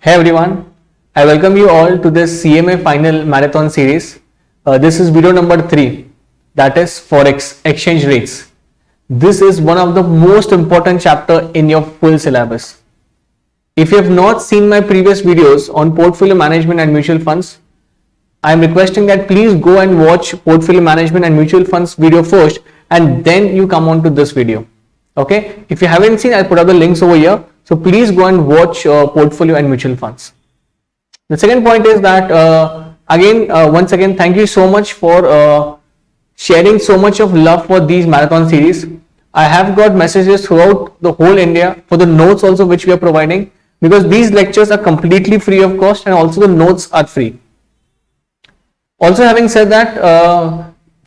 Hey everyone, I welcome you all to this CMA final marathon series. This is video number 3, that is Forex exchange rates. This is one of the most important chapter in your full syllabus. If you have not seen my previous videos on portfolio management and mutual funds, I am requesting that please go and watch portfolio management and mutual funds video first and then you come on to this video. Okay, if you haven't seen, I'll put up the links over here. So please go and watch portfolio and mutual funds. The second point is that once again, thank you so much for sharing so much of love for these marathon series. I have got messages throughout the whole India for the notes also which we are providing, because these lectures are completely free of cost and also the notes are free. Also having said that,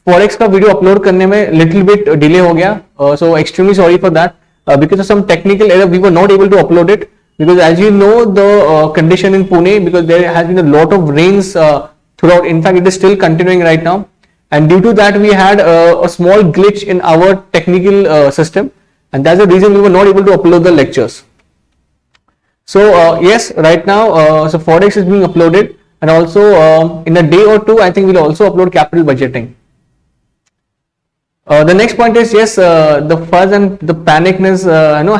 Forex का video upload करने में little bit delay हो गया, so extremely sorry for that. Because of some technical error, we were not able to upload it, because as you know the condition in Pune, because there has been a lot of rains throughout. In fact, it is still continuing right now, and due to that we had a small glitch in our technical system, and that's the reason we were not able to upload the lectures. So yes, right now so Forex is being uploaded, and also in a day or two I think we'll also upload capital budgeting. The next point is, yes, the fuzz and the panicness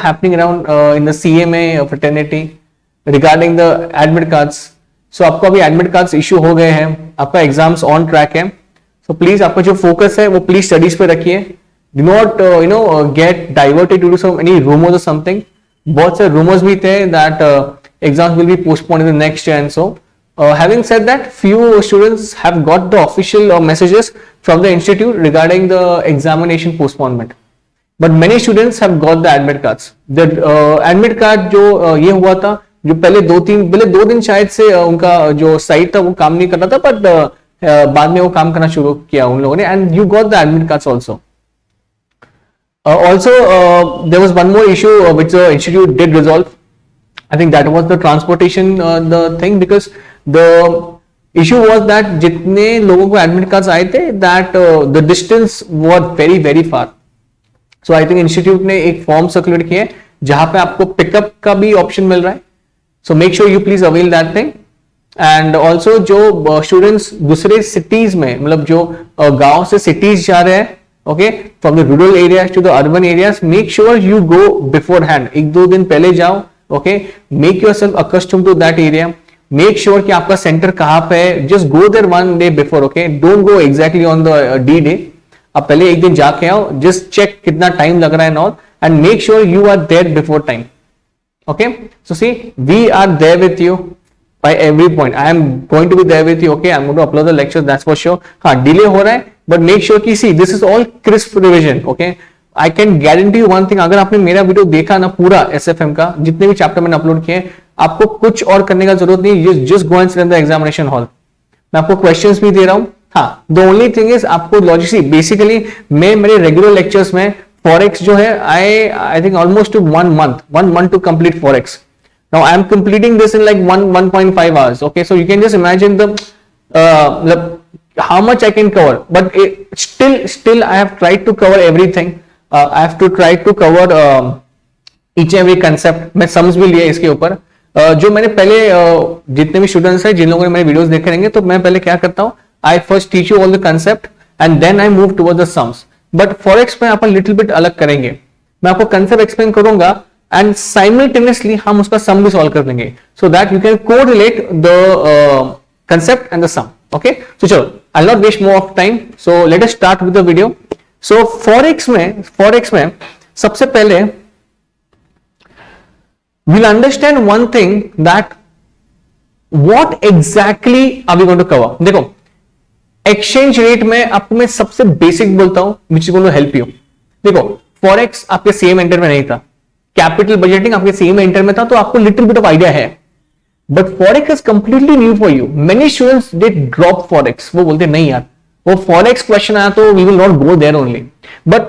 happening around in the CMA fraternity regarding the admit cards. So आपको अभी admit cards issue हो गए हैं, आपका exams on track है, so please आपका जो focus है वो please studies पे रखिए. Do not get diverted due to some any rumors or something. बहुत से rumors भी थे that exams will be postponed in the next year and so. Having said that, few students have got the official messages from the institute regarding the examination postponement, but many students have got the admit cards. The admit card जो ये हुआ था, जो पहले दो दिन शायद से उनका जो साइट था वो काम नहीं कर रहा था, but बाद में वो काम करना शुरू किया उन लोगों ने, and you got the admit cards also. There was one more issue which the institute did resolve. I think that was the transportation the thing, because the issue was that जितने लोगों को admit cards आए थे, that the distance was very very far. So I think institute ने एक form circulate किया है जहां पे आपको pickup का भी option मिल रहा है. So make sure you please avail that thing. And also जो students दूसरे cities में, मतलब जो गांव से cities जा रहे हैं, okay, from the rural areas to the urban areas, make sure you go beforehand. एक दो दिन पहले जाओ, okay, make yourself accustomed to that area. Make sure कि आपका सेंटर कहाँ पे है. Just go there one day before, okay. Don't go exactly on the D day. आप पहले एक दिन जाके आओ. Just check कितना टाइम लग रहा है and all, and make sure you are there before time. Okay. So see, we are there with you by every point. I am going to be there with you. Okay. I'm going to upload the lectures. That's for sure. हाँ, delay हो रहा है, but make sure कि see, this is all crisp revision. Okay. I can guarantee you one thing. अगर आपने मेरा video देखा ना पूरा SFM का, जितने भी चैप्टर मैंने अपलोड किए, आपको कुछ और करने का जरूरत नहीं. Just go and sit in the examination hall. मैं आपको क्वेश्चंस भी दे रहा हूं. हाँ, द ओनली थिंग इज आपको लॉजिक, बेसिकली मैं मेरे रेगुलर लेक्चर्स में फॉरेक्स जो है I think almost 1 month to complete forex. Now I am completing this in like 1.5 hours. Okay, so you can just imagine the how much I can cover, but still I have tried to cover everything. I have to try to cover each and every concept. मैं समझ भी लिया इसके ऊपर. जो मैंने पहले जितने भी स्टूडेंट्स हैं, जिन लोगों ने मेरे वीडियोस देखे रहेंगे, तो मैं पहले क्या करता हूं, I first teach you all the concept and then I move toward the sums. But forex में अपन लिटिल बिट अलग करेंगे. मैं आपको कंसेप्ट एक्सप्लेन करूंगा एंड साइमल्टेनियसली हम उसका सम भी सॉल्व कर देंगे, so that you can correlate the concept and the sum. Okay, so चलो, I will not waste more of time, so let us start with the video. So forex में सबसे पहले we'll understand one thing, that what exactly are we going to cover. देखो, exchange rate में आपको मैं सबसे basic बोलता हूं, which is going to help you. देखो, फॉरेक्स आपके सेम एंटर में नहीं था, कैपिटल बजटिंग आपके सेम एंटर में था, तो आपको लिटिल बिट ऑफ आइडिया है, but forex is completely new for you. Many students did drop forex. वो बोलते नहीं यार, वो फॉरेक्स क्वेश्चन आया तो we will not go there only. But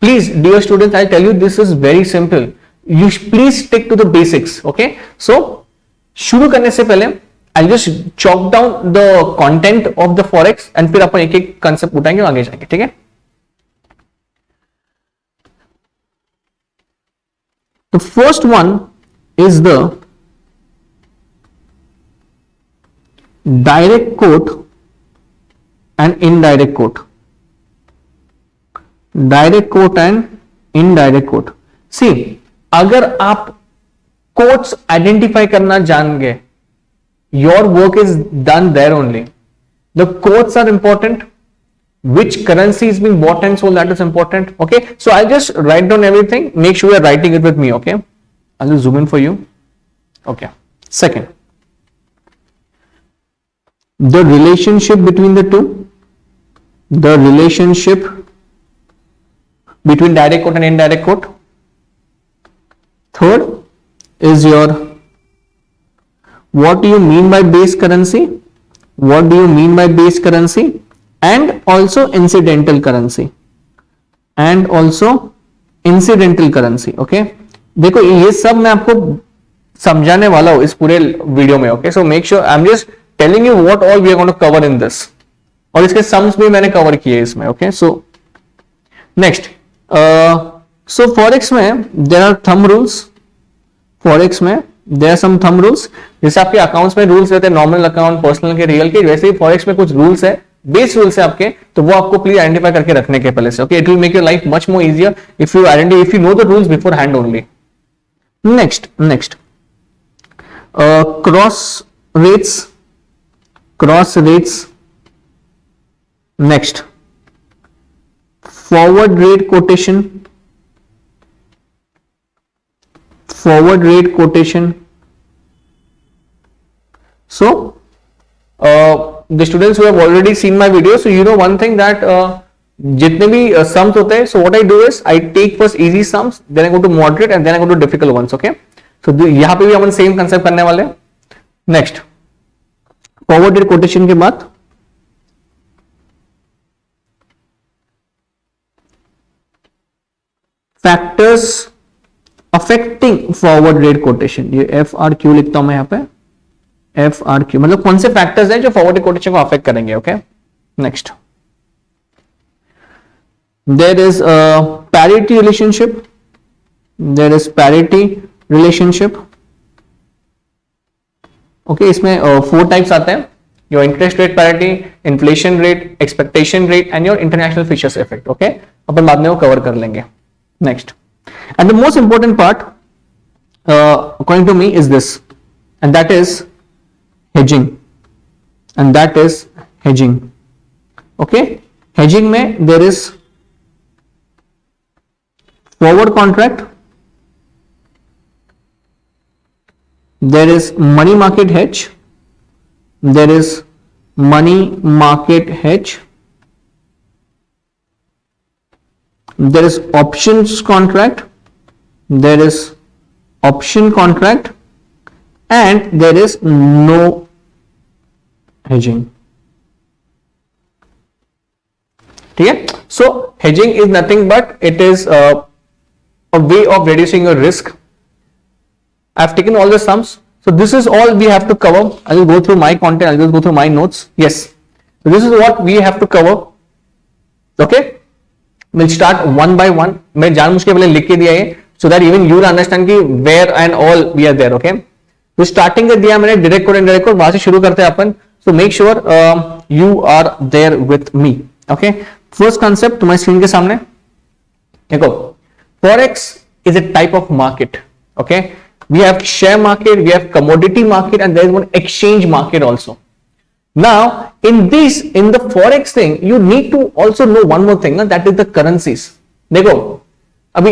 please dear students, I tell you this is very simple. You please stick to the basics. Okay, so शुरू करने से पहले I'll just chalk down the content of the forex and फिर अपन एक एक concept उठाएंगे आगे जाएंगे. ठीक है, the first one is the direct quote and indirect quote, direct quote and indirect quote. See, अगर आप कोट्स आइडेंटिफाई करना जान गए, your work is done there only. The quotes are important, which currency is being bought and sold, that is important. Okay, so I'll just write down everything, make sure you're writing it with me. Okay, I'll just zoom in for you. Okay, second, the relationship between the two, the relationship between direct quote and indirect quote. Third is your, what do you mean by base currency, what do you mean by base currency, and also incidental currency, and also incidental currency. Okay, देखो ये सब मैं आपको समझाने वाला हूं इस पूरे वीडियो में. Okay, so make sure I am just telling you what all we are going to cover in this, और इसके सम्स भी मैंने कवर किए इसमें. Okay, so next, so forex में there are thumb rules. Forex में there are some thumb rules. जैसे आपके अकाउंट्स में रूल्स रहते हैं नॉर्मल अकाउंट, पर्सनल के, रियल के, वैसे ही फॉरेक्स में कुछ रूल्स है, बेस रूल्स है आपके, तो वो आपको प्लीज आइडेंटिफाई करके रखने के पहले से. Okay, it will make your life much more easier if you identify, if you know the rules before hand only. Next, cross rates. Next, forward rate quotation. So the students who have already seen my video, so you know one thing that जितने भी sums होते हैं, so what I do is I take first easy sums, then I go to moderate and then I go to difficult ones. Okay, so यहाँ पे भी हम same concept करने वाले हैं. नेक्स्ट, फॉरवर्ड रेट कोटेशन के बाद factors affecting forward rate quotation. ये FRQ लिखता हूं मैं यहाँ पे, FRQ मतलब कौन से फैक्टर्स हैं जो फॉरवर्ड रेट कोटेशन को अफेक्ट करेंगे. Okay, next, there is parity relationship. Okay, इसमें 4 टाइप्स आते हैं, your interest rate parity, inflation rate, expectation rate and your international Fisher's effect. Okay, अपन बाद में वो कवर कर लेंगे. Next, and the most important part according to me is this, and that is hedging. Okay, hedging में there is forward contract, there is money market hedge, there is options contract, there is option contract, and there is no hedging. ठीक है, so hedging is nothing but it is a way of reducing your risk. I've taken all the sums, so this is all we have to cover. I will go through my content, I will go through my notes. Yes, so this is what we have to cover. Okay, we'll start one by one. मैं जानबूझ के पहले लिख के दिया है so that even you will understand कि where and all we are there. Okay, तो स्टार्टिंग का दिया मैंने डायरेक्ट कोड, इनडायरेक्ट कोड, वहां से शुरू करते हैं अपन. So make sure you are there with me. Okay, first concept तुम्हारी स्क्रीन के सामने देखो. Forex is a type of market. Okay, we have share market, we have commodity market and there is one exchange market also. Now in the forex thing you need to also know one more thing, that is the currencies. देखो, अभी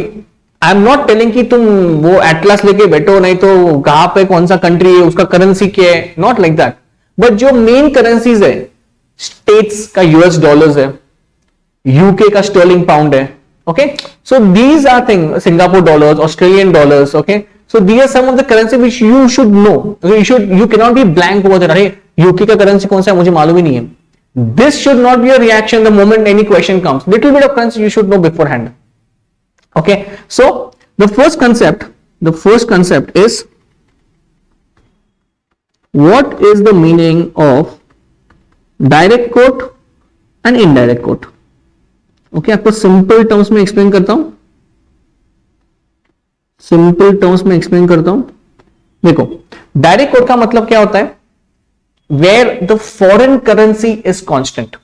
I am not telling कि तुम वो Atlas लेके बैठो, नहीं तो कहां पे कौन सा कंट्री है, उसका करेंसी क्या है, नॉट लाइक दैट. बट जो मेन करेंसीज है, स्टेट्स का US डॉलर्स है, यूके का स्टर्लिंग पाउंड है. Okay, so these are thing, Singapore dollars, Australian dollars. Okay, so these are some of the currency which you should know. You can not be blank over that. अरे UK का currency कौन सा है मुझे मालूम ही नहीं है. This should not be a reaction the moment any question comes. Little bit of currency you should no before hand. Okay, so the first concept is, what is the meaning of direct quote and indirect quote. Okay, आपको simple terms में explain करता हूं. देखो, direct quote का मतलब क्या होता है. where the foreign currency is constant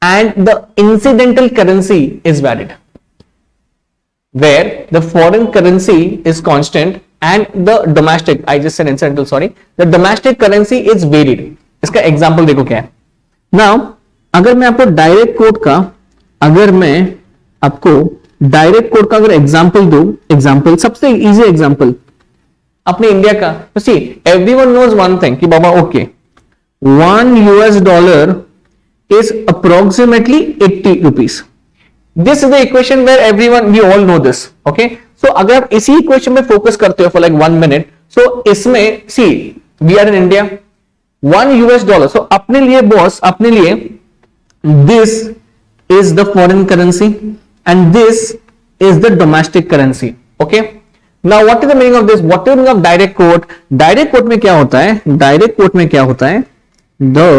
and the incidental currency is varied. Where the foreign currency is constant and the domestic, I just said incidental, sorry, the domestic currency is varied. इसका example देखो क्या है. Now अगर मैं आपको direct code का अगर example दो, एग्जाम्पल सबसे इजी एग्जाम्पल अपने इंडिया का, तो see everyone knows one thing कि बाबा okay $1 is approximately 80 rupees. This is the equation where everyone, we all know this. Okay, so अगर आप इसी इक्वेशन में फोकस करते हो for like 1 minute, so इसमें see we are in India, $1, so अपने लिए बॉस, अपने लिए this is the foreign currency and this is the domestic currency. Okay, now what is the meaning of this? What is the meaning of direct quote? Direct quote में क्या होता है? Direct quote में क्या होता है? The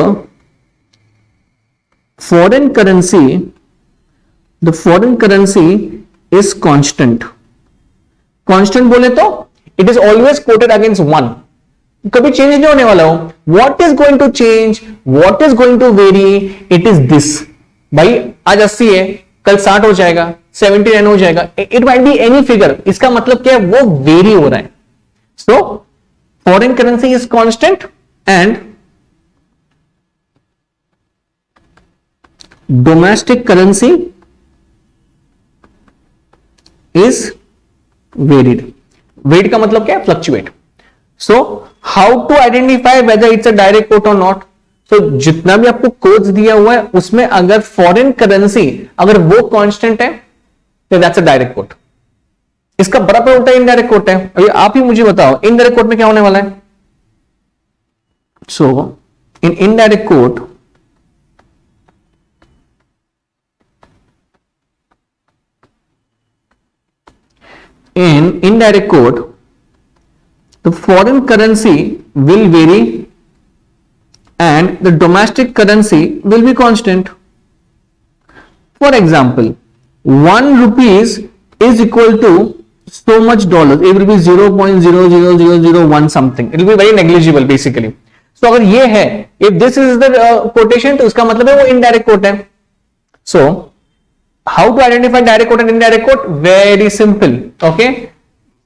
foreign currency is constant. Constant बोले तो it is always quoted against 1. कभी चेंज नहीं होने वाला हो. What is going to change? What is going to vary? It is this. भाई आज 80 है, कल 60 हो जाएगा, 79 हो जाएगा. It might be any figure. इसका मतलब क्या है? वो वेरी हो रहा है. So foreign currency is constant and domestic currency is varied. Varied का मतलब क्या है? Fluctuate. So how to identify whether it's a direct quote or not? So जितना भी आपको कोड्स दिया हुआ है उसमें अगर फॉरेन करेंसी अगर वो कांस्टेंट है तो दैट्स अ डायरेक्ट कोट. इसका बराबर उल्टा इनडायरेक्ट कोट है. अभी आप ही मुझे बताओ इनडायरेक्ट कोट में क्या होने वाला है? So in indirect quote in indirect quote, the foreign currency will vary and the domestic currency will be constant. For example, 1 rupees is equal to so much dollars. It will be 0.00001 something. It will be very negligible basically. So अगर ये है, if this is the quotation, तो इसका मतलब है वो indirect quote है. So how to identify direct quote and indirect quote? Very simple. Okay,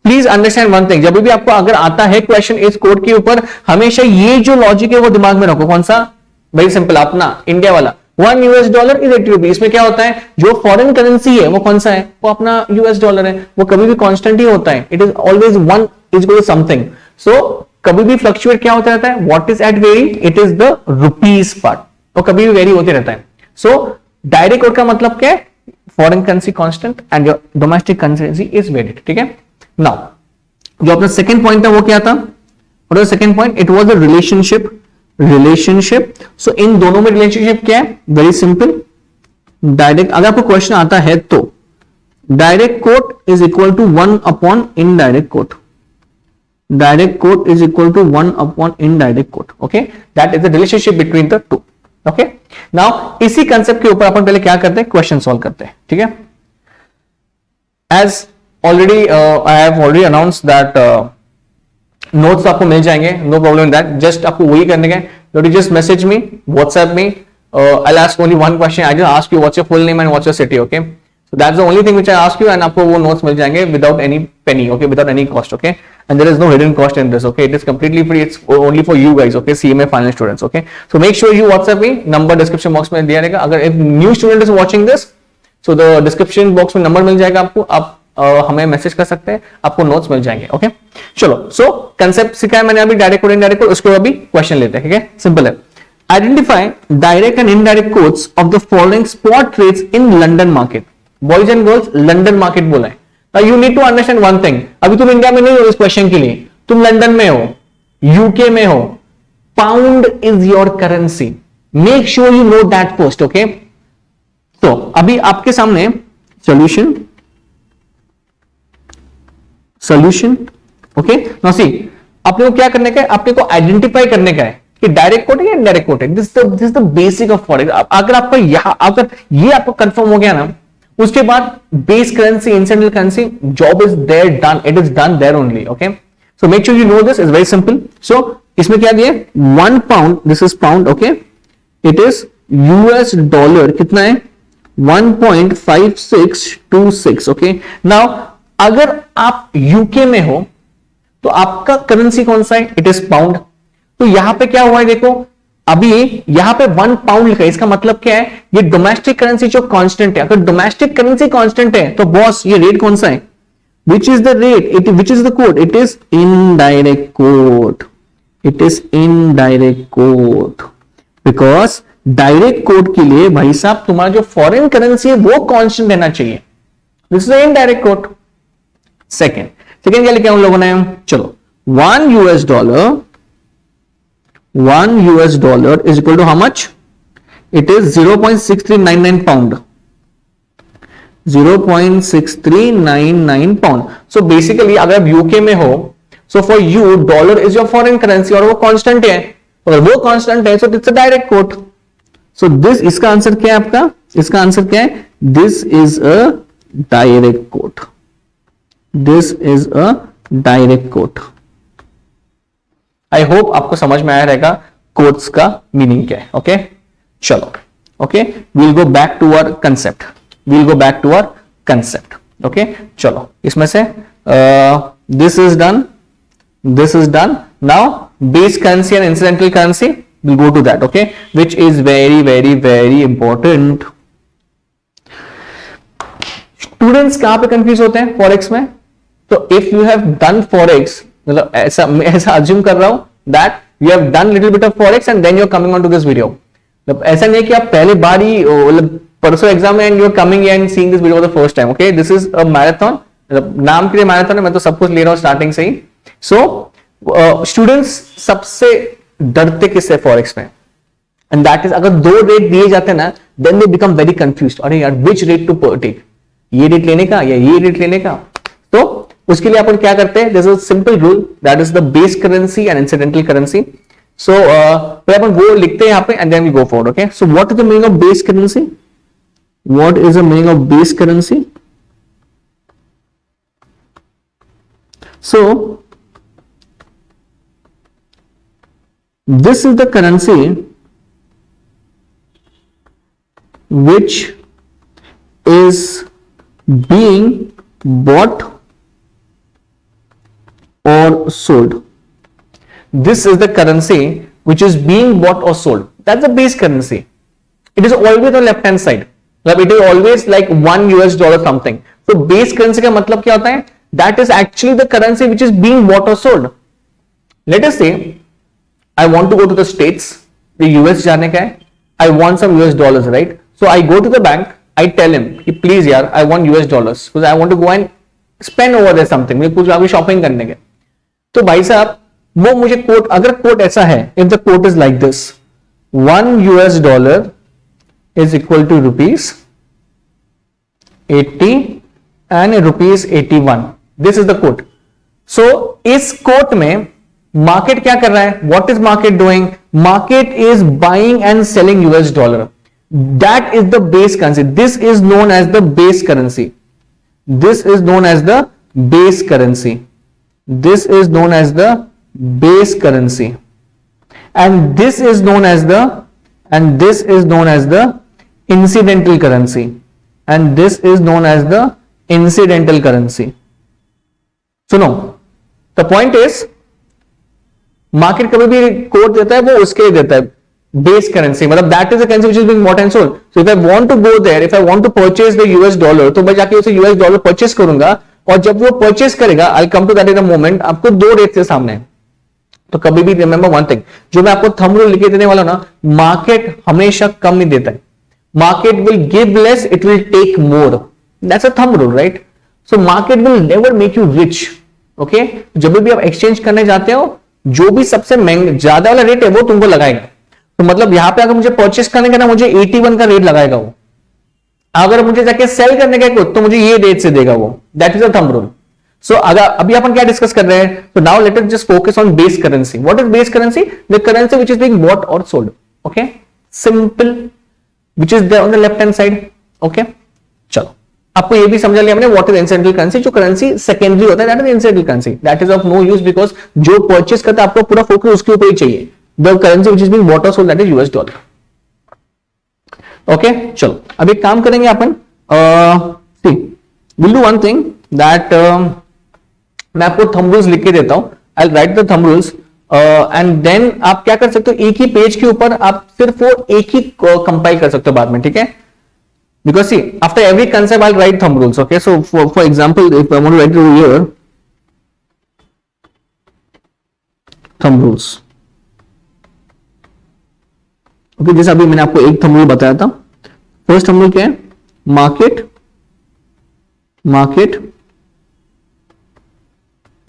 please understand one thing. जब भी आपको अगर आता है क्वेश्चन इस कोड के ऊपर, हमेशा ये जो लॉजिक है वो दिमाग में रखो. कौन सा? वेरी सिंपल, अपना इंडिया वाला. $1 is 80 रुपीज. इसमें क्या होता है? जो फॉरेन करेंसी है वो कौन सा है? वो अपना $. है. वो कभी भी कांस्टेंट ही होता है. It is always 1 is equal to something. So कभी भी फ्लक्चुएट क्या होता रहता है? What is at vary? It is the rupees part. वो कभी भी वेरी होते रहता है. So डायरेक्ट कोड का मतलब क्या है? Foreign currency constant and your domestic currency is varied. ठीक है. नाउ जो अपना सेकंड पॉइंट था वो क्या था? What was second point? It was a relationship. So इन दोनों में रिलेशनशिप क्या है? Very simple. डायरेक्ट अगर आपको क्वेश्चन आता है तो direct quote is equal to 1 upon indirect quote. Direct quote is equal to 1 upon indirect quote. Okay, that is the relationship between the two. Okay, now इसी concept के ऊपर अपन पहले क्या करते हैं? क्वेश्चन सॉल्व करते हैं. ठीक है. As already I have already announce that notes आपको मिल जाएंगे. No problem in that. Just आपको वही करने का है. Just message me, WhatsApp me. I ask only one question. I just ask you what's your full name and what's your city. Okay, so that's the only thing which I ask you and आपको वो notes मिल जाएंगे without any penny. Okay, without any cost. Okay, and there is no hidden cost in this. Okay, it is completely free. It's only for you guys. Okay, CMA final students. Okay, so make sure you WhatsApp me. Number description box में दिया रहेगा. अगर if new student is watching this, so the description box में number मिल जाएगा आपको. आप हमें message कर सकते हैं, आपको नोट्स मिल जाएंगे. ओके, चलो. सो कंसेप्ट सिखाया मैंने अभी डायरेक्ट कोड इनडायरेक्ट कोड. उसको अभी क्वेश्चन लेते हैं. ठीक है, सिंपल है. Identify direct and indirect quotes of the following spot trades in London market. Boys and girls, London market बोला है. You need to understand one thing. अभी तुम इंडिया में नहीं हो इस क्वेश्चन के लिए, तुम लंदन में हो, यूके में हो. Pound is your currency. Make sure you know that first. Okay, तो अभी आपके सामने सॉल्यूशन. ओके, नाउ सी आपने को क्या करने का है? आपने को आइडेंटिफाई करने का है कि डायरेक्ट कोड है या इनडायरेक्ट कोड है. This is the basic of forex. अगर आपका यहां अगर ये आपको कंफर्म हो गया ना, उसके बाद base currency, incidental currency, job is there done. It is done there only. Okay, so make sure you know this. Is very simple. So इसमें क्या दिया, 1 pound, this is pound, okay, it is US dollar कितना है, 1.5626, okay. Now अगर आप UK में हो तो आपका करेंसी कौन सा है, इट इज पाउंड। तो यहां पे क्या हुआ है, देखो अभी यहां पे 1 पाउंड लिखा है, इसका मतलब क्या है, ये डोमेस्टिक करेंसी जो कांस्टेंट है, अगर डोमेस्टिक करेंसी कांस्टेंट है तो बॉस ये रेट कौन सा है, which is the rate, which is the code, it is indirect code, it is indirect code, because direct code के लिए भाई साहब तुम्हारा जो फॉरेन करेंसी है वो कांस्टेंट रहना चाहिए, this is indirect code. Second क्या लिखा उन लोगों ने, चलो 1 US dollar is equal to how much, it is 0.6399 pound, 0.6399 pound. So basically अगर आप यूके में हो, so for you dollar is your foreign currency और वो कांस्टेंट है, अगर वो कांस्टेंट है so it's a direct quote. So this, इसका आंसर क्या है आपका, इसका आंसर क्या है, this is a direct quote, this is a direct quote. I hope आपको समझ में आया रहेगा कोट्स का मीनिंग क्या है, ओके चलो, okay we'll go back to our concept, we'll go back to our concept, okay चलो, इसमें से this is done, this is done, now base currency and incidental currency, we'll go to that, okay, which is very very very important. Students कहां पे confuse होते हैं forex में, तो if you have done forex, मतलब ऐसा मैं ऐसा अज्यूम कर रहा हूं that you have done little bit of forex and then you are coming on to this video, मतलब ऐसा नहीं है कि आप पहले बार ही मतलब परसों एग्जाम में and you are coming and seeing this video for the first time, okay this is a marathon, मतलब नाम के लिए मैराथन है, मैं तो सब कुछ ले रहा हूं स्टार्टिंग से ही। सो स्टूडेंट्स सबसे डरते किससे फॉरेक्स में, एंड दैट इज अगर 2 रेट दिए जाते हैं ना, then they become very confused, अरे यार विच रेट टू टेक, ये रेट लेने का या ये रेट लेने का। तो उसके लिए अपन क्या करते हैं, this is simple rule, that is the base currency and incidental currency. So अपन वो लिखते हैं यहां पे and then we go forward, okay. So what is the meaning of base currency, what is the meaning of base currency, so this is the currency which is being bought or sold. This is the currency which is being bought or sold. That's the base currency. It is always on the left hand side. Like it is always like $1 something. So base currency का मतलब क्या होता है? That is actually the currency which is being bought or sold. Let us say I want to go to the States, the US जाने का है, I want some US dollars, right? So I go to the bank, I tell him कि please यार I want US dollars because I want to go and spend over there something, मुझे कुछ अभी shopping करने के। तो भाई साहब वो मुझे कोट, अगर कोट ऐसा है, if the quote is like this, $1 is equal to ₹80 and ₹81, this is the quote. So इस कोट में मार्केट क्या कर रहा है, what is market doing, market is buying and selling US dollar, that is the base currency, this is known as the base currency, this is known as the base currency, this is known as the base currency, and this is known as the, and this is known as the incidental currency, and this is known as the incidental currency. सुनो, the point is market कभी भी code देता है वो उसके लिए देता है बेस करेंसी, मतलब that is a currency which is being bought and sold. So if I want to go there, if I want to purchase the US dollar, तो मैं जाके उसे US डॉलर परचेज करूंगा, और जब वो परचेज करेगा, I come to that in a moment, आपको 2 रेट से सामने है। तो कभी भी रिमेंबर वन थिंग, जो मैं आपको थंब रूल लिख देने वाला ना, मार्केट हमेशा कम नहीं देता है, market will give less, it will take more, that's a thumb rule, right. So market will never make you rich, okay. जब भी आप एक्सचेंज करने जाते हो, जो भी सबसे महंगा ज्यादा वाला रेट है वो तुमको लगाएगा, तो मतलब यहां पे अगर मुझे परचेस करने का ना, मुझे 81 का रेट लगाएगा वो, अगर मुझे जाके सेल करने का कुछ, तो मुझे ये रेट से देगा वो, that is a thumb rule. So अगर अभी अपन क्या डिस्कस कर रहे हैं, तो now let us just focus on base currency. What is base currency, the currency which is being bought और sold, okay, simple, which is there on the left hand side, okay. चलो आपको ये भी समझ लिया हमने व्हाट इज इंसिडेंटल करेंसी, जो currency secondary होता है that is incidental currency, that is of no use because जो परचेस करता है आपको पूरा फोकस उसके ऊपर ही चाहिए, the currency which is being bought और sold that is US dollar. Okay चलो अब एक काम करेंगे अपन, see will do one thing that, मैं आपको थंब रूल्स लिख के देता हूं, I will write the thumb rules and then आप क्या कर सकते हो, एक ही पेज के ऊपर आप सिर्फ वो एक ही कंपाइल कर सकते हो बाद में, ठीक है। Because see, after every concept, I'll write thumb rules. Okay, so for example, if I want to write it over here, thumb rules. Okay, जैसे अभी मैंने आपको एक thumb rule बताया था। First thumb rule क्या है? Market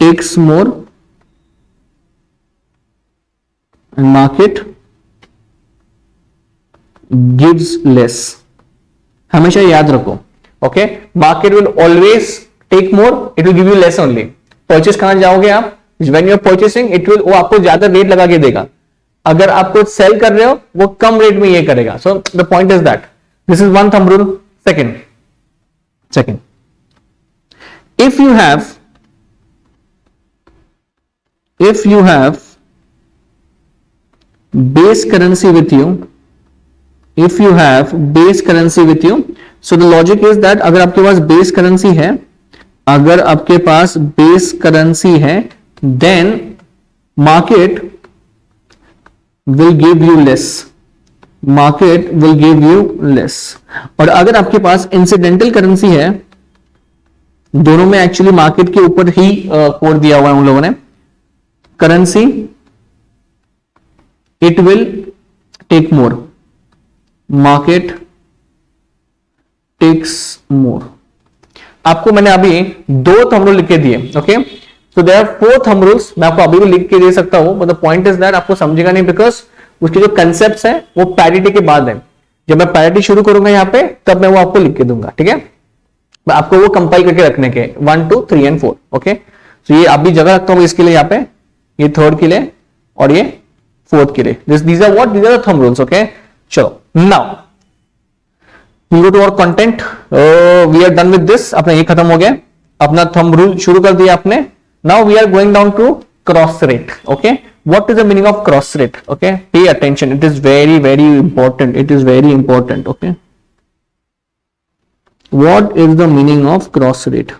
takes more and market gives less. हमेशा याद रखो, okay, market will always take more, it will give you less only. Purchase करना जाओगे आप, when you are purchasing it will, वो आपको ज्यादा रेट लगा के देगा, अगर आपको सेल कर रहे हो वो कम रेट में ये करेगा। सो the point is that this is one thumb rule. Second, if you have base currency with you, if you have base currency with you, so the logic is that अगर आपके पास base currency है, अगर आपके पास base currency है, then market will give you less, market will give you less। और अगर आपके पास incidental currency है, दोनों में एक्चुअली मार्केट के ऊपर ही कोड दिया हुआ है उन लोगों ने, currency it will take more, market takes more. आपको मैंने अभी दो थंब रूल लिख के दिए, ओके, so there are 4 thumb rules, मैं आपको अभी भी लिख के दे सकता हूं, but the point is that आपको समझेगा नहीं बिकॉज उसके जो कंसेप्ट्स हैं वो पैरिटी के बाद है। जब मैं पैरिटी शुरू करूंगा यहां पे तब मैं वो आपको लिख के दूंगा, ठीक है, आपको वो कंपाइल करके रखने के 1 2 3 एंड 4, ओके। सो ये अभी जगह रखता हूं इसके लिए, यहाँ पे ये थर्ड के लिए और ये फोर्थ के लिए, these are what, these are the thumb rules, okay. चलो now we go to our content, we are done with this, अपना ये खत्म हो गया, अपना थंब रूल शुरू कर दिया आपने। Now we are going down to cross rate, okay. What is the meaning of cross rate, okay, pay attention, it is very very important, it is very important, okay. What is the meaning of cross rate?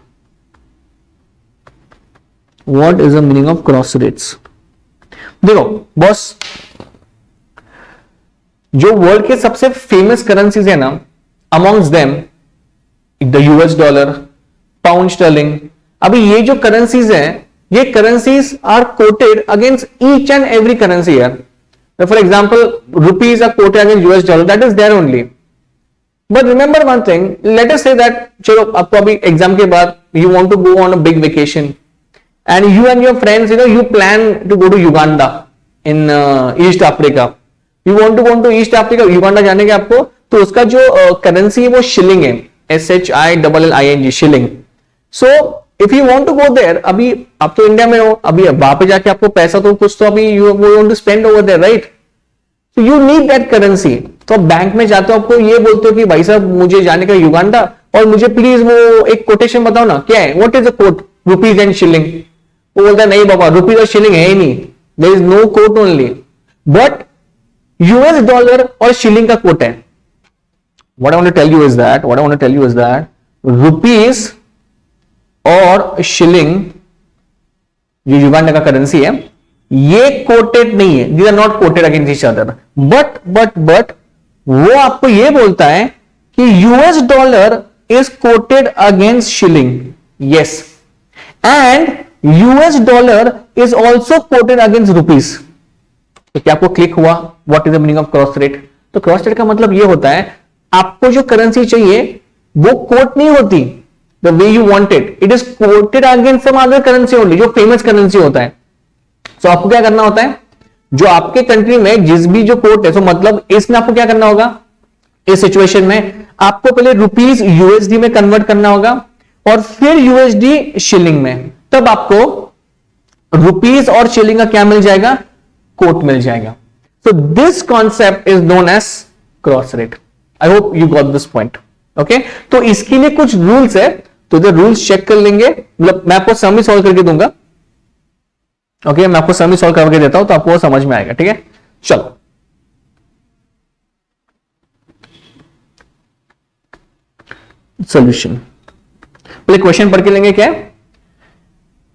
What is the meaning of cross rates? देखो boss, जो world के सबसे famous currencies है ना, amongst them the US dollar, pound sterling, अभी ये जो currencies हैं, ये currencies are quoted against each and every currency यार। For example rupees are quoted against US dollar, that is there only. But remember one thing, let us say that चलो आपको अभी exam के बाद you want to go on a big vacation and you and your friends, you know, you plan to go to Uganda in East Africa. You want to go to East Africa, Uganda जाने के आपको, तो उसका जो currency है वो shilling है, SHILLING, shilling. So if you want to go there, अभी आप तो इंडिया में हो, अभी वहां पे जाके आपको पैसा तो कुछ तो अभी you want to spend over there, right? So you need that currency. तो बैंक में जाते हो, आपको ये बोलते हो कि भाई साहब मुझे जाने का युगांडा और मुझे प्लीज वो एक कोटेशन बताओ ना, क्या है, what is the quote, rupees and shilling. वो बोलता है नहीं बाबा, रुपीज और शिलिंग है ही नहीं, there is no quote only, but US dollar और शिलिंग का कोट है। What I want to tell you is that rupees और शिलिंग जो युगांडा का करेंसी है, ये कोटेड नहीं है, these are not quoted against each other, but वो आपको ये बोलता है कि US dollar is quoted against shilling, yes, and US dollar is also quoted against rupees. तो क्या आपको क्लिक हुआ what is the meaning of cross rate? तो क्रॉस रेट का मतलब ये होता है आपको जो करेंसी चाहिए वो कोट नहीं होती the way you wanted, it is quoted against some other currency only, जो फेमस करेंसी होता है। तो आपको क्या करना होता है, जो आपके कंट्री में जिस भी जो कोट है, तो मतलब इसमें आपको क्या करना होगा, इस सिचुएशन में आपको पहले रुपीज यूएसडी में कन्वर्ट करना होगा और फिर यूएसडी शिलिंग में, तब आपको रुपीज और शिलिंग का क्या मिल जाएगा, कोट मिल जाएगा। So this concept is known as cross rate. I hope you got this point. Okay तो इसके लिए कुछ रूल्स है, तो इधर रूल्स चेक कर लेंगे, मतलब मैं आपको सम ही सॉल्व करके दूंगा। ओके मैं आपको सम ही सॉल्व करके देता हूं तो आपको समझ में आएगा, ठीक है। चलो सॉल्यूशन, पहले क्वेश्चन पढ़ के लेंगे क्या है।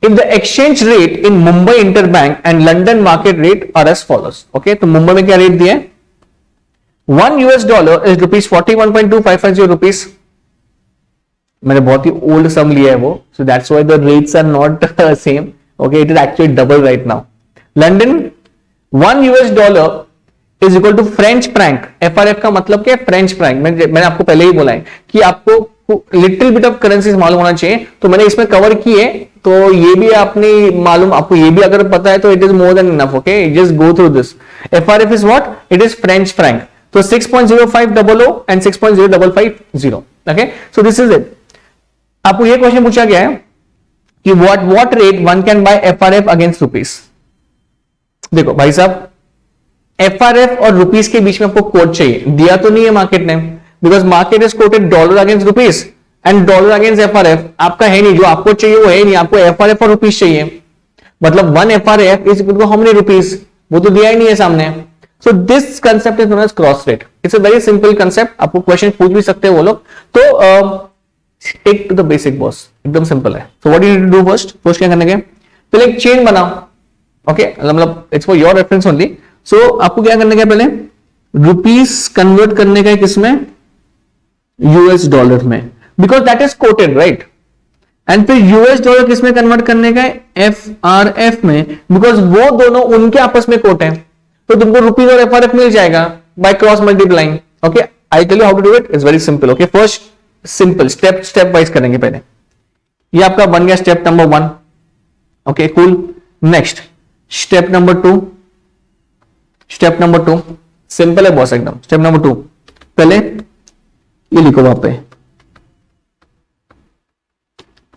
If the exchange rate in Mumbai Interbank and London market rate are as follows, okay, तो मुंबई में क्या रेट दिया है, $1 is rupees 41.2550 rupees, मैंने बहुत ही ओल्ड सम लिया है वो, so that's why the rates are not same, okay, it is actually double right now. London $1 is equal to French franc, FRF का मतलब क्या है, फ्रेंच फ्रैंक, मैंने आपको पहले ही बोला है कि आपको लिटिल बिट ऑफ करेंसीज मालूम होना चाहिए, तो मैंने इसमें कवर किए, तो ये भी आपने मालूम, आपको ये भी अगर पता है तो it is more than enough, okay just go through this. FRF is what, it is French Frank, तो 6.0500 and 6.0550, okay so this is it. आपको ये क्वेश्चन पूछा गया है कि what rate one can buy FRF against rupees. देखो भाई साहब, एफआरएफ और रुपीस के बीच में आपको कोड चाहिए, दिया तो नहीं है मार्केट ने, because market is coated dollar against rupees and dollar against FRF, आपका है नहीं, जो आपको चाहिए वो है नहीं, आपको एफआरएफ और रुपीस चाहिए, मतलब 1 FRF is equal to how many rupees, वो तो दिया ही नहीं है सामने। So this concept is known as cross rate, it's a very simple concept, आपको क्वेश्चन पूछ भी सकते हैं वो लोग, तो take to the basic boss, एकदम सिंपल है। So what you need to do first क्या करने के, पहले एक चेन बनाओ, ओके मतलब it's for your reference only. सो आपको क्या करने का, पहले रुपीस कन्वर्ट करने का है किसमें, यूएस डॉलर में, because that is coated right, and फिर यूएस डॉलर किसमें कन्वर्ट करने का है, एफआरएफ में, बिकॉज वो दोनों उनके आपस में कोट है, तो तुमको रुपीज और एफआरएफ मिल जाएगा by cross multiplying. Okay I tell you how to do it, it's very simple. Okay first simple stepwise करेंगे, पहले ये आपका बन गया step number 1, okay cool. Next step number 2, simple है बॉस एकदम। स्टेप नंबर 2, पहले ये लिखो वहां पे,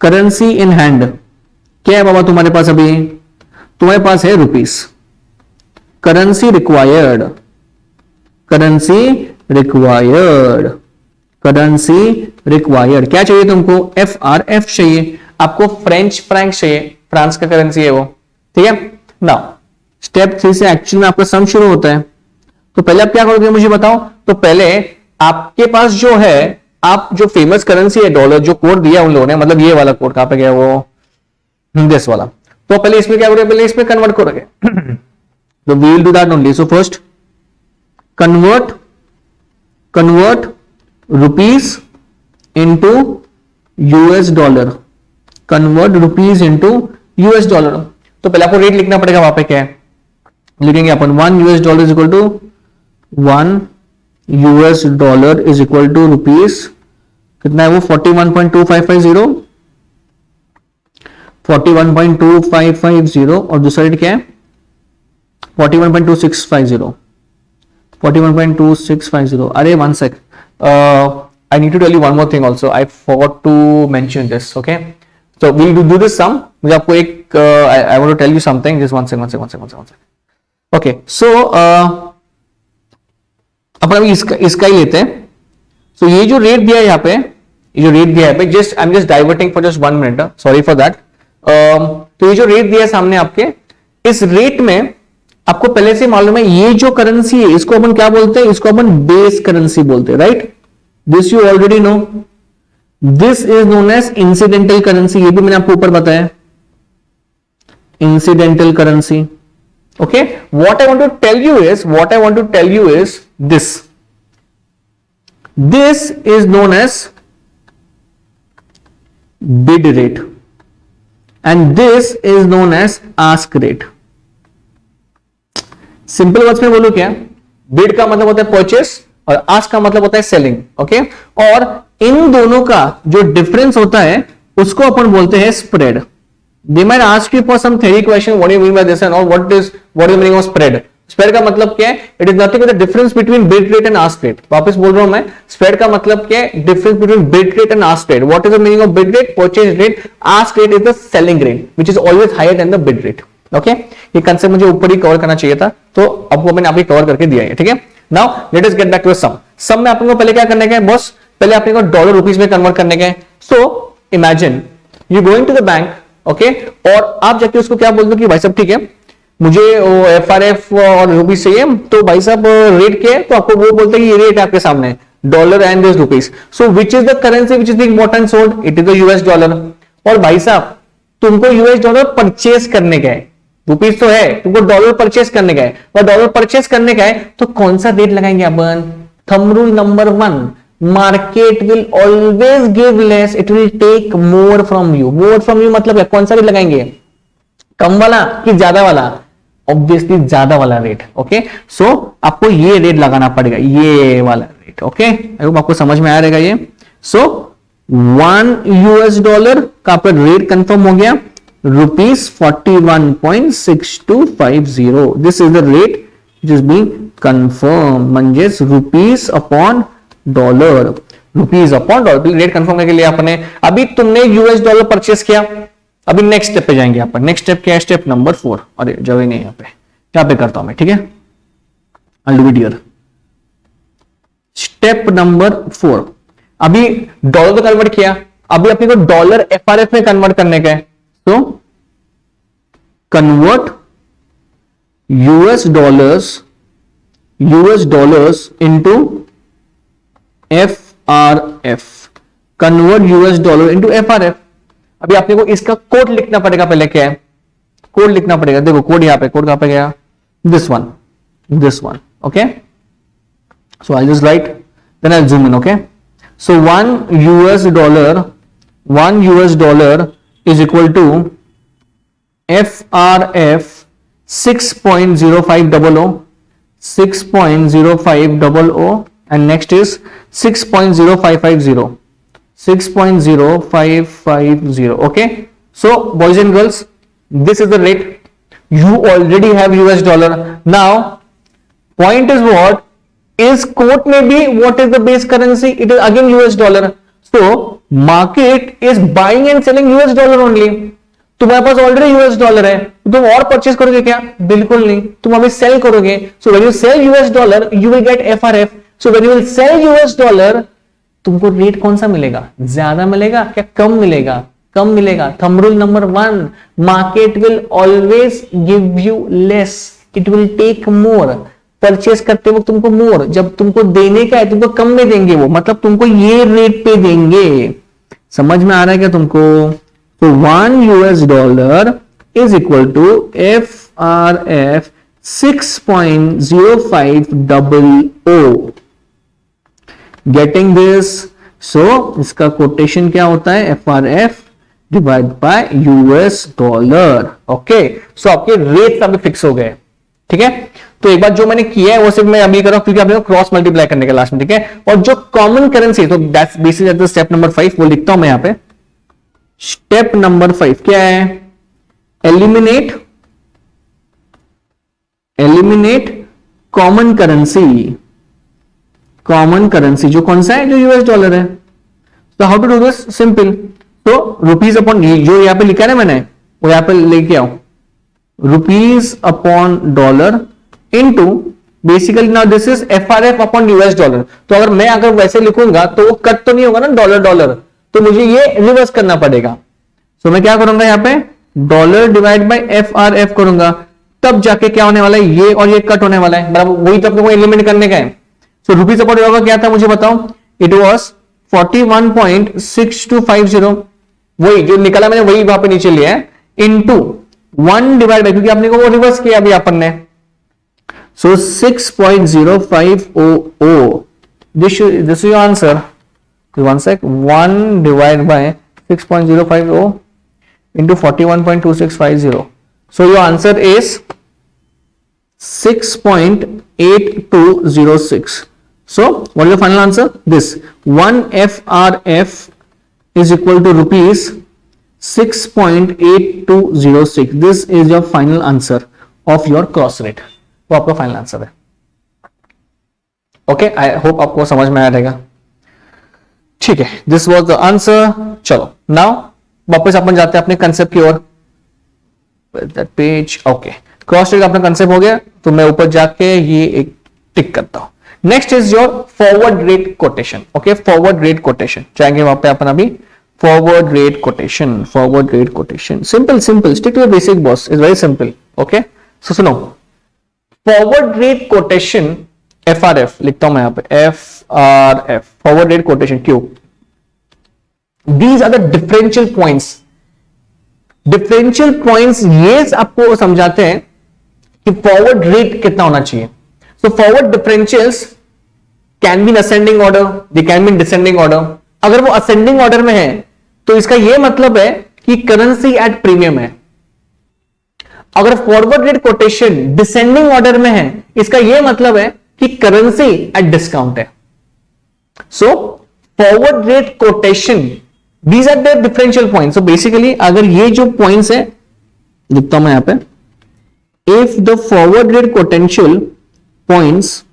करेंसी इन हैंड, क्या है बाबा तुम्हारे पास, अभी तुम्हारे पास है रुपीस, करेंसी रिक्वायर्ड, क्या चाहिए तुमको, एफआरएफ चाहिए, आपको फ्रेंच फ्रैंक चाहिए, फ्रांस का करेंसी है वो, ठीक है ना। स्टेप 3 से एक्चुअली में आपका सम शुरू होता है, तो पहले आप क्या करोगे मुझे बताओ, तो पहले आपके पास जो है, आप जो फेमस करेंसी है डॉलर, जो कोड दिया उन लोगों ने, मतलब ये वाला कोड कहां पे गया, वो दिस वाला, तो पहले इसमें क्या करोगे, पहले इसमें कन्वर्ट करोगे, तो we will do that only. So first convert rupees into US dollar, तो पहले आपको रेट लिखना पड़ेगा, वहां पे क्या है लिखेंगे अपन, $1 is equal to $1 is equal to rupees, कितना है वो 41.2550, 41.2550, और दूसरा रेट क्या है 41.2650। अरे one sec, I need to tell you one more thing also, I forgot to mention this, okay so we will do this sum, मुझे आपको एक I want to tell you something, just one second. Okay so अपन अभी इसका ही लेते हैं। सो ये जो रेट दिया है यहाँ पे, just I am just diverting for just 1 minute, sorry for that. तो ये जो रेट दिया है सामने आपके, इस रेट में आपको पहले से मालूम है, ये जो करेंसी है इसको अपन क्या बोलते हैं, इसको अपन बेस करेंसी बोलते हैं, right, this you already know, this is known as incidental currency, ये भी मैंने आपको ऊपर बताया, incidental currency. Okay, what I want to tell you is this is known as bid rate and this is known as ask rate. Simple words में बोलूं क्या, bid का मतलब होता है परचेस और आस्क का मतलब होता है सेलिंग, ओके और इन दोनों का जो डिफरेंस होता है उसको अपन बोलते हैं spread. They might ask you for some theory question, what do you mean by this and all, what is the meaning of spread? Spread का मतलब क्या है? It is nothing but the difference between bid rate and ask rate. वापस बोल रहा हूं मैं, spread का मतलब क्या है? Difference between bid rate and ask rate. What is the meaning of bid rate? Purchase rate. Ask rate is the selling rate, which is always higher than the bid rate. Okay? ये concept मुझे ऊपर ही cover करना चाहिए था, तो अब वो मैंने आपको कवर करके दिया है, ठीक है? Now let us get back to the sum. Sum में अपन को पहले क्या करने का है बॉस? पहले आपने को डॉलर रुपीज में कन्वर्ट करने के। So imagine you going to the bank, okay, और आप जाके उसको क्या बोल दो कि भाई साहब ठीक है मुझे FRF और रुपीज चाहिए, तो भाई साहब रेट क्या है, तो आपको वो बोलते हैं कि ये रेट है आपके सामने, dollar and this rupees. So which is the currency which is the important sold, it is the US dollar. और भाई साहब तुमको यूएस डॉलर परचेस करने का है, रुपीज तो है, तुमको डॉलर परचेस करने का है, और डॉलर परचेस करने का है तो कौन सा रेट लगाएंगे अपन? Thumb rule number 1, market will always give less, it will take more from you. More from you मतलब क्या, कौन सा रेट लगाएंगे, कम वाला कि ज्यादा वाला? ऑब्वियसली ज्यादा वाला रेट। ओके, सो आपको ये रेट लगाना पड़ेगा, ये वाला रेट। ओके, आई होप आपको समझ में आ रहेगा ये। सो 1 यूएस डॉलर का आपका रेट कंफर्म हो गया, ₹41.6250। This is the rate which is being confirm, म्हणजेच rupees upon dollar, rupees upon dollar rate confirm करने के लिए आपने अभी तुमने यूएस डॉलर परचेस किया। अभी नेक्स्ट स्टेप पे जाएंगे अपन। नेक्स्ट स्टेप क्या है? Step number 4। अरे जगह नहीं यहाँ पे करता हूं मैं, ठीक है, I'll do it here। Step number 4, अभी डॉलर तो कन्वर्ट किया, अभी अपने को डॉलर FRF में कन्वर्ट करने का है। तो convert US dollars into FRF, convert US dollar into FRF। अभी आपने को इसका कोड लिखना पड़ेगा। पहले क्या है, कोड लिखना पड़ेगा। देखो कोड यहाँ पे, कोड कहां पे गया, this one, okay. So I just write, then I zoom in, okay. So 1 US dollar is equal to FRF 6.0500, and next is 6.0550, 6.0550, okay। So boys and girls, this is the rate. You already have US dollar. Now point is what is quote may be what is the base currency, it is again US dollar. So market is buying and selling US dollar only. तुम्हारे पास already US dollar है, तुम और purchase करोगे क्या? बिल्कुल नहीं, तुम अभी सेल करोगे। So when you sell US dollar you will get FRF। So when you will sell US dollar तुमको रेट कौन सा मिलेगा? ज्यादा मिलेगा क्या कम मिलेगा? कम मिलेगा। Thumb rule number 1, market will always give you less, it will take more. Purchase करते वक्त तुमको मोर, जब तुमको देने का है तुमको कम में देंगे, वो मतलब तुमको ये रेट पे देंगे। समझ में आ रहा है क्या तुमको? तो 1 US dollar is equal to FRF 6.0500। Getting this? So इसका कोटेशन क्या होता है? FRF divide by US dollar. Okay, so आपके रेट अभी फिक्स हो गए, ठीक है। तो एक बार जो मैंने किया है वो सिर्फ मैं अभी कर रहा हूं क्योंकि आपने क्रॉस मल्टीप्लाई करने के लास्ट में, ठीक है। और जो कॉमन करेंसी, तो दैट्स बेसिकली स्टेप नंबर 5, वो लिखता हूं मैं यहां पे। स्टेप नंबर 5 क्या है? Eliminate common currency. Common currency जो कौन सा है? जो यूएस डॉलर है। तो how to do this? Simple. तो रुपीज अपॉन, जो यहां पे लिखा है ना मैंने, वो यहां पे लेके आओ, rupees upon dollar into basically now this is FRF upon US dollar. तो अगर वैसे लिखूंगा तो वो कट तो नहीं होगा ना डॉलर, तो मुझे ये रिवर्स करना पड़ेगा। सो मैं क्या करूंगा यहाँ पे? डॉलर डिवाइड बाय FRF करूंगा, तब जाके क्या होने वाला है? ये और ये कट होने वाला है, बराबर। वही तो अपने को एलिमिनेट करने का है। सो रुपीज अपॉन डॉलर क्या था मुझे बताओ? इट वॉज 41.6250, वही जो निकला मैंने वही वहां पे नीचे लिया है, इनटू 1 डिवाइड बाय, क्योंकि आपने को वो रिवर्स किया अभी अपन ने। सो 6.0500, this is your answer. One sec, 1 divided by 6.050 into 41.2650. So your answer is 6.8206. So what is the final answer? This 1 FRF is equal to rupees 6.8206. This is your final answer of your cross rate. वो आपका final answer है। Okay, I hope आपको समझ में आ जाएगा, ठीक है। This was the answer. चलो नाउ वापस अपन जाते हैं अपने कंसेप्ट की ओर। That page, okay, cross rate अपना कंसेप्ट हो गया। तो मैं ऊपर जाके ये एक टिक करता हूं, next is your forward rate quotation. Okay, forward rate quotation जाएंगे वहां पे अपन अभी. Forward rate quotation, forward rate quotation, simple simple, stick to the basic boss, is very simple. Okay, so सुनो, फॉरवर्ड रेट कोटेशन FRF लिखता हूं मैं यहां पे, FRF, फॉरवर्ड रेट कोटेशन. क्यों? These are the differential points. Differential points ये आपको समझाते हैं कि फॉरवर्ड रेट कितना होना चाहिए. So forward differentials can be in ascending order, they can be in descending order. अगर वो असेंडिंग ऑर्डर में है तो इसका यह मतलब है कि करेंसी एट प्रीमियम है. अगर forward rate quotation descending order में है, इसका यह मतलब है कि करेंसी एट डिस्काउंट है. So forward rate quotation, these are the differential points. So basically अगर ये जो पॉइंट्स है, लिखता हूं मैं यहां पे, if the forward rate potential points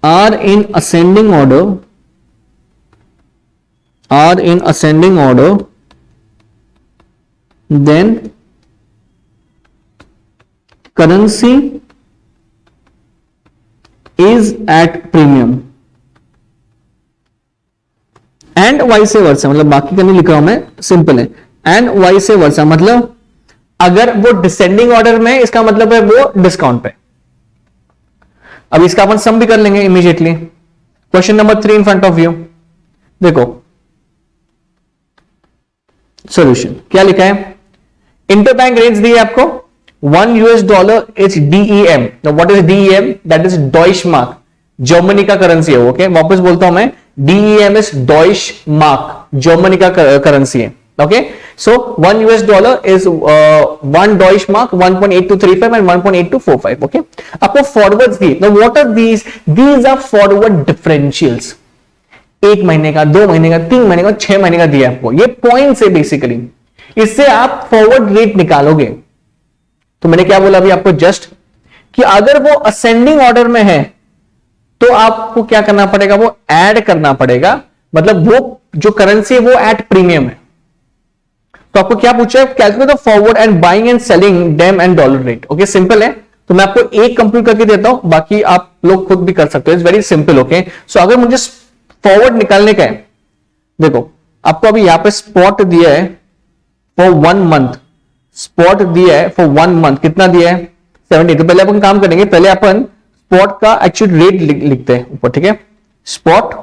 are in ascending order, then currency is at premium and vice versa. मतलब बाकी का नहीं लिख रहा हूं मैं, सिंपल है. एंड vice versa मतलब अगर वो डिसेंडिंग ऑर्डर में, इसका मतलब है वो डिस्काउंट पे. अब इसका अपन सम भी कर लेंगे immediately. Question number 3 in front of you. देखो सॉल्यूशन क्या लिखा है. इंटरबैंक रेट्स दी है आपको. $1 is DEM. What is DEM? That is Deutsch mark. Germany का करेंसी है. ओके, वापस बोलता हूं मैं, DEM is Deutsch mark, Germany का करेंसी है. Okay, so $1 is 1 Deutsche Mark, 1.8235 and 1.8245. okay, आपको फॉरवर्ड्स दिए. now what are these? These are forward differentials. 1 महीने का, 2 महीने का, 3 महीने का, 6 महीने का दिया आपको. ये पॉइंट्स है बेसिकली. इससे आप फॉरवर्ड रेट निकालोगे. तो मैंने क्या बोला अभी आपको जस्ट, कि अगर वो असेंडिंग ऑर्डर में है तो आपको क्या करना पड़ेगा, वो ऐड करना पड़ेगा. मतलब वो जो करेंसी है वो एट प्रीमियम है. तो आपको क्या पूछा है, calculate the forward and buying and selling them and dollar rate. Okay, simple है. तो मैं आपको एक कंप्यूट करके देता हूं, बाकी आप लोग खुद भी कर सकते हो. It's very simple. ओके, सो अगर मुझे फॉरवर्ड निकालने का है, देखो आपको अभी यहां पे स्पॉट दिया है फॉर 1 मंथ. स्पॉट दिया है फॉर 1 मंथ. कितना दिया है? 70. तो पहले अपन काम करेंगे, पहले अपन स्पॉट का एक्चुअल रेट लिखते हैं ऊपर. ठीक है, spot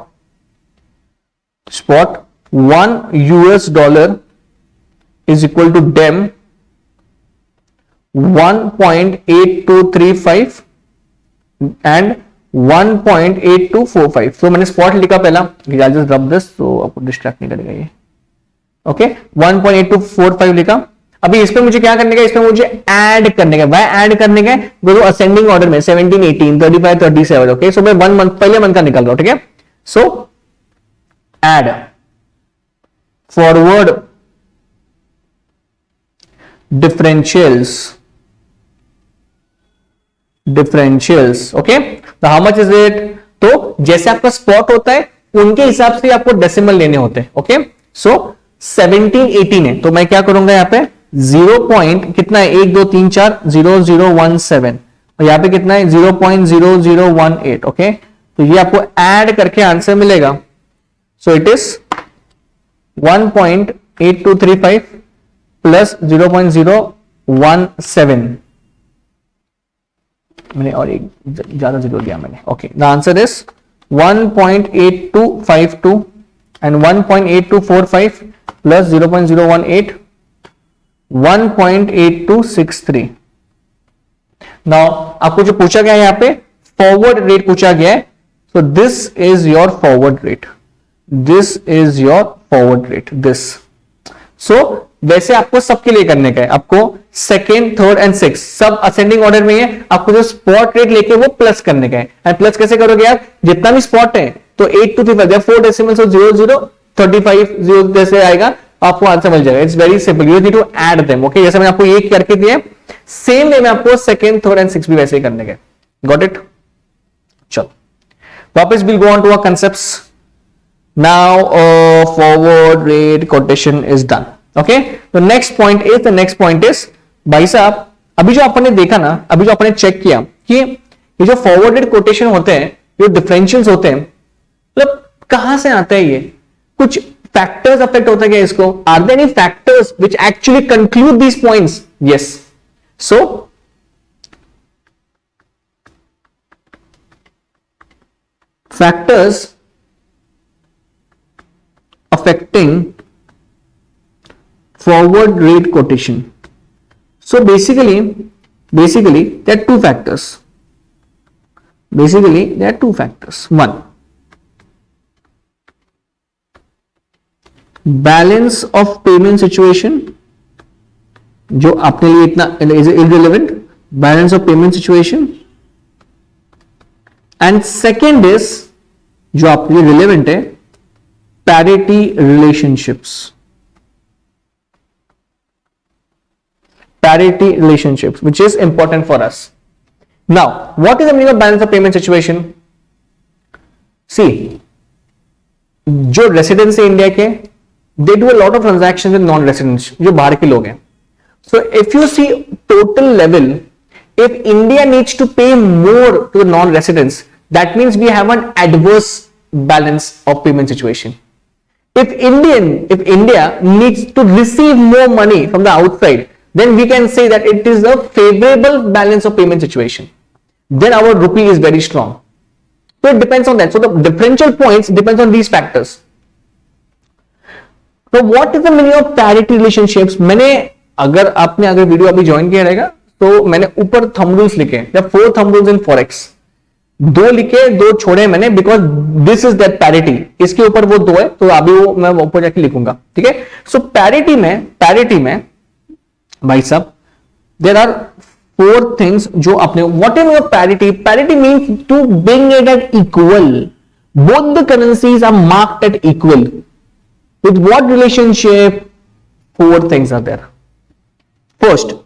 $1 is equal to DEM 1.8235 and 1.8245. तो मैंने स्पॉट लिखा पहला, I'll just rub this तो आपको डिस्ट्रैक्ट नहीं करेगा ये. ओके, 1.8245 लिखा. अभी इसमें मुझे क्या करने का, इसमें मुझे ऐड करने का. वह ऐड करने का वो असेंडिंग ऑर्डर में 17, 18, 35, 37. ओके, सो मैं 1 मंथ पहले मंथ का निकाल रहा हूं. ठीक है, सो add forward differentials. Okay, so how much is it? तो जैसे आपका स्पॉट होता है उनके हिसाब से आपको डेसिमल लेने होते हैं. ओके, सो 17, 18 है, तो मैं क्या करूंगा यहाँ पे 0 पॉइंट कितना है, 1 2 3 4 0017 और यहाँ पे कितना है 0.0018. ओके, तो ये आपको ऐड करके आंसर मिलेगा. सो इट इज 1.8235 प्लस 0.017. मैंने और एक ज्यादा जीरो दिया मैंने. Okay, the answer is 1.8252 and 1.8245 plus 0.018 1.8263. Now आपको जो पूछा गया है यहां पे फॉरवर्ड रेट पूछा गया है. So this is your forward rate. This is your forward rate. This. So वैसे आपको सबके लिए करने का है. आपको सेकेंड, थर्ड एंड सिक्स सब असेंडिंग ऑर्डर में है. आपको जो स्पॉट रेट लेके वो प्लस करने का है. एंड प्लस कैसे करोगे यार, जितना भी स्पॉट है तो 8 to 3 4 डेसिमल, सो 0035 0 जैसे आएगा आपको आंसर मिल जाएगा. It's very simple. You need to add them. Okay, जैसे मैंने आपको ये करके दिया, सेम वे में आपको सेकेंड, थर्ड एंड सिक्स भी वैसे ही करने का. Got it? चलो वापस will go on to our concepts. Now forward rate quotation is done. Okay, तो नेक्स्ट पॉइंट इज भाई साहब, अभी जो आपने देखा ना, अभी जो आपने चेक किया कि ये जो फॉरवर्डेड कोटेशन होते हैं, जो डिफरेंशियल्स होते हैं, मतलब कहां से आता है ये? कुछ फैक्टर्स अफेक्ट होते हैं क्या इसको? Are there any factors which actually conclude these points? Yes. So factors affecting forward rate quotation. So basically there are two factors. One, balance of payment situation, जो अपने लिए इतना is irrelevant, balance of payment situation. And second is, जो आपके लिए relevant है, parity relationships. Parity relationships which is important for us. Now what is the meaning of balance of payment situation? See, जो residents है India के, they do a lot of transaction with non residents, जो बाहर के लोग हैं. So if you see total level, if India needs to pay more to the non-residents, that means we have an adverse balance of payment situation. If India needs to receive more money from the outside, then we can say that it is a favorable balance of payment situation. Then our rupee is very strong. So it depends on that. So the differential points depends on these factors. So what is the meaning of parity relationships? मैंने अगर video अभी join किया रहेगा तो मैंने ऊपर thumb rules लिखे, 4 thumb rules in forex. 2 लिखे, 2 छोड़े मैंने, because this is that parity. इसके ऊपर वो 2 है, तो अभी वो मैं ऊपर जाके लिखूंगा. ठीक है. सो पैरिटी में भाई साहब, देयर आर 4 थिंग्स जो अपने, what is parity? Parity means to bring it at equal. Both the currencies are marked at equal. With what relationship? 4 things are there. First,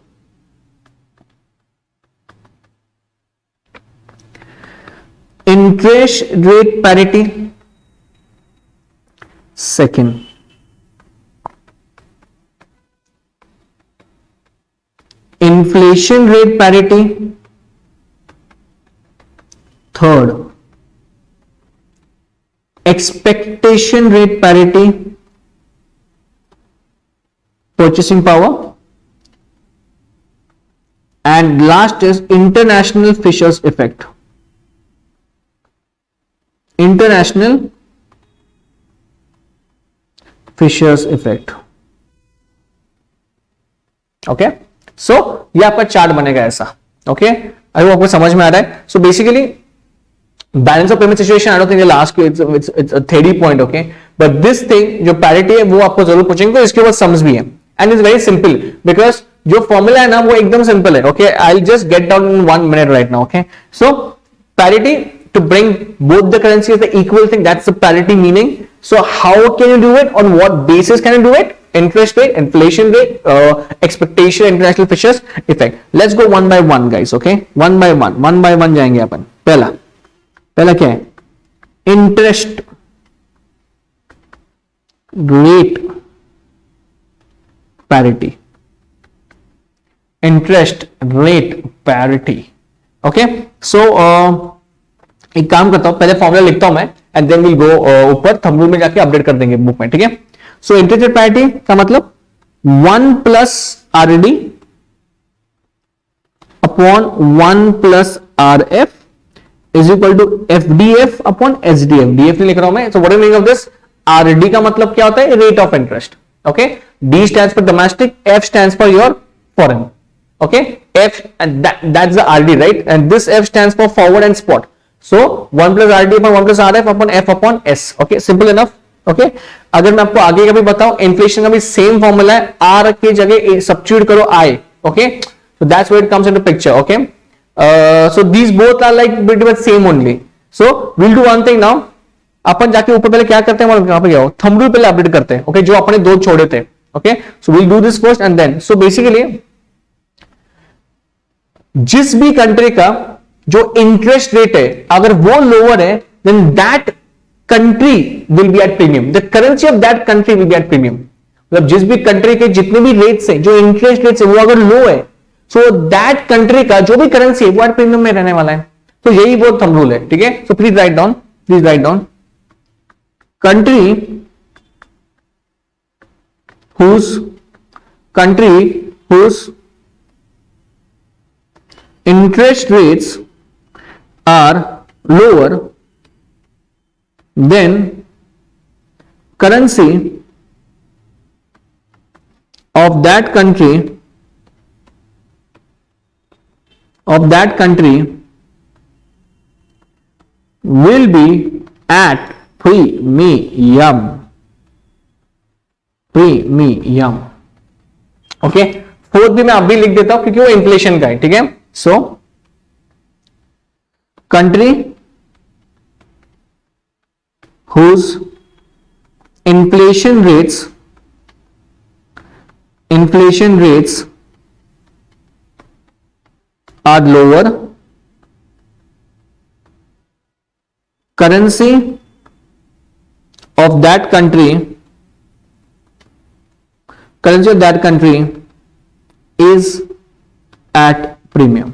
interest rate parity. Second, inflation rate parity. Third, expectation rate parity, purchasing power. And last is international Fisher's effect. International Fisher's effect. Okay. So ये आपका chart बनेगा ऐसा. Okay, I hope आपको समझ में आ रहा है. So basically balance of payment situation, I don't think last it's a theory point. Okay, but this thing जो पैरिटी है वो आपको जरूर पूछेंगे, तो इसके ऊपर सम्स भी है. And it's very simple, because जो फॉर्मूला है ना वो एकदम सिंपल है. Okay, I will just get down in 1 minute right now. Okay, so parity, to bring both the currencies the equal thing, that's the parity meaning. So how can you do it? On what basis can you do it? Interest rate, inflation rate, expectation, international Fisher's effect. Let's go one by one guys. Okay, one by one जाएंगे अपन. पहला क्या है? Interest rate parity. Interest rate parity. Okay, so एक काम करता हूं, पहले formula लिखता हूं मैं, एंड देन विल गो ऊपर थंब रूल में जाके अपडेट कर देंगे बुक में. ठीक है. सो इंटरेस्ट रेट पैरिटी का मतलब 1 plus RD upon 1 plus RF is equal to FDF upon SDF. DF नहीं लिख रहा हूं मैं. So what is meaning of this? RD का मतलब क्या होता है? Rate of interest. Okay, D stands for domestic, F stands for your foreign. Okay, F, and that's the RD, right? And this F stands for forward and spot. So 1 plus RD upon 1 plus RF upon F upon S. Okay, simple enough. Okay, अगर मैं आपको आगे का भी बताऊं, inflation का भी same formula है. R की जगह सब्स्टिट्यूट करो I. Okay, so that's where it comes into picture. Okay, so these both are like pretty much same only. So we'll do one thing now. अपन जाके ऊपर पहले क्या करते हैं, कहां पे गया हो, थंब रूल पहले अपडेट करते हैं. ओके, जो अपने 2 छोड़े थे. Okay, so we'll do this first and then. So basically जिस भी कंट्री का जो इंटरेस्ट रेट है अगर वो लोअर है, then that country will be at premium. The currency of that country will be at premium. मतलब जिस भी कंट्री के जितने भी रेट्स हैं, जो इंटरेस्ट रेट्स है, वो अगर लो है, सो दैट कंट्री का जो भी करेंसी है वो एट प्रीमियम में रहने वाला है. तो यही वो थंब रूल है. ठीक है, so please write down country whose interest rates are lower than currency of that country will be at premium. Okay, fourth भी मैं अभी लिख देता हूं क्योंकि वो इन्फ्लेशन का है. ठीक है, सो country whose inflation rates are lower, currency of that country is at premium.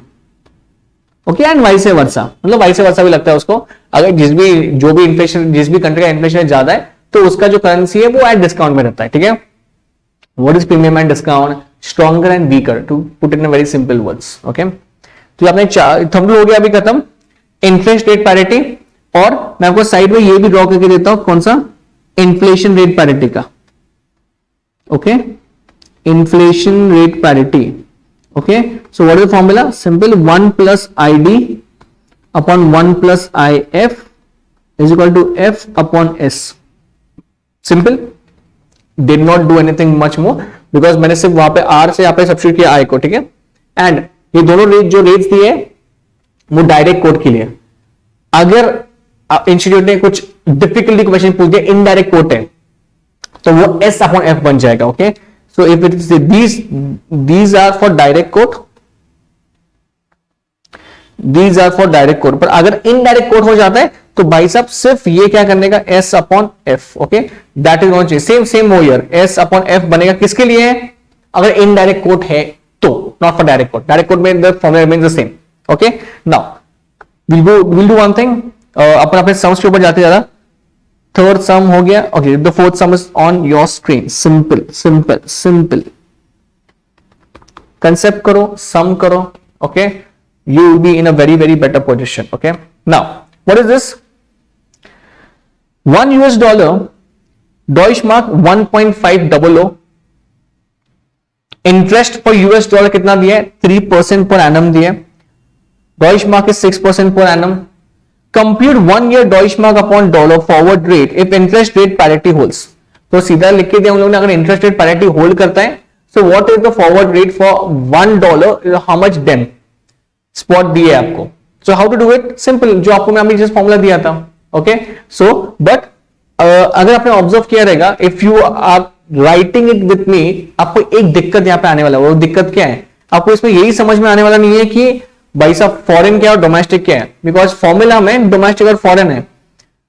Okay, and vice versa, मतलब वाइस वर्सा भी लगता है उसको. अगर जिस भी कंट्री का इन्फ्लेशन ज्यादा है तो उसका जो करेंसी है वो एट डिस्काउंट में रहता है. ठीक है, what is premium and discount? Stronger and weaker, to put in very simple words. Okay, तो आपने थंब रूल हो गया अभी खत्म. इंटरेस्ट रेट पैरिटी, और मैं आपको साइड में ये भी ड्रॉ करके देता हूं कौन सा, इन्फ्लेशन रेट पैरिटी का. Okay, inflation rate parity. Okay, so what is the formula? Simple, 1 plus ID upon 1 plus IF is equal to F upon S. Simple, did not do anything much more, because मैंने सिर्फ वहां पे R से यहां पे substitute किया I को. ठीक है, एंड ये दोनों रेट जो रेट्स दिए वो डायरेक्ट कोट के लिए. अगर इंस्टीट्यूट ने कुछ डिफिकल्टी क्वेश्चन पूछ दिया, इनडायरेक्ट कोट है, तो वो S अपॉन F बन जाएगा. Okay, so if it is these are for direct quote, पर अगर इनडायरेक्ट कोट हो जाता है तो भाई साहब सिर्फ ये क्या करने का, S upon F. Okay, that is not change. Same हो हियर, S अपॉन F बनेगा किसके लिए? अगर इनडायरेक्ट कोट है तो, not for direct quote. Direct quote में the formula remains the same. Okay, now will do one thing, अपन अपने सम्स के ऊपर जाते ज्यादा. थर्ड सम हो गया. Okay, the fourth some is on your screen. Simple concept करो, सम करो. Okay, you will be in a very better position. Okay, now what is this? $1 Deutschmark 1.500. Interest पर यूएस डॉलर कितना दिया है? 3% पर एनम दिया है. Deutschmark is 6% per annum. Compute 1 year Deutschmark upon dollar forward rate if interest rate parity holds. तो सीधा लिख के दिया हम लोगों ने, अगर इंटरेस्ट रेट पैरिटी होल्ड करता है, so what is the forward rate for $1? how much then? Spot दिए आपको. So how to do it? Simple, जो आपको मैं अभी जिस फॉर्मूला दिया था. ओके, सो बट अगर आपने ऑब्जर्व किया रहेगा, if you are writing it with me, आपको एक दिक्कत यहां पे आने वाला है. वो दिक्कत क्या है? आपको इसमें यही समझ में आने वाला नहीं है कि भाई साहब फॉरेन क्या है और डोमेस्टिक क्या है, बिकॉज फॉर्मूला में डोमेस्टिक और फॉरेन है.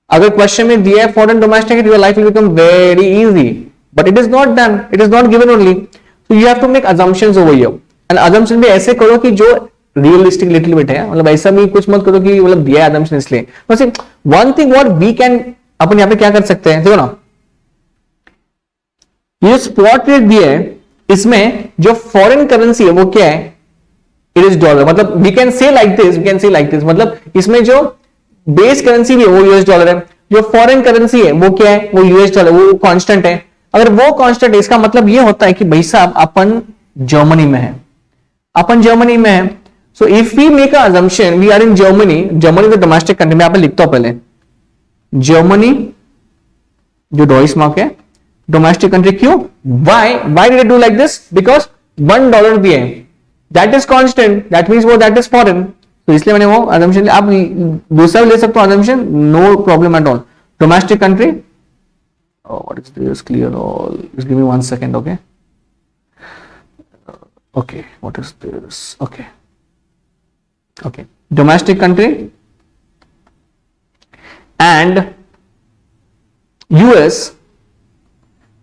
अगर क्वेश्चन में दिया है foreign domestic, your life will become very easy, but it is not done, it is not given only. So you have to make assumptions over here, एंड assumption भी ऐसे करो कि जो रियलिस्टिक लिटिल बिट है. मतलब ऐसा भी कुछ मत करो कि मतलब दिया है assumption इसलिए. बस one thing what we can, अपन यहां पे क्या कर सकते हैं, देखो ना, ये स्पॉट रेट दिया है, इसमें जो फॉरेन करेंसी है वो क्या है? It is dollar. मतलब we can say like this, मतलब इसमें जो बेस करेंसी भी है वो यूएस डॉलर है, जो फॉरेन करेंसी है वो क्या है? वो यूएस डॉलर, वो कांस्टेंट है. अगर वो कांस्टेंट है, इसका मतलब ये होता है कि भाई साहब अपन जर्मनी में है. So if we make a assumption we are in Germany is a domestic country. मैं यहाँ पे लिखता हूं पहले, Germany जो Deutschmark है डोमेस्टिक कंट्री. क्यों? why did it do like this? because $1 दिए, that is constant, that means वो that is foreign. तो इसलिए मैंने वो assumption, आप दूसरा भी ले सकते हो assumption, no problem at all. Domestic country, what is this? Clear all. Just give me 1 second. Okay, what is this? Okay, domestic country and US,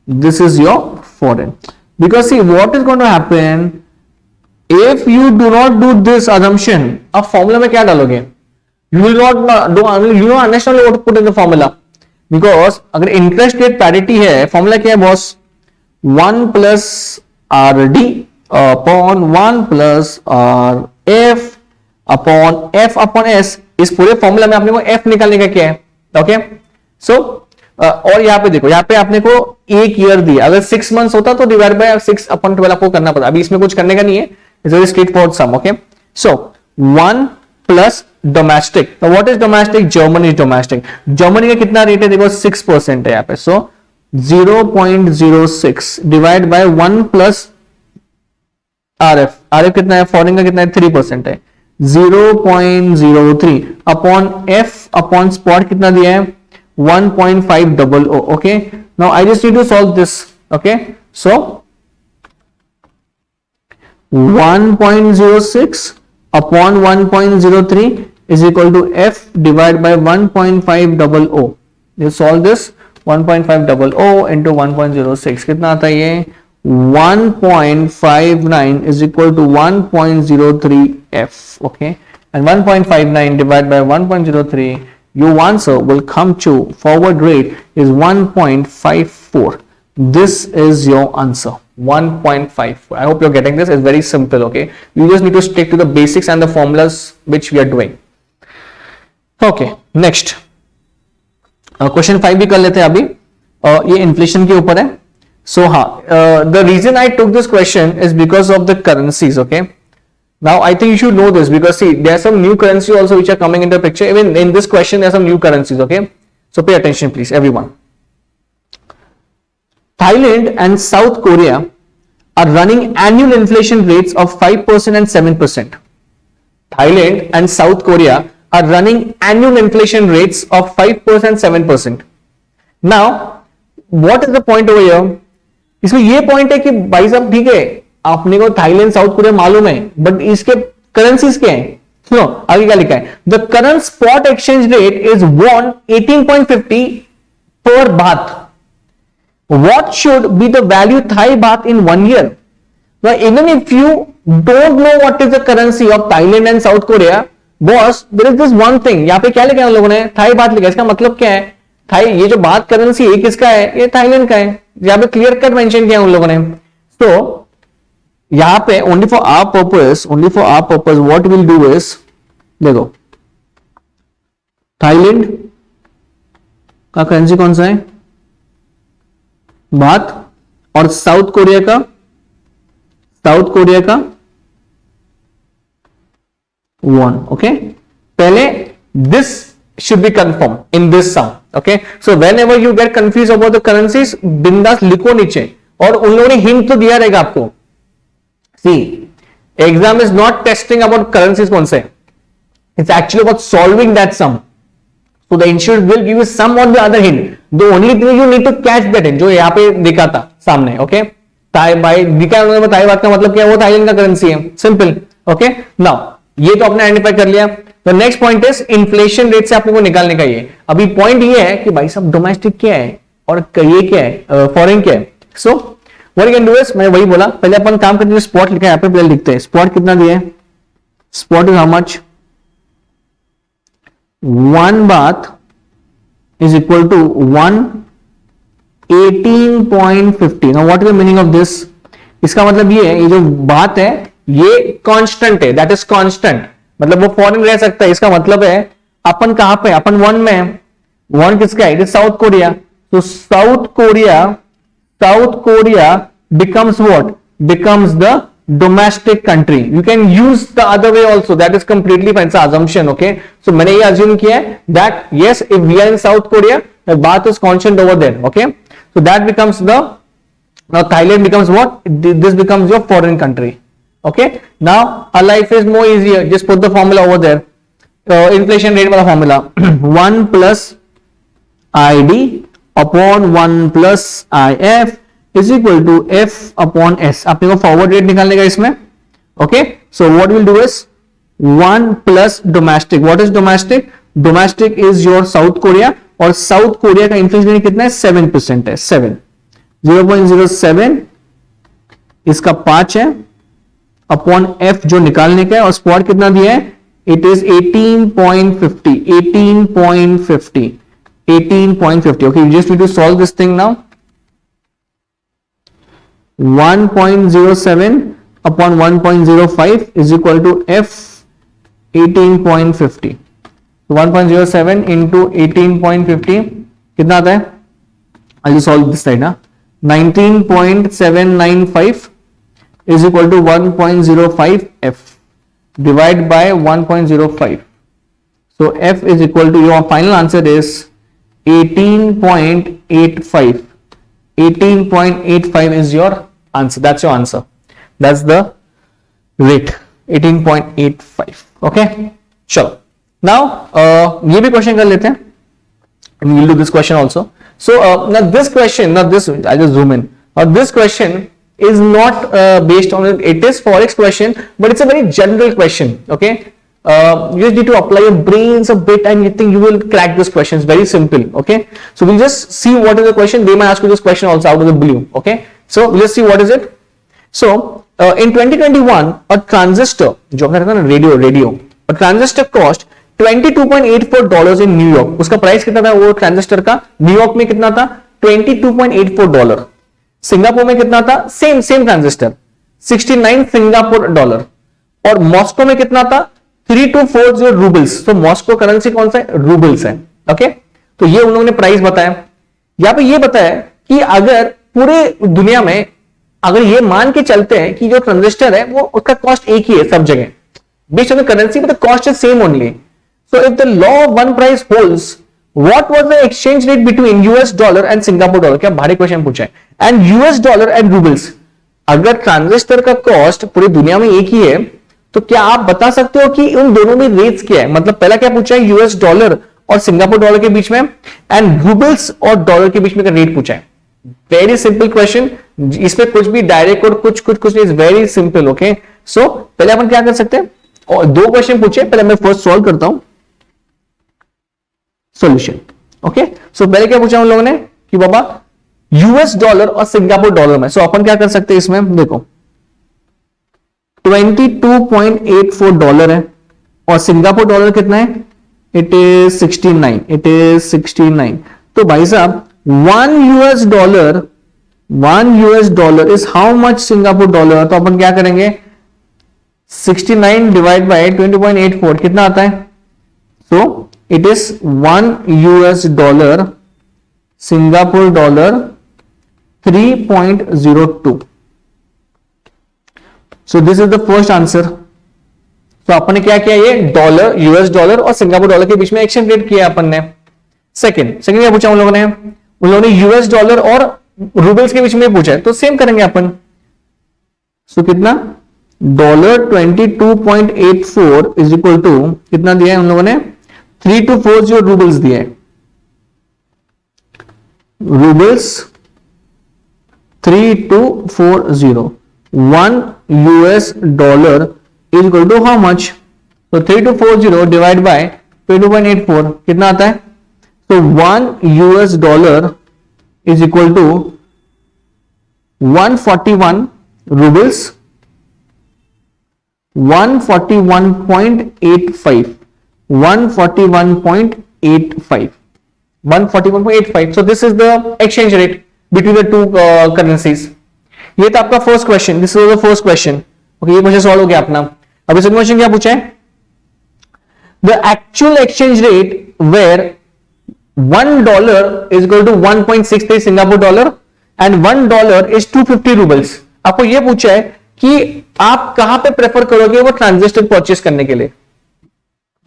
this is your foreign. Because see what is going to happen, if you do not do this assumption, अब formula में क्या डालोगे? You will not do, you don't understand what to put in the formula, because अगर interest rate parity है, formula क्या है boss? 1 plus R D upon 1 plus R F upon F upon S. इस पूरे formula में आपने को F निकालने का क्या है? ओके सो और यहाँ पे देखो, यहाँ पे आपने को एक ईयर दिया, अगर 6 मंथ्स होता तो डिवाइड बाय 6 अपॉन 12 आपको करना पड़ता. अभी इसमें कुछ करने का नहीं है, it's very straightforward sum. Okay so 1 plus domestic. What is domestic? Germany is domestic. Germany का कितना रेट है देखो, 6% है यहाँ पे. So 0.06 divide by 1 plus RF. RF कितना है? फॉरेन का कितना है? 3% है. 0.03 अपॉन एफ अपॉन स्पॉट कितना दिया है? 1.500. Okay now I just need to solve this. Okay so 1.06 upon 1.03 is equal to f divided by 1.500. You solve this. 1.500 into 1.06 कितना आता है ये? 1.59 is equal to 1.03 f. Okay, and 1.59 divided by 1.03, your answer will come to forward rate is 1.54. This is your answer. 1.54. I hope you're getting this. It's very simple. Okay, you just need to stick to the basics and the formulas which we are doing. Okay, next question 5 भी कर लेते हैं अभी. ये inflation के ऊपर है. सो हाँ, the reason I took this question is because of the currencies. Okay, now I think you should know this, because see, there are some new currency also which are coming into the picture. Even in this question there are some new currencies. Okay, so pay attention please everyone. Thailand and South Korea are running annual inflation rates of 5% and 7%. Thailand and South Korea are running annual inflation rates of 5% and 7%. Now, what is the point over here? इसमें ये point है कि भाई साहब ठीक है, आपने को थाईलैंड साउथ कोरिया मालूम है, बट इसके करेंसीज क्या है? सुनो आगे क्या लिखा है. The current spot exchange rate is won 18.50 per baht. What should be the value Thai baht in 1 year? Now, even if you don't know what is the currency of Thailand and South Korea, boss, there is this one thing. यहाँ पे क्या लिखा है उन लोगों ने? Thai बात लिखा है. इसका मतलब क्या है? थाई, ये जो बात करेंसी है किसका है? ये थाईलैंड का है. यहाँ पे क्लियर कट मेंशन किया उन लोगों ने. तो यहाँ पे only for our purpose, what we'll do is, देखो थाईलैंड का करेंसी कौन सा है? बात. और साउथ कोरिया का वॉन. ओके, पहले this should be confirm in this sum. Okay, so whenever you get confuse about the currencies, बिंदास लिखो नीचे. और उन लोगों ने हिंट तो दिया रहेगा आपको. See, exam is not testing about currencies कौन से, it's actually about solving that sum. So the institute will give you some or the other hint. The only thing you need to catch that hint, जो यहाँ पे दिखा था सामने. Okay, Thai by दिखा उन्होंने, थाई बात का मतलब क्या है? वो थाईलैंड का करेंसी है. सिंपल. ओके, नाउ ये तो आपने आइडेंटिफाई कर लिया. तो next point is inflation rate से आपको को निकालने का. ये अभी पॉइंट ये है कि भाई साहब डोमेस्टिक क्या है और ये क्या है, फॉरेन क्या है. So what you can do is, मैंने वही बोला, पहले अपन काम करते हैं. स्पॉट लिखा है यहाँ पे, पहले लिखते हैं. स्पॉट कितना दिया है? Spot is how much? 1 baht is equal to 118.50. Now what is the meaning of this? इसका मतलब ये है, ये जो बात है ये कांस्टेंट है, दैट इज कांस्टेंट. मतलब वो फॉरेन रह सकता है. इसका मतलब है अपन कहां पे? अपन वन में है. वन किसका है? It is South Korea. तो South Korea becomes what? Becomes the domestic country. You can use the other way also, that is completely fine. It's an assumption. Okay, so मैंने ये assume किया है that yes, if we are in South Korea, the baht is constant over there. Okay, so that becomes the, now Thailand becomes what? This becomes your foreign country. Okay, now our life is more easier. Just put the formula over there. Inflation rate वाला formula 1 plus ID upon 1 plus IF is equal to F upon S. आपने को forward rate निकालने का इसमें. Okay, so what will do is 1 plus domestic. What is domestic? Domestic is your south Korea. और South Korea का inflation rate कितना है? 7% है. 7, 0.07, इसका 5 है अपॉन एफ जो निकालने का है, और स्पॉट कितना दिया है, it is 18.50, 18.50, 18.50. Okay, you just need to solve this thing now. 1.07 upon 1.05 is equal to f 18.50. 1.07 into 18.50 कितना आता है? I'll just solve this side ना. 19.795 is equal to 1.05 f. Divide by 1.05. So f is equal to, your final answer is 18.85. 18.85 is your answer. That's your answer. That's the rate. 18.85. Okay. चलो. Now ये भी question कर लेते हैं. And we'll do this question also. So now this question, now this, I just zoom in. Now this question is not based on it is forex question, but it's a very general question. Okay, you just need to apply your brains a bit, and you think you will crack this question. It's very simple. Okay, so we'll just see what is the question. They might ask you this question also out of the blue. Okay, so we'll just see what is it. So in 2021, a transistor, जो अपना रहता है ना radio, a transistor cost $22.84 in New York. उसका price कितना था वो transistor का? न्यूयॉर्क में कितना था? $22.84. सिंगापुर में कितना था? Same transistor 69 Singapore dollar. और मॉस्को में कितना था? 3240 रूबल्स. तो मॉस्को करेंसी कौन सा है? रूबल्स है. ओके, तो ये उन्होंने प्राइस बताया. यहां पे ये बताया कि अगर पूरे दुनिया में अगर ये मान के चलते हैं कि जो ट्रांजिस्टर है वो उसका कॉस्ट एक ही है सब जगह, based on the currency, but the cost is same only. So if the law of one price holds, what was the exchange rate between US dollar and Singapore dollar? क्या भारी question पूछा है. And US dollar and rubles. अगर transistor का cost पूरी दुनिया में एक ही है, तो क्या आप बता सकते हो कि उन दोनों में रेट्स क्या है? मतलब पहला क्या पूछा है? यूएस डॉलर और सिंगापुर डॉलर के बीच में, एंड रूबल्स और डॉलर के बीच में का रेट पूछा है. Very simple question. इसमें कुछ भी डायरेक्ट और कुछ इज वेरी सिंपल. ओके, सो पहले अपन क्या कर सकते हैं, और दो क्वेश्चन पूछे, पहले मैं फर्स्ट सॉल्व करता हूं सॉल्यूशन. ओके, सो पहले क्या पूछा उन लोगों ने कि बाबा यूएस डॉलर और सिंगापुर डॉलर में. सो अपन क्या कर सकते हैं इसमें, देखो 22.84 डॉलर है और सिंगापुर डॉलर कितना है? It is 69. It is 69. तो भाई साहब 1 US dollar is how much Singapore dollar? तो अपन क्या करेंगे, 69 डिवाइड बाय 20.84 कितना आता है? सो it is 1 US dollar, Singapore dollar 3.02. So this is the first answer. तो अपन ने क्या किया, ये डॉलर, यूएस डॉलर और सिंगापुर डॉलर के बीच में एक्सचेंज रेट किया अपन ने. सेकंड क्या पूछा उन लोगों ने यूएस डॉलर और रूबल्स के बीच में पूछा है, तो सेम करेंगे अपन. सो कितना, डॉलर 22.84 इज इक्वल टू कितना दिया है उन लोगों ने? 3240 रूबल्स दिए. Roubles 3240. 1 US dollar is equal to how much? तो 3240 डिवाइड बाय 22.84 कितना आता है? तो 1 US dollar is equal to 141 roubles, 141.85. 141.85. So this is the exchange rate between the two currencies. ये था आपका first question. This was the first question. Okay, ये question solve हो गया अपना. अब सेकंड क्वेश्चन क्या पूछा है? The actual exchange rate where $1 is equal to 1.63 Singapore dollar and $1 is 250 roubles. आपको ये पूछा है कि आप कहां पे प्रेफर करोगे वो ट्रांजिस्टर परचेस करने के लिए.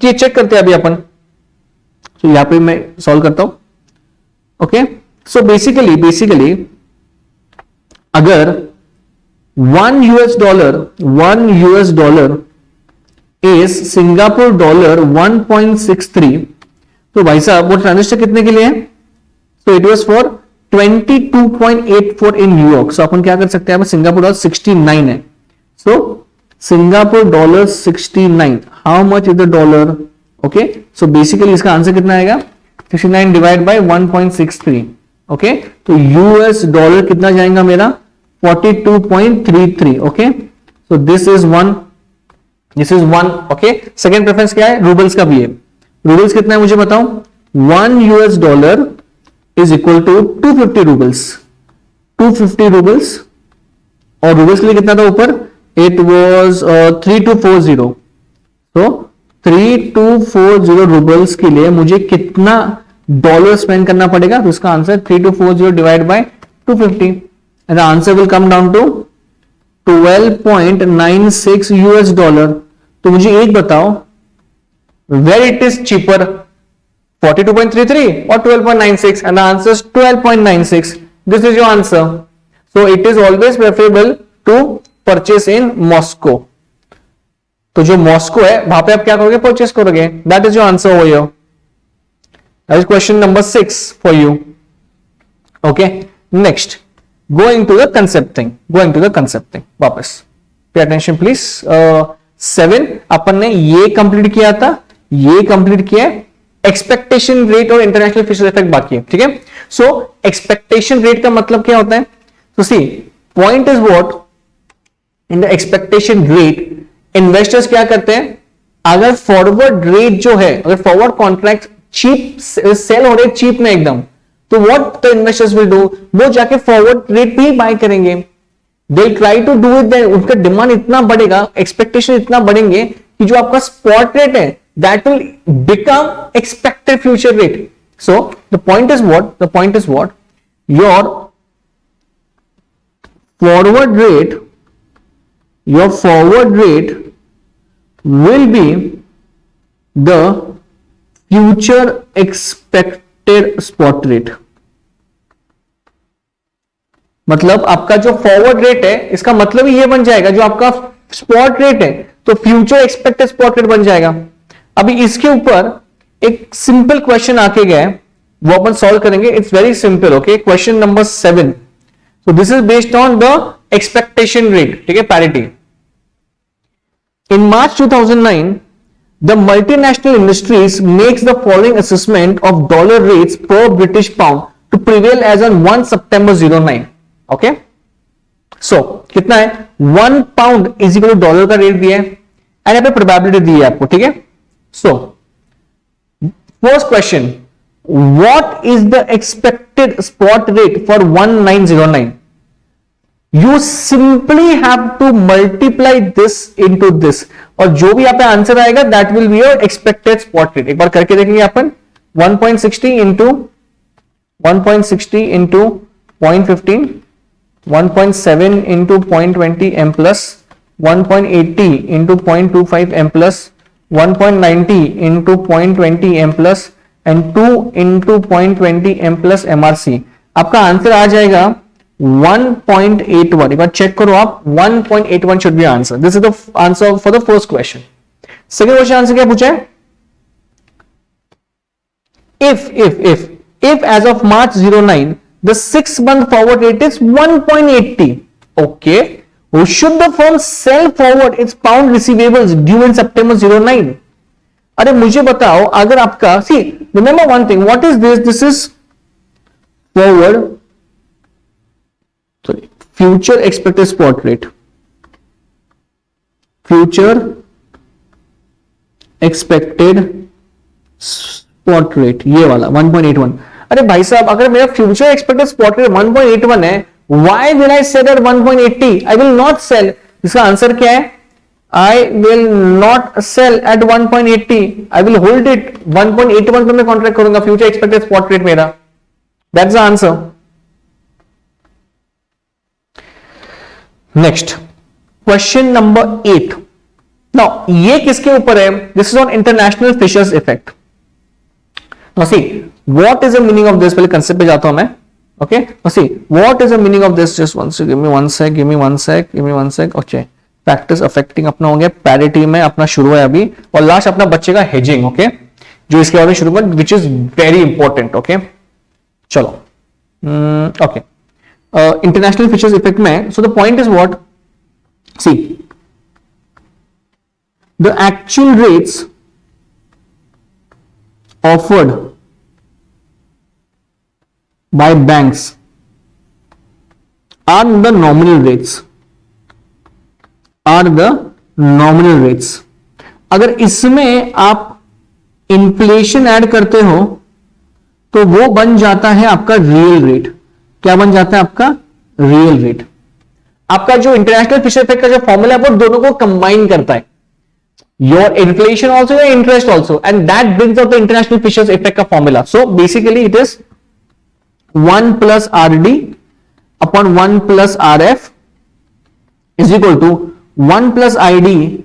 ये चेक करते हैं अभी अपन. तो यहां पे मैं सॉल्व करता हूं. ओके, सो बेसिकली अगर 1 US dollar is Singapore dollar 1.63, तो भाई साहब वो ट्रांजिस्टर कितने के लिए है? तो it was for 22.84 in New York. So अपन क्या कर सकते हैं, सिंगापुर डॉलर 69 है. So Singapore dollar 69, how much is the dollar? Okay, so basically इसका आंसर कितना आएगा? 69 डिवाइड बाय 1.63. ओके, तो यूएस डॉलर कितना जाएगा मेरा? 42.33. Okay, So this is one, okay. Second preference क्या है? रूबल्स का भी है. रूबल्स कितना है मुझे बताओ. $1 is equal to 250 roubles. 250 roubles. और रूबल्स के लिए कितना था ऊपर? It was 3240. तो 3240 रूबल्स के लिए मुझे कितना डॉलर स्पेंड करना पड़ेगा? तो इसका answer 3240 divide by 250 and the answer will come down to 12.96 US dollar. तो मुझे एक बताओ, वेर इट इज चीपर, 42.33 और 12.96, and the answer is 12.96. This is your answer. So it is always preferable to purchase in Moscow. तो जो Moscow है वहां पे आप क्या करोगे? परचेस करोगे. That is your answer over here. That is question number 6 for you. Okay, next going to the concept thing. वापस पे अटेंशन प्लीज. 7 अपन ने ये कंप्लीट किया था, ये कंप्लीट किया. एक्सपेक्टेशन रेट और इंटरनेशनल फिशर इफेक्ट बाकी है. ठीक है. सो एक्सपेक्टेशन रेट का मतलब क्या होता है? तो see point is what in the expectation rate investors क्या करते हैं? अगर फॉरवर्ड रेट जो है, अगर फॉरवर्ड कॉन्ट्रैक्ट चीप सेल हो रहे चीप में एकदम, तो what the investors will do, वो जाके फॉरवर्ड रेट पे ही बाय करेंगे. They try to do it, उनका डिमांड इतना बढ़ेगा, एक्सपेक्टेशन इतना बढ़ेंगे कि जो आपका स्पॉट रेट है that will become expected future rate. So the point is what your forward rate will be the future expected spot rate. मतलब आपका जो फॉरवर्ड रेट है, इसका मतलब ही ये बन जाएगा, जो आपका स्पॉट रेट है तो फ्यूचर एक्सपेक्टेड स्पॉट रेट बन जाएगा. अभी इसके ऊपर एक सिंपल क्वेश्चन आके गया है, वो अपन सॉल्व करेंगे. It's very simple. Okay, question number 7. So this is based on the expectation rate. ठीक है, parity. In March 2009, the multinational industries makes the following assessment of dollar rates per British pound to prevail as on 1 September 09. Okay? So कितना है? 1 pound is equal to dollar का rate दिया है and यहाँ पे probability दी है आपको. ठीक है. So first question. What is the expected spot rate for 1909? You simply have to multiply this into this, और जो भी यहाँ पे आंसर आएगा that will be your expected spot rate. एक बार करके देखेंगे अपन. 1.60 into 0.15, 1.7 into 0.20 m plus, 1.80 into 0.25 m plus, 1.90 into 0.20 m plus and 2 into 0.20 m plus MRC. आपका आंसर आ जाएगा 1.81. एक बार चेक करो आप. 1.81 should be answer. This is the answer for the first question. Second question answer क्या पूछा है? if as of March 09 the 6-month forward rate is 1.80, okay, should the firm sell forward its pound receivables due in September 09? अरे मुझे बताओ, अगर आपका, see remember one thing, what is this is forward, sorry, future expected spot rate, future expected spot rate, ये वाला 1.81. अरे भाई साहब, अगर मेरा फ्यूचर एक्सपेक्टेड स्पॉट रेट 1.81 है, why will I sell at 1.80? I will not sell. इसका answer क्या है? I will not sell at 1.80. I will hold it. 1.81 पे मैं कॉन्ट्रैक्ट करूंगा. फ्यूचर एक्सपेक्टेड स्पॉट रेट मेरा. That's the answer. Next, question number 8. Now, ये किसके ऊपर है? This is on international Fisher's effect. Now see, what is the meaning of this? पहले concept पे जाता हूं मैं. Okay. Now see, what is the meaning of this? Just one sec. Give me one sec. Okay. Factors affecting अपना हो गया. Parity में अपना शुरू है अभी, और लास्ट अपना बच्चे का हेजिंग. ओके, जो इसके बारे में शुरू में, which is very important. Okay, चलो. ओके, इंटरनेशनल फिशर्स इफेक्ट में, so the point is what, see the actual rates offered by banks are the nominal rates. Are the nominal rates. अगर इसमें आप इन्फ्लेशन ऐड करते हो तो वो बन जाता है आपका रियल रेट। क्या बन जाता है आपका? Real rate. आपका जो इंटरनेशनल फिशर इफेक्ट का जो फॉर्मूला है वो दोनों को कंबाइन करता है, योर इन्फ्लेशन ऑल्सो या interest also, and that brings out the international Fisher's effect का formula. So basically it is 1 plus R D upon 1 plus R F is equal to 1 plus I D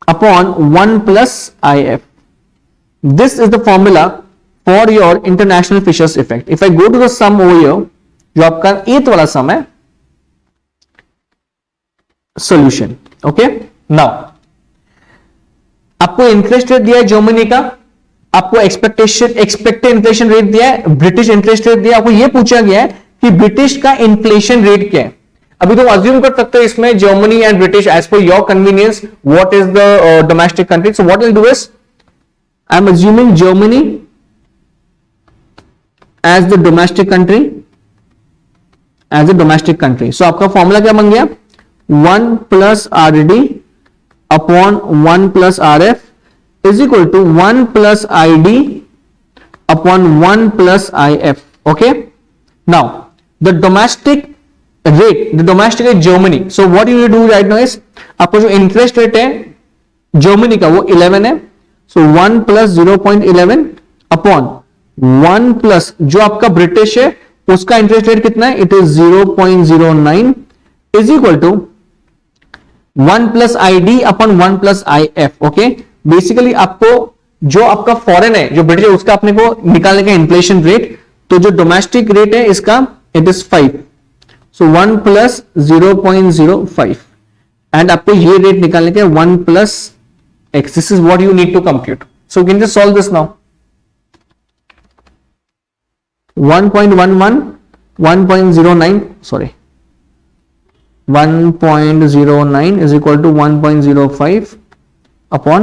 upon 1 plus I F. This is the formula for your international Fisher's effect. If I go to the sum over here, जो आपका 8th वाला sum है, solution. Okay, now आपको interest rate दिया है Germany का, आपको expected inflation rate दिया है, ब्रिटिश इंटरेस्ट रेट दिया है, आपको यह पूछा गया है कि ब्रिटिश का इन्फ्लेशन रेट क्या है। अभी तो अज्यूम कर सकते हो इसमें जर्मनी एंड ब्रिटिश एज पर your convenience what is the domestic country. So what will do is I am assuming Germany as the domestic country, as a domestic country. So आपका फॉर्मूला क्या बन गया? 1 plus R D upon 1 plus R F is equal to 1 plus I D upon 1 plus I F. Okay, now the domestic rate, the domestic is Germany. So what you do right now is, आपका जो interest rate है Germany का वो 11 है। सो 1 plus 0.11 upon 1 plus जो आपका British है उसका इंटरेस्ट रेट कितना है? It is 0.09 is equal to 1 plus I D upon 1 plus I F. Okay, basically आपको जो आपका फॉरेन है, जो ब्रिटिश है, उसका अपने को निकालने का इन्फ्लेशन रेट। तो जो डोमेस्टिक रेट है इसका it is 5। So 1 plus 0.05 and आपको ये रेट निकालने का 1 plus X. This is what you need to compute. So can just solve this now. 1.11 1.09 sorry 1.09 is equal to 1.05 upon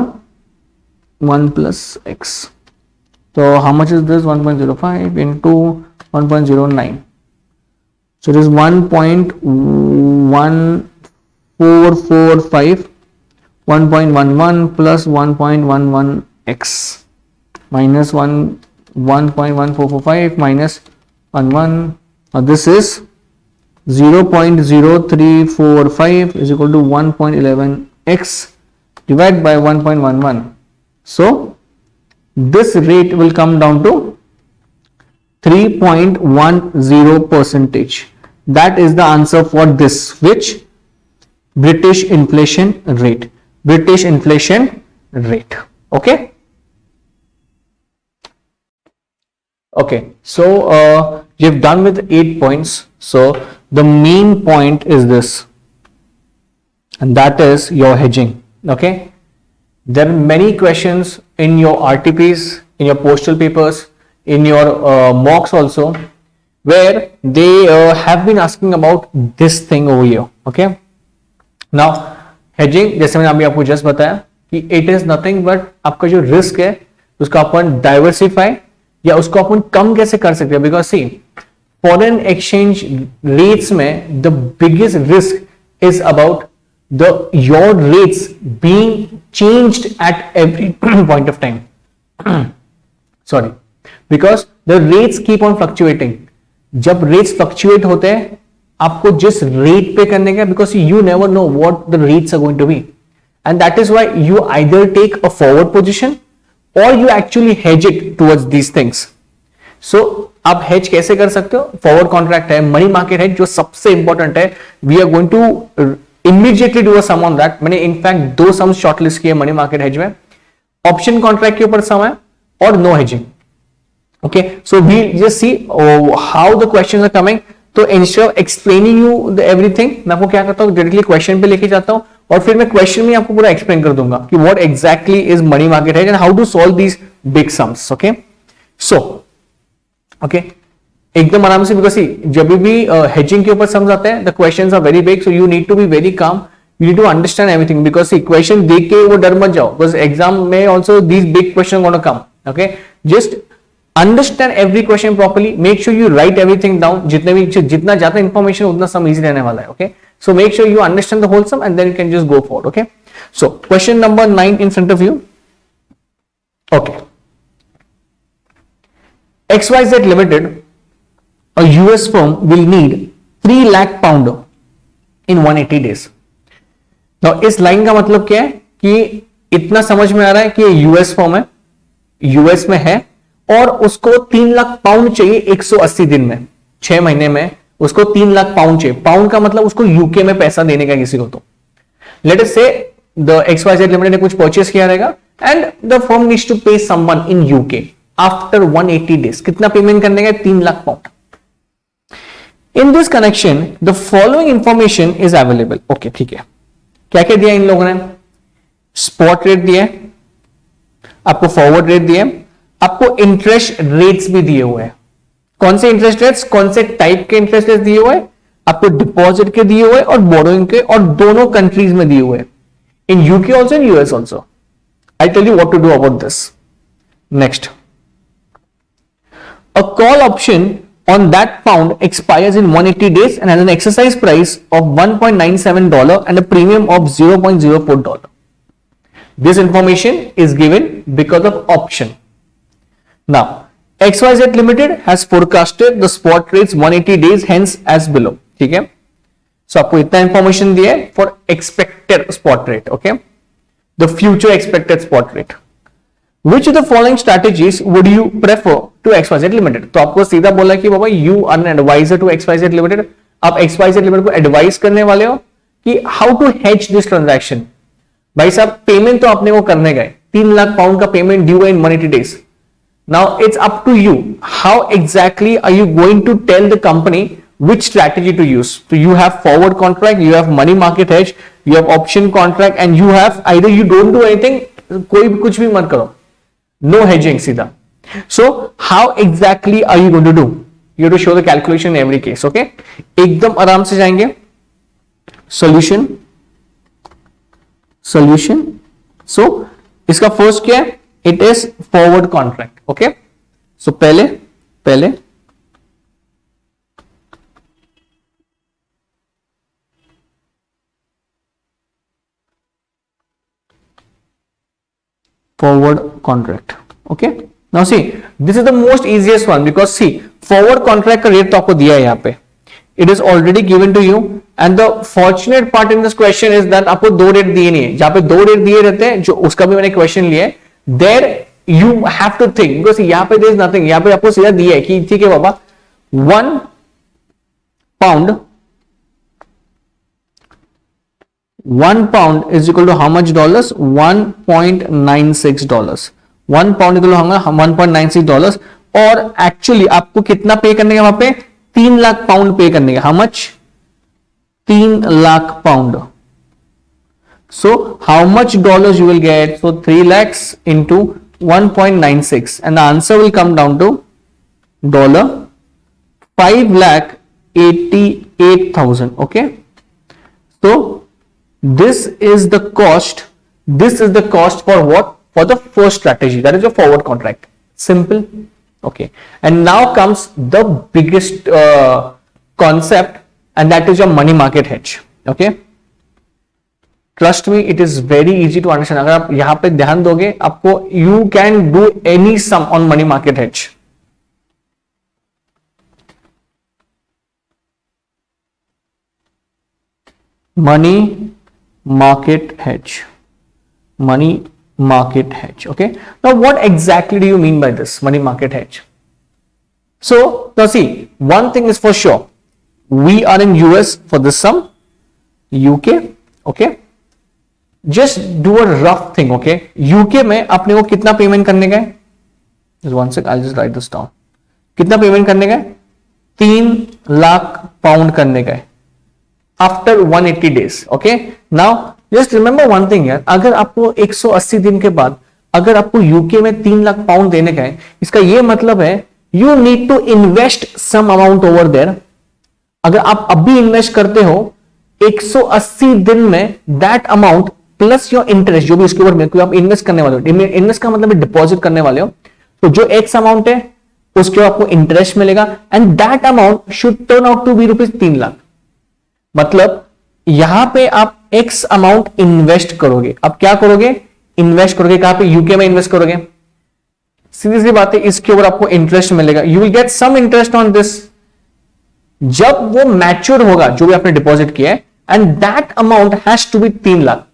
1 plus x. So how much is this? 1.05 into 1.09. So it is 1.1445 1.11 plus 1.11x minus 1.1445 minus 11. This is 0.0345 is equal to 1.11x divided by 1.11. So this rate will come down to 3.10%. That is the answer for this, which British inflation rate. British inflation rate. Okay. Okay. So you've done with 8 points. So the main point is this, and that is your hedging. Okay. There are many questions in your RTPs, in your postal papers, in your mocks also, where they have been asking about this thing over here. Okay. Now hedging, जैसे मैंने अभी आपको just बताया कि it is nothing but आपका जो risk है उसका अपन डाइवर्सिफाई या उसको अपन कम कैसे कर सकते हैं। Because see foreign exchange rates में the biggest risk is about the your rates being changed at every point of time. Sorry, because the rates keep on fluctuating. जब रेट्स फ्लक्चुएट होते हैं आपको जिस रेट पे करने का, because you never know what the rates are going to be, and that is why you either take a forward position or you actually hedge it towards these things. So आप hedge कैसे कर सकते हो? Forward contract है, money market है, जो सबसे important है। We are going to immediately do a sum on that. मैंने इनफैक्ट 2 सम्स शॉर्टलिस्ट किए मनी मार्केट हेज में। ऑप्शन कॉन्ट्रैक्ट के ऊपर सम है और no hedging. Okay, so we just see how the questions are coming. तो instead of explaining you the everything, मैं आपको क्या करता हूँ, डायरेक्टली क्वेश्चन पे लेके जाता हूँ और फिर मैं क्वेश्चन में आपको पूरा एक्सप्लेन कर दूंगा कि what exactly is money market hedge and how to solve these big sums. Okay, so okay, एकदम आराम से, बिकॉज जब भी हेजिंग के ऊपर सम्स आते हैं the questions are very big, so you need to be very calm, you need to understand everything. Because question देख के वो डर मत जाओ, बिकॉज एग्जाम में also these big question gonna come. Okay, just understand every question properly, make sure you write everything down. जितना ज्यादा information उतना सम इजी रहने वाला है। Okay, So make sure you understand the whole sum and then you can just go forward. Okay. So question number 9 in front of you. Okay. XYZ Limited, a US firm, will need 3 lakh pound in 180 days. Now इस line का मतलब क्या है कि इतना समझ में आ रहा है कि ये यूएस फर्म है, यूएस में है और उसको 3 लाख पाउंड चाहिए 180 दिन में, 6 महीने में उसको 3 लाख पाउंड चाहिए. पाउंड का मतलब उसको यूके में पैसा देने का किसी को. तो लेट अस से द XYZ लिमिटेड ने कुछ परचेस किया रहेगा and the firm needs to pay someone in UK after 180 days. कितना पेमेंट करने का? 3 lakh pound. In this connection the following information is available. Okay ठीक है. क्या क्या दिया इन लोगों ने? स्पॉट रेट दिया, आपको फॉरवर्ड रेट दिया, आपको इंटरेस्ट रेट्स भी दिए हुए हैं. कौन से इंटरेस्ट रेट्स, कौन से टाइप के इंटरेस्ट रेट्स दिए हुए? आपको डिपॉजिट के दिए हुए और बोरोइंग के, और दोनों कंट्रीज में दिए हुए, in UK also, in US also. I tell you what to do about this. Next, a call option on that pound expires in 180 days and has an exercise price of $1.97 and a premium of $0.04. This information is given because of option. Now, XYZ Limited has forecasted the spot rates 180 days hence as below. ठीक है. So आपको इतना information दिया है for expected spot rate. Okay, the future expected spot rate. Which of the following strategies would you prefer to XYZ Limited? तो आपको सीधा बोला कि बाबा you are an advisor to XYZ Limited. आप XYZ Limited को advice करने वाले हो कि how to hedge this transaction. भाई साहब, पेमेंट तो आपने वो करने गए, 3 लाख पाउंड का पेमेंट ड्यू है in 180 days. Now it's up to you. How exactly are you going to tell the company which strategy to use? So you have forward contract, you have money market hedge, you have option contract, and you have either you don't do anything, कोई भी कुछ भी मत करो. No hedging सीधा. So how exactly are you going to do? You have to show the calculation in every case. Okay, एकदम आराम से जाएंगे. Solution. So इसका फर्स्ट क्या है? It is forward contract. Okay, so पहले forward contract. Okay, now see, this is the most easiest one because see, forward contract का rate तो आपको दिया है यहाँ पे. It is already given to you and the fortunate part in this question is that आपको 2 rate दिए नहीं है. जहां पे 2 रेट दिए रहते हैं, जो उसका भी मैंने क्वेश्चन लिया है, there you have to think because यहाँ पे there is nothing. यहाँ पे आपको सीधा दिया है कि ठीक है बाबा, 1 pound is equal to how much dollars? $1.96. 1 pound equal to $1.96. और एक्चुअली आपको कितना पे करने का? वहां पे 3 लाख पाउंड पे करने का. How much? 3 lakh pound. So how much dollars you will gate? So 3 lakhs into 1.96 and the answer will come down to $5,88,000. Okay, so this is the cost. This is the cost for what? For the first strategy, that is your forward contract. Simple. Okay, and now comes the biggest concept, and that is your money market hedge. Okay, trust me, it is very easy to understand. अगर आप यहाँ पे ध्यान दोगे, आपको you can do any sum on money market hedge. Money market hedge. Okay, now what exactly do you mean by this money market hedge? So now see, one thing is for sure, we are in US for this sum, UK. Okay, just do a rough thing. Okay, UK में अपने को कितना payment करने का है? Just one sec, I'll just write this down. कितना payment करने का है? 3 लाख पाउंड करने का है after 180 days. Okay, now just remember one thing यार, अगर आपको 180 दिन के बाद अगर आपको यूके में 3 लाख पाउंड देने का है, इसका ये मतलब है you need to invest some amount over there. अगर आप अभी इन्वेस्ट करते हो 180 दिन में, that amount plus your interest, जो भी इसके ऊपर आप इन्वेस्ट करने वाले हो, इन्वेस्ट का मतलब डिपॉजिट करने वाले हो, तो जो एक्स अमाउंट है उसके आपको इंटरेस्ट मिलेगा and that amount should turn out to be ₹3 lakh. मतलब यहां पे आप एक्स अमाउंट इन्वेस्ट करोगे। अब क्या करोगे? इन्वेस्ट करोगे। कहां पे? यूके में इन्वेस्ट करोगे। सीधी सी बात है, इसके ऊपर आपको इंटरेस्ट मिलेगा। You will get some interest on this. जब वो मैच्योर होगा जो भी आपने डिपॉजिट किया है, and that amount has to be 3 lakh.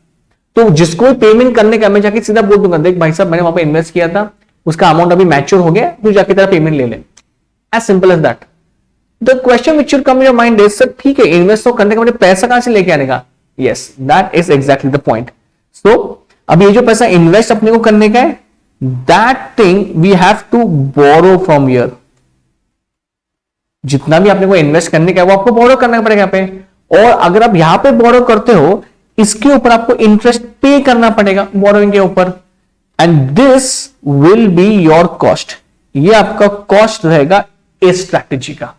तो जिसको भी पेमेंट करने का, मैं जाके सीधा बोल दूंगा, देख भाई साहब मैंने वहां पे इन्वेस्ट किया था, उसका अमाउंट अभी मैच्योर हो गया, तू जाके तेरा पेमेंट ले ले। As simple as that. The question which should come in your mind is, sir ठीक है इन्वेस्ट तो करने का, मुझे पैसा कहां से लेके आने का? Yes, that is exactly the point. So अब ये जो पैसा इन्वेस्ट अपने को करने का है, that thing we have to borrow from here. जितना भी आपने को इन्वेस्ट करने का है वो आपको बोरो करना पड़ेगा यहाँ पे। और अगर आप यहां पे बोरो करते हो, इसके ऊपर आपको इंटरेस्ट पे करना पड़ेगा बोरोइंग के ऊपर, and this will be your cost. ये आपका कॉस्ट रहेगा इस स्ट्रैटेजी का।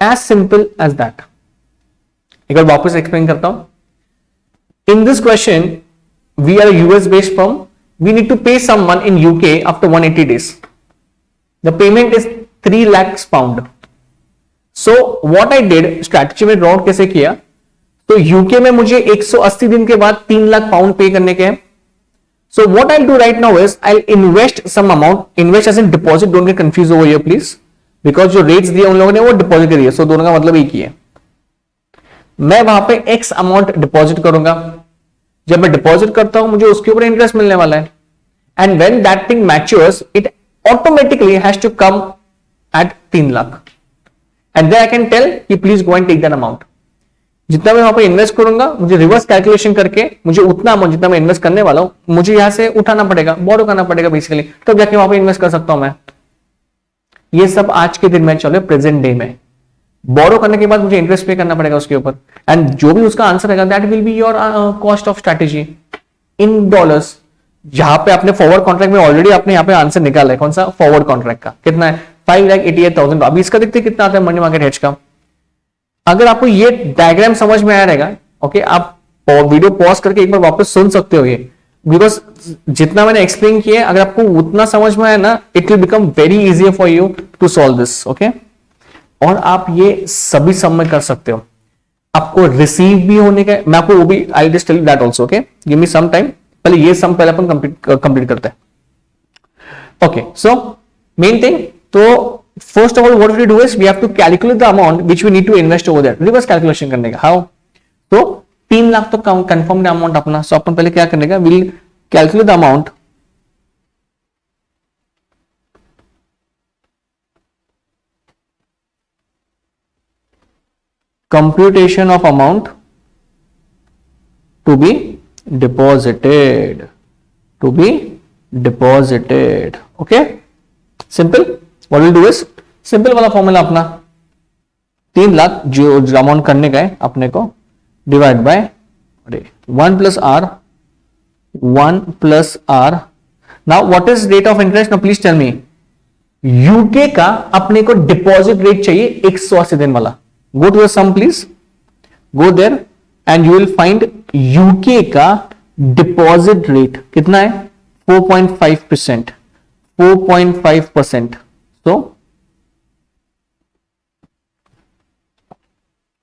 As simple as that. एक बार वापस एक्सप्लेन करता हूं। In this question we are US based firm, we need to pay someone in UK after 180 days. The payment is 3 lakhs pound. So what I did, strategy में draw कैसे किया, तो UK में मुझे 180 दिन के बाद 3 लाख पाउंड पे करने के हैं। So what I do right now is I invest some amount, invest as in deposit, don't get confuse over here please, because जो रेट्स दिए उन लोगों ने वो डिपॉजिट करी है, सो दोनों का मतलब एक ही है। मैं वहां पे एक्स अमाउंट डिपॉजिट करूंगा। जब मैं डिपॉजिट करता हूं मुझे उसके ऊपर इंटरेस्ट मिलने वाला है, and when that thing matures it automatically has to come at 3 lakh, and then I can tell कि please go and take that amount. जितना मैं वहां पर इन्वेस्ट करूंगा, मुझे रिवर्स कैलकुलेशन करके मुझे उतना अमाउंट जितना मैं इन्वेस्ट करने वाला हूं, मुझे यहां से उठाना पड़ेगा, बोरो करना पड़ेगा बेसिकली, तब जाके वहां पर इन्वेस्ट कर सकता हूं मैं। ये सब आज के दिन में चलो, प्रेजेंट डे में। बोरो करने के बाद मुझे इंटरेस्ट पे करना पड़ेगा उसके ऊपर, एंड जो भी उसका आंसर रहेगा that will be your cost of strategy in dollars. जहां पे आपने फॉरवर्ड कॉन्ट्रैक्ट में ऑलरेडी आपने यहाँ पे आंसर निकाला है, कौन सा? फॉरवर्ड कॉन्ट्रैक्ट का कितना है? 5,88,000। अभी इसका देखते कितना आता है मनी मार्केट हेज का। अगर आपको ये डायग्राम समझ में आया रहेगा, ओके, आप वीडियो पॉज करके एक बार वापस सुन सकते हो ये, बिकॉज जितना मैंने एक्सप्लेन किया है, अगर आपको उतना समझ में आया ना, it will become very easy for you to solve this, okay. और आप ये सभी सम में कर सकते हो। आपको रिसीव भी होने का, मैं आपको वो भी, I just tell you that also, okay, give me some time. पहले ये सम पहले अपन कंप्लीट करते हैं, ओके। सो मेन थिंग, तो first of all what we do is we have to calculate the amount which we need to invest over there, reverse calculation करने का। how? तो 3 लाख तो कंफर्म अमाउंट अपना, सो अपन पहले क्या करने का, we'll calculate the amount computation of amount to be deposited, okay, simple। What we'll do is, simple वाला फॉर्मूला अपना 3 लाख जो अमाउंट करने का है अपने को, divide by 1 plus R, 1 plus R. Now what is rate of interest? Now please tell me. UK का अपने को डिपॉजिट रेट चाहिए 180 दिन वाला। Go to the sum please, go there and you will find UK का deposit rate कितना है? 4.5%, 4.5%। So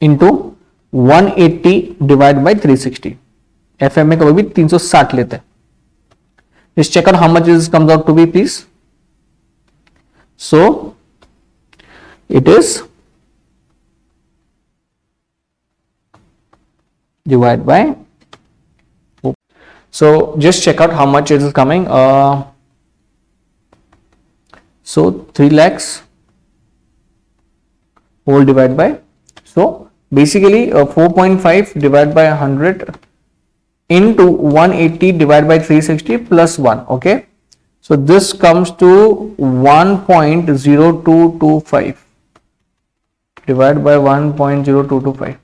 into 180 divide by 360, FM में कभी भी 360 लेते हैं। Just check out how much this comes out to be, please. So it is divide by, so just check out how much it is coming. So 3 lakhs whole divide by, so basically 4.5 divided by 100 into 180 divided by 360 plus 1, okay, so this comes to 1.0225 divided by 1.0225.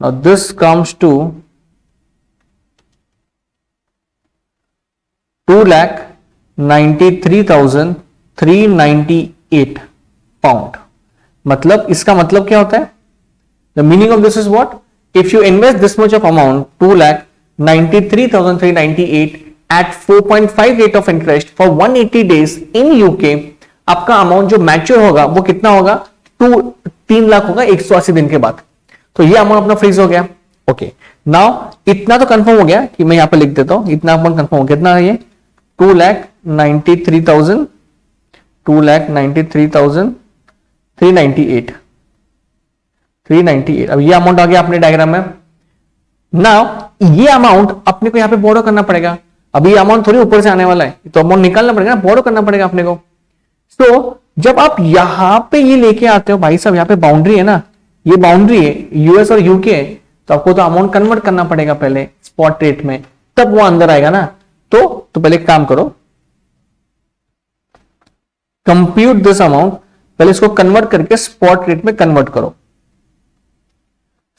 now this comes to 2,93,398 pound. मतलब इसका मतलब क्या होता है? The meaning of this is what? If you invest this much of amount 2,93,398 at 4.5 rate of interest for 180 days in UK, आपका amount जो mature होगा वो कितना होगा? 3 लाख होगा 180 दिन के बाद। तो ये अमाउंट अपना फ्रीज हो गया। ओके, नाउ इतना तो कंफर्म हो गया कि मैं यहां पे लिख देता हूं, इतना अपन कंफर्म हो गया, कितना है ये 2,93,000 2,93,398 398। अब ये अमाउंट आ गया अपने डायग्राम में। नाउ ये अमाउंट अपने को यहां पे बोरो करना पड़ेगा। अभी ये अमाउंट थोड़ी ऊपर से आने वाला है, तो अमाउंट निकालना पड़ेगा ना, बोरो करना पड़ेगा अपने को। तो जब आप यहां पे ये लेके आते हो भाई साहब, यहां पे बाउंड्री है ना, ये बाउंड्री है यूएस और यूके, तो आपको तो अमाउंट कन्वर्ट करना पड़ेगा पहले स्पॉट रेट में, तब वो अंदर आएगा ना। तो पहले एक काम करो, कंप्यूट दिस अमाउंट, पहले इसको कन्वर्ट करके स्पॉट रेट में कन्वर्ट करो।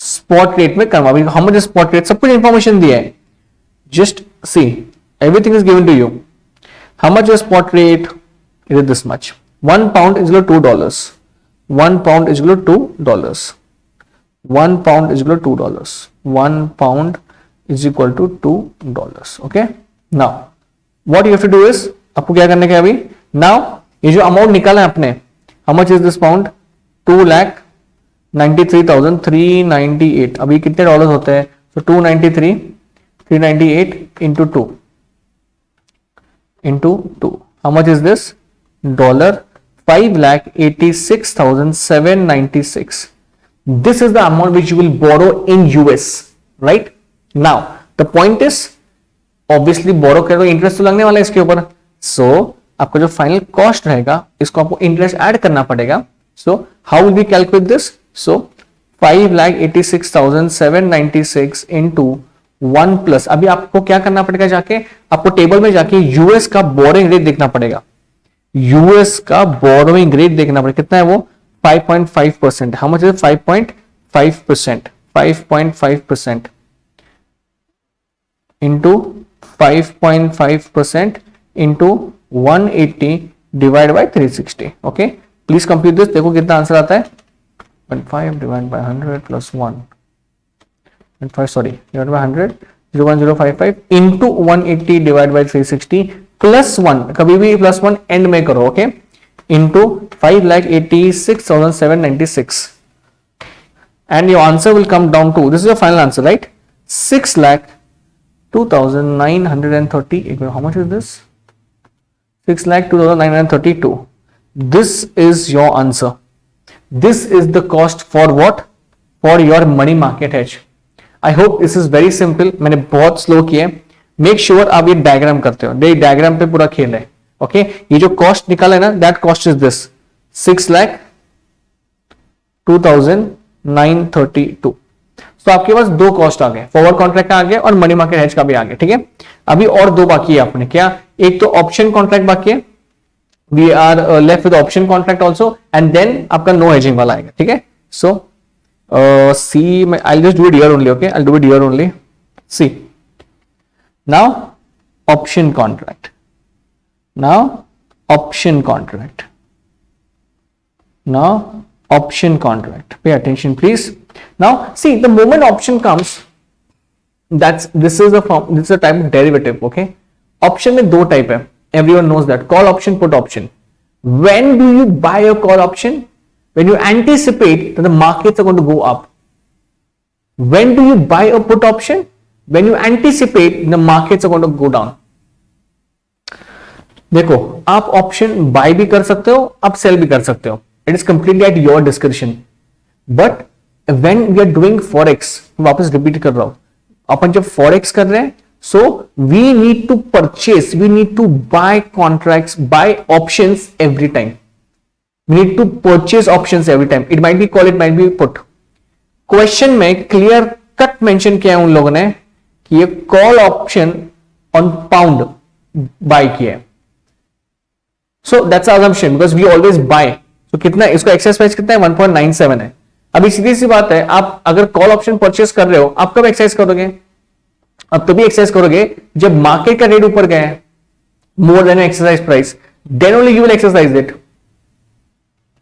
स्पॉट रेट में convert, how much spot rate, सब कुछ इंफॉर्मेशन दिया है, just see everything is given to you. How much spot rate, it is this much, 1 pound is equal to $2, 1 pound is equal to $2, 1 pound is equal to $2, 1 pound is equal to $2। okay, now what you have to do is, आपको क्या करने का अभी, now ये जो amount निकाला है आपने, how much is this pound, 2,93,398। अभी कितने डॉलर होते हैं, तो 293,398 into 2 how much is this, $5,86,796। this is the amount which you will borrow in US, right? now the point is, obviously borrow करोगे इंटरेस्ट तो लगने वाला है इसके ऊपर, so आपका जो फाइनल कॉस्ट रहेगा इसको आपको इंटरेस्ट ऐड करना पड़ेगा। so how will we calculate this, so 5,86,796 into 1 plus, अभी आपको क्या करना पड़ेगा, जाके आपको टेबल में जाके यूएस का बोरिंग रेट देखना पड़ेगा, यूएस का बोरोइंग रेट देखना पड़ेगा, कितना है वो 5.5%। How much is 5.5%, 5.5% into 5.5% into 180 divide by 360। Okay, please compute this, देखो कितना आंसर आता है, 0.5 divide by 100 plus 1.5 sorry divide by 100 0.055 into 180 divide by 360 plus 1, कभी भी प्लस 1 एंड में करो, okay, into 5,86,796 and your answer will come down to, this is your final answer, right, 6,02,930। How much is this, 6,02,932। This is your answer, this is the cost for what, for your money market hedge. I hope this is very simple, मैंने बहुत slow किया, make sure आप ये diagram करते हो, diagram पे पूरा खेल है। ओके, ये जो कॉस्ट निकाला है ना, दैट कॉस्ट इज दिस 6,02,932। तो आपके पास दो कॉस्ट आ गए, फॉरवर्ड कॉन्ट्रैक्ट का आ गया और मनी मार्केट हेज का भी आ गया, ठीक है। अभी और दो बाकी है अपने, क्या, एक तो ऑप्शन कॉन्ट्रैक्ट बाकी है, we are left with option contract also, and then आपका नो हेजिंग वाला आएगा, ठीक है। So see, I just do it here only, okay, I do it here only, see now option contract, now option contract, now option contract, pay attention please। now see, the moment option comes, this is a type of derivative, okay। option में दो type है, everyone knows that, call option, put option। when do you buy a call option, when you anticipate that the markets are going to go up। when do you buy a put option, when you anticipate the markets are going to go down। देखो, आप option buy भी कर सकते हो, आप cell भी कर सकते हो, it is completely at your description. But when we are doing forex, वापस रिपीट कर रहा हूं, अपन जब फॉरेक्स कर रहे हैं, so we need to purchase, we need to buy contracts, buy options every time, we need to purchase options every time, it might be call, it might be put. Question में clear cut mention किया है उन लोगों ने कि ये call option on pound buy किया है, so that's assumption, because we always buy. तो कितना, इसको एक्सेस प्राइस कितना है, 1.97 है। अभी सीधी सी बात है, आप अगर कॉल ऑप्शन परचेस कर रहे हो, आप कब एक्सरसाइज करोगे, अब तभी एक्सरसाइज करोगे जब मार्केट का रेट ऊपर गया है, more than exercise price, then only you will exercise it,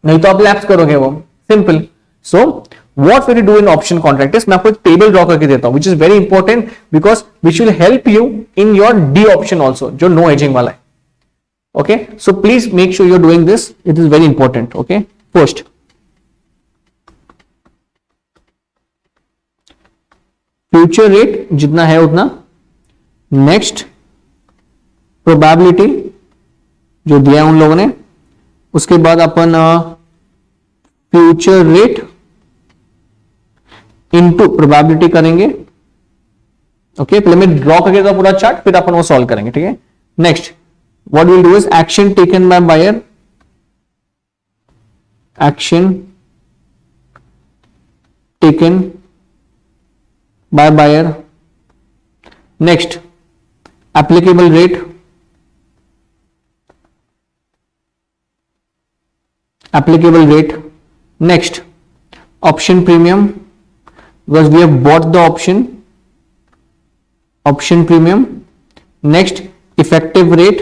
नहीं तो आप लैप्स करोगे वो, simple. So what will you do in option contract is, मैं आपको एक टेबल ड्रॉ करके देता हूं, which is very important because which will help you in your D option also, जो no hedging वाला है। okay, so please make sure you're doing this, it is very important। okay, first future rate जितना है उतना, next probability जो दिया है उन लोगों ने, उसके बाद अपन फ्यूचर रेट इनटू प्रोबेबिलिटी करेंगे। ओके, पहले मैं ड्रॉ करके तो पूरा चार्ट, फिर अपन वो सॉल्व करेंगे, ठीक है। Next what will do is action taken by buyer, action taken by buyer, next applicable rate, applicable rate, next option premium because we have bought the option premium, next effective rate,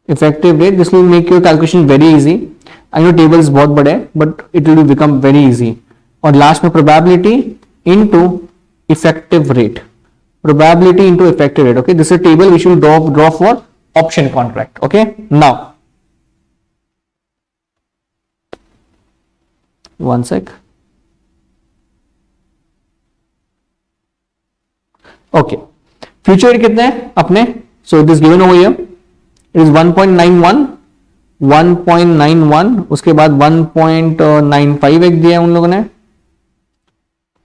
this will make your calculation very easy. I know table is बहुत बड़े but it will become very easy. और last में probability into effective rate, okay, this is a table which will draw for option contract. Okay, now one sec. Okay, future rate कितने हैं अपने, so it is given over here, it is 1.91, उसके बाद 1.95 एक दिया है उन लोगों ने,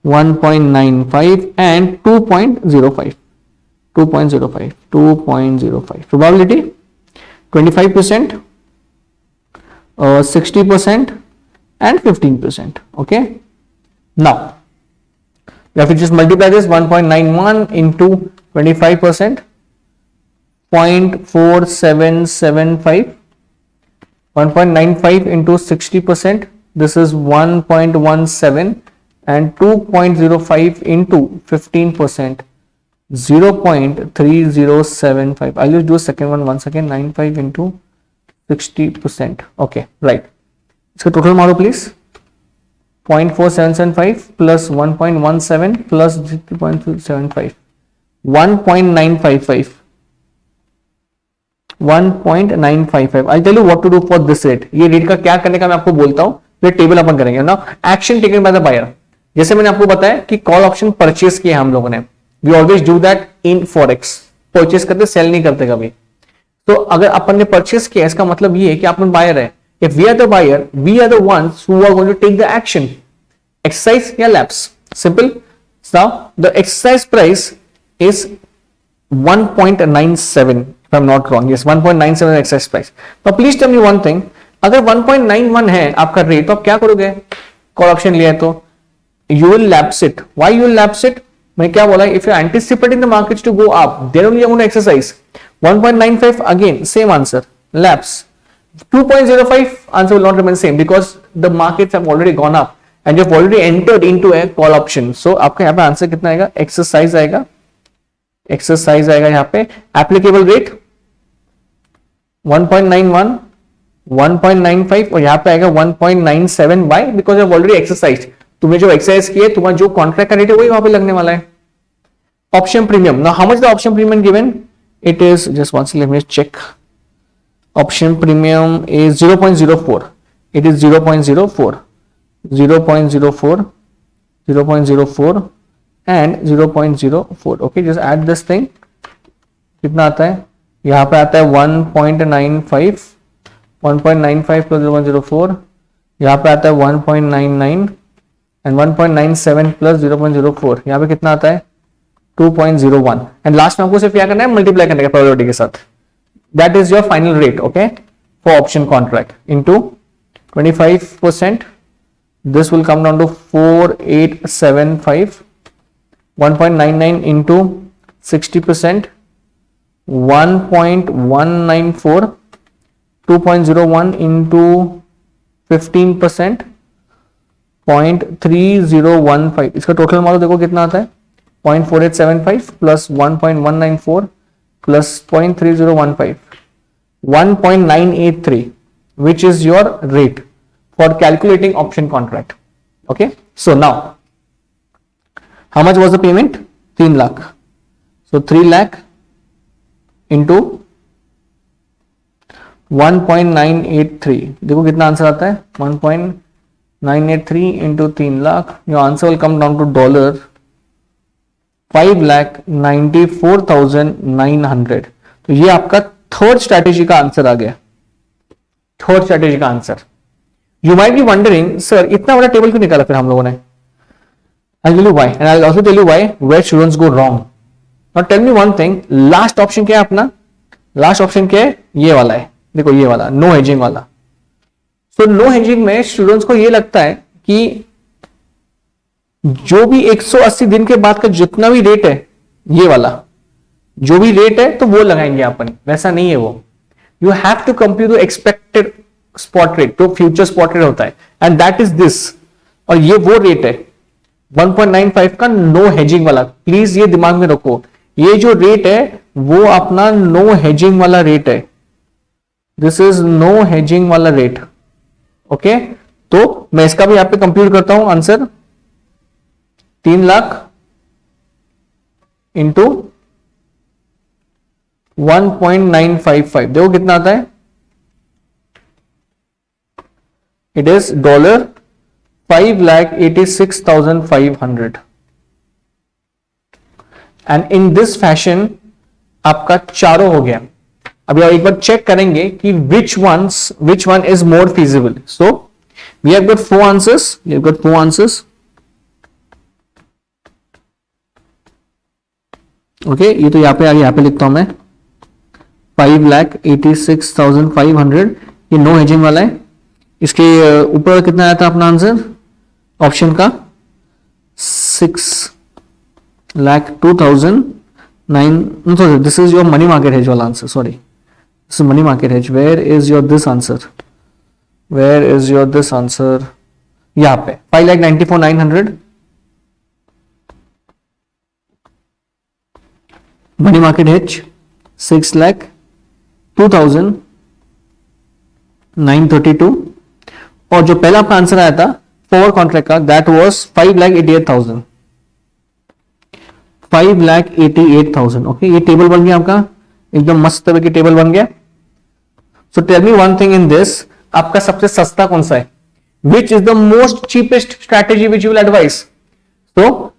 1.95 and 2.05, probability 25%, 60% and 15%. Okay, now you have to just multiply this 1.91 into 25%, 0.4775, 1.95 into 60%, this is 1.17, and 2.05 into 15%, 0.3075. I'll just do a second one once again, 95 into 60%. Okay, right. इसका total मारो please, 0.4775 plus 1.17 plus 0.75, 1.955. I'll tell you what to do for this rate. ये rate का क्या करने का मैं आपको बोलता हूं, फिर टेबल अपन करेंगे ना। Action taken by the buyer, जैसे मैंने आपको बताया कि कॉल ऑप्शन परचेस किया हम लोगों ने, we always do that in forex, purchase करते सेल नहीं करते कभी। तो अगर अपन ने परचेस किया इसका मतलब ये है कि अपन बायर है। If we are the buyer, we are the ones who are going to take the action. Exercise या lapse. Simple. Now the exercise price is 1.97. If I'm not wrong, yes, 1.97 exercise price. Now please tell me one thing. अगर 1.91 है आपका rate, तो आप क्या करोगे? Call option लिया है तो you will lapse it. Why you will lapse it? मैंने क्या बोला? If you're anticipating the markets to go up, then only you're going to exercise. 1.95 again, same answer. Lapse. 2.05 answer will not remain same because the markets have already gone up and you have already entered into a call option. So आपका यहाँ पे answer कितना आएगा? Exercise आएगा यहाँ पे। Applicable rate 1.91, 1.95 और यहाँ पे आएगा 1.97. Why? Because you have already exercised. तुमने जो एक्सरसाइज किया, तुम्हारा जो कॉन्ट्रैक्ट का रेट है वही वहां पे लगने वाला है। Option premium, now how much the option premium given? It is just once let me check. Option premium is 0.04. It is 0.04 and 0.04. Okay, just add this thing. कितना आता है? यहाँ पे आता है 1.95 plus 0.04. यहाँ पे आता है 1.99 and 1.97 plus 0.04. यहाँ पे कितना आता है? 2.01. एंड लास्ट में आपको सिर्फ क्या करना है? मल्टीप्लाई करने का प्रोबेबिलिटी के साथ. That is your final rate, okay, for option contract into 25%. This will come down to 4875. 1.99 into 60%, 1.194. 2.01 into 15%, 0.3015. इसका टोटल मारो, देखो कितना आता है? 0.4875 plus 1.194 plus 0.3015, 1.983, which is your rate for calculating option contract. Okay, so now how much was the payment? 3 lakh. So 3 lakh into 1.983, देखो कितना answer आता है? 983 into 3 lakh, your answer will come down to dollar 5,94,900. तो ये आपका third strategy का answer आ गया, third strategy का answer. You might be wondering sir इतना बड़ा टेबल क्यों निकाला फिर हम लोगों ने. I'll tell you why and I'll also tell you why where students go wrong. Now tell me one thing, last option क्या है अपना, लास्ट ऑप्शन क्या है, ये वाला है, देखो ये वाला नो हेजिंग वाला. सो नो हेजिंग में स्टूडेंट्स को ये लगता है कि जो भी 180 दिन के बाद का जितना भी रेट है, ये वाला जो भी रेट है तो वो लगाएंगे अपन, वैसा नहीं है वो. You have to compute the expected spot rate, तो फ्यूचर स्पॉट रेट होता है एंड दैट इज दिस, और ये वो रेट है 1.95 का नो हेजिंग वाला. प्लीज ये दिमाग में रखो, ये जो रेट है वो अपना नो हेजिंग वाला रेट है. दिस इज नो हेजिंग वाला रेट. ओके तो मैं इसका भी यहां पे कंप्यूट करता हूं आंसर, 3 लाख इंटू 1.955, देखो कितना आता है, it is dollar 5,86,500. And in this fashion आपका चारों हो गया. अभी आप एक बार चेक करेंगे कि which one is more feasible. So we have got four answers. Okay, ये तो यहाँ पे आ गया, यहाँ पे लिखता हूं मैं 5,86,500, ये नो हेजिंग वाला है. इसके ऊपर कितना आया था अपना आंसर ऑप्शन का, 6,02,009. This is your money market hedge वाला answer, sorry this is money market hedge. Where is your this answer, यहाँ पे 5,94,900 मनी मार्केट हेज, 6,02,932. और जो पहला आपका आंसर आया था फॉरवर्ड कॉन्ट्रैक्ट का, दैट वाज 5,88,000. 5,88,000. ओके ये टेबल बन गया आपका, एकदम मस्त तरह की टेबल बन गया. So tell me one thing in this, आपका सबसे सस्ता कौन सा है, which is the most cheapest strategy which you will advise. तो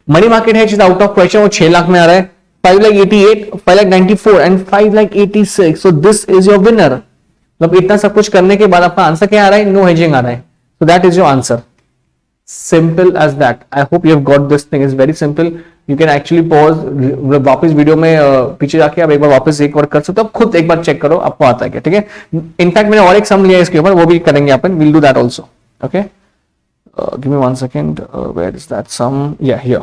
money market hedge is out of question, वो 6 लाख में आ रहा है, 5,88, 5,94 and 5,86. So this is your winner. मतलब इतना सब कुछ करने के बाद आपका आंसर क्या आ रहा है, नो हेजिंग आ रहा है. So that is your answer, simple as that. I hope you have got this thing, is very simple. You can actually pause, वापस वीडियो में पीछे जाके आप एक बार वापस एक बार कर सकते हो, आप खुद एक बार चेक करो आपको आता है क्या. ठीक है, इनफैक्ट मैंने और एक सम लिया है इसके ऊपर, वो भी करेंगे अपन, will do that also. Okay give me one second, where is that sum, या हियर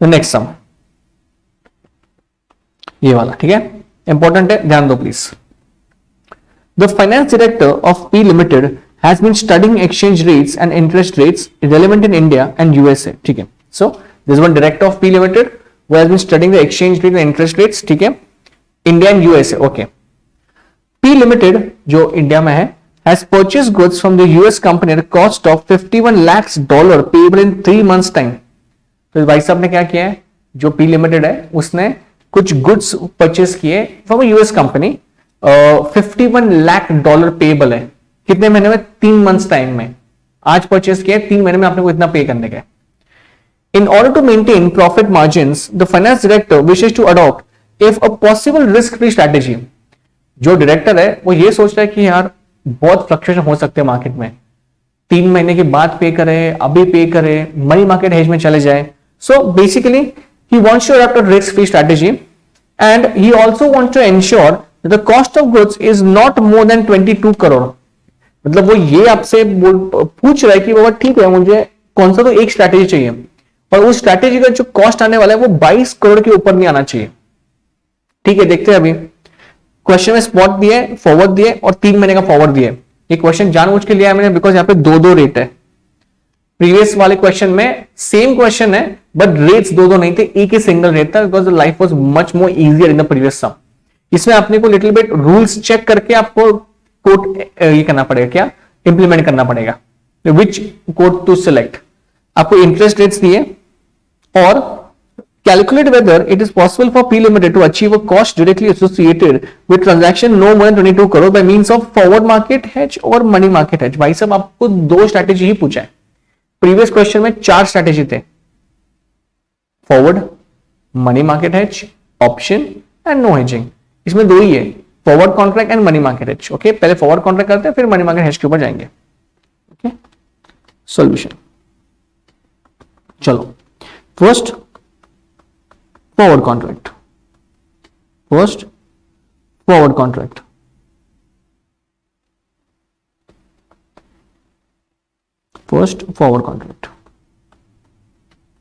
द नेक्स्ट सम, ये वाला. ठीक है, इंपॉर्टेंट है, ध्यान दो please. The finance director of P limited has been studying exchange rates and interest rates relevant in India and USA. ठीक है, so this is one director of P Limited who has been studying the exchange rate and interest rates. ठीक है, India and USA. Okay, P Limited जो India में है has purchased goods from the US company at a cost of $51 lakhs payable in 3 months time. तो भाई साहब ने क्या किया है, जो P Limited है उसने कुछ गुड्स परचेस किए from a US company, $51 lakh payable है. कितने महीने में, 3 मंथ्स टाइम में. आज परचेस किया, 3 महीने में आपने को इतना पे करने का. In order to maintain profit margins the finance director wishes to adopt if a possible risk free strategy. जो डायरेक्टर है वो ये सोच रहा है कि यार बहुत फ्लक्चुएशन हो सकते हैं मार्केट में, 3 महीने के बाद पे करे, अभी पे करे, मनी मार्केट हेज में चले जाए. So basically he wants to adopt a risk free strategy and he also wants to ensure that the cost of goods is not more than 22 crore. मतलब वो ये आपसे पूछ रहा है कि बाबा ठीक है, मुझे कौन सा तो एक स्ट्रैटेजी चाहिए और उस स्ट्रैटेजी का जो कॉस्ट आने वाला है वो 22 करोड़ के ऊपर नहीं आना चाहिए. ठीक है, देखते हैं अभी. क्वेश्चन में स्पॉट दिए, फॉरवर्ड दिए और 3 महीने का फॉरवर्ड दिए. ये क्वेश्चन जानबूझ के लिया है मैंने बिकॉज यहाँ पे 2-2 रेट है. प्रीवियस वाले क्वेश्चन में सेम क्वेश्चन है बट रेट्स 2-2 नहीं थे, एक ही सिंगल रेट था because the life was much more easier in the previous sum. इसमें आपने को लिटिल बिट रूल्स चेक करके आपको कोड ये करना पड़ेगा, क्या इंप्लीमेंट करना पड़ेगा, विच कोड टू सिलेक्ट. आपको इंटरेस्ट रेट्स दिए और Calculate whether it is possible for P Limited to achieve a cost directly associated with transaction no more than 22 crore by means of forward market hedge और money market hedge. भाई साहब आपको दो strategy ही पूछा है. Previous question में 4 strategy थे. Forward, money market hedge, option and no hedging. इसमें दो ही है, forward contract and money market hedge. Okay, पहले फॉरवर्ड कॉन्ट्रैक्ट करते हैं फिर मनी मार्केट हेज के ऊपर जाएंगे. Okay, solution. चलो, first forward contract. First, forward contract. First, forward contract.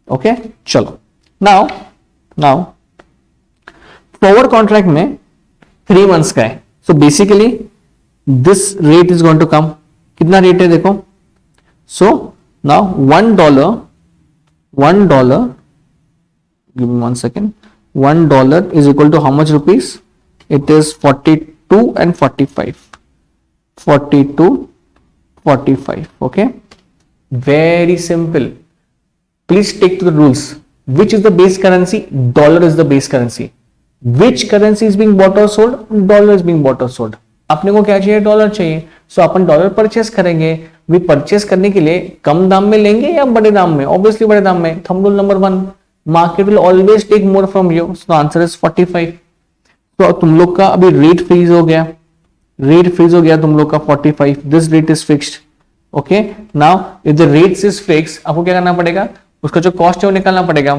Okay, चलो. Now, forward contract में 3 months का है. So basically, this rate is going to come. कितना रेट है देखो. So now $1. Give me 1 second. $1 is equal to how much rupees? It is 42 and 45. 42, 45. Okay. Very simple. Please stick to the rules. Which is the base currency? Dollar is the base currency. Which currency is being bought or sold? Dollar is being bought or sold. अपने को क्या चाहिए? Dollar चाहिए. सो अपन dollar purchase करेंगे. We purchase करने के लिए कम दाम में लेंगे या बड़े दाम में? ऑब्वियसली बड़े दाम में. Thumb rule number 1, market will always take more from you. So answer is 45. तो तुम लोग का अभी रेट फ्रीज हो गया. रेट फ्रीज हो गया तुम लोग का 45. This rate is fixed. Okay, now if the rates is fixed, आपको क्या करना पड़ेगा? उसका जो कॉस्ट है वो निकालना पड़ेगा.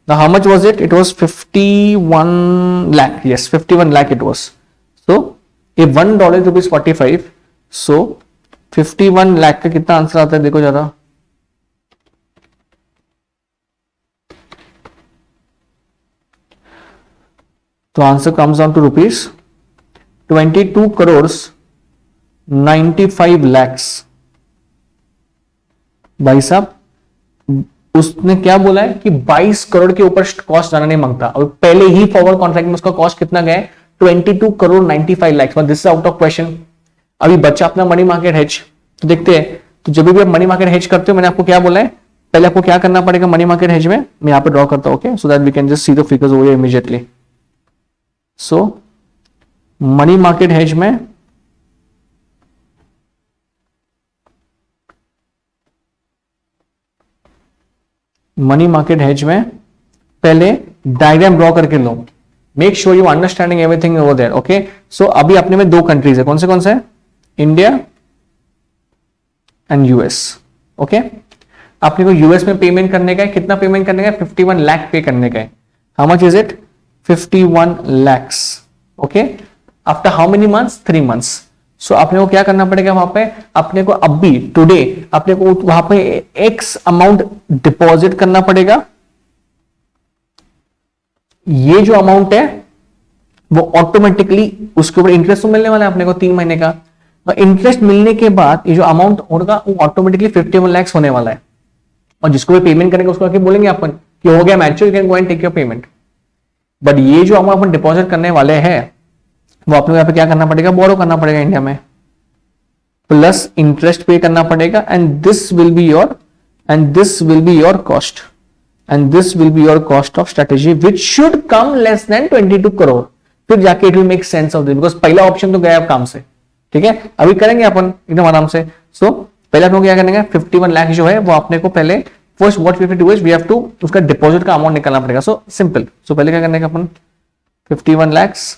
Now how much was it? It was 51 lakh. Yes, 51 lakh it was. So if $1 is rupees 45, so 51 lakh का कितना आंसर आता है देखो जरा. तो answer comes down to rupees 22 crores 95 lakhs. भाई साहब उसने क्या बोला है कि 22 करोड़ के ऊपर कॉस्ट जाना नहीं मांगता, और पहले ही फॉरवर्ड कॉन्ट्रैक्ट में उसका कॉस्ट कितना गया? 22 crore 95 lakh. This is out of question. अभी बच्चा अपना मनी मार्केट हेज. तो देखते हैं, तो जब भी आप मनी मार्केट हेज करते हो, मैंने आपको क्या बोला है, पहले आपको क्या करना पड़ेगा मनी मार्केट हेज में. मैं यहां पे ड्रॉ करता हूं, okay, so that we can just see the figures over immediately. So money market hedge में पहले डायग्राम ड्रॉ करके लो. Make sure you understanding everything over there. Okay, so अभी अपने में दो कंट्रीज है. कौन से है? India and US. ओके, अपने को यूएस में पेमेंट करने का है. कितना पेमेंट करने का है? 51 लाख पे करने का है. How much is it? 51 lakhs. Okay, after how many months? 3 months. सो अपने को क्या करना पड़ेगा वहां पे? अपने को अभी टुडे अपने को वहां पे एक्स अमाउंट डिपॉजिट करना पड़ेगा. ये जो अमाउंट है वो ऑटोमेटिकली उसके ऊपर इंटरेस्ट तो मिलने वाला है अपने को 3 महीने का. और इंटरेस्ट मिलने के बाद ये जो अमाउंट होगा वो ऑटोमेटिकली 51 lakhs होने वाला है. और जिसको भी पेमेंट करेंगे उसको आके बोलेंगे अपन कि हो गया mature, you can go and take your payment. But ये जो अमाउंट अपन डिपॉजिट करने वाले हैं वो अपने को यहाँ पे क्या करना पड़ेगा? बोरो करना पड़ेगा इंडिया में, प्लस इंटरेस्ट पे करना पड़ेगा. And this will be your cost. And this will be your cost of strategy, which should come less than 22 crore. फिर जाके it will make sense of this, because पहला ऑप्शन तो गया अब काम से. ठीक है, अभी करेंगे अपन एकदम आराम से. सो पहले अपन क्या करेंगे? 51 लाख जो है वो अपने को पहले first what we have to do is we have to उसका डिपॉजिट का अमाउंट निकालना पड़ेगा. So simple. सो पहले क्या करने का अपन? 51 lakhs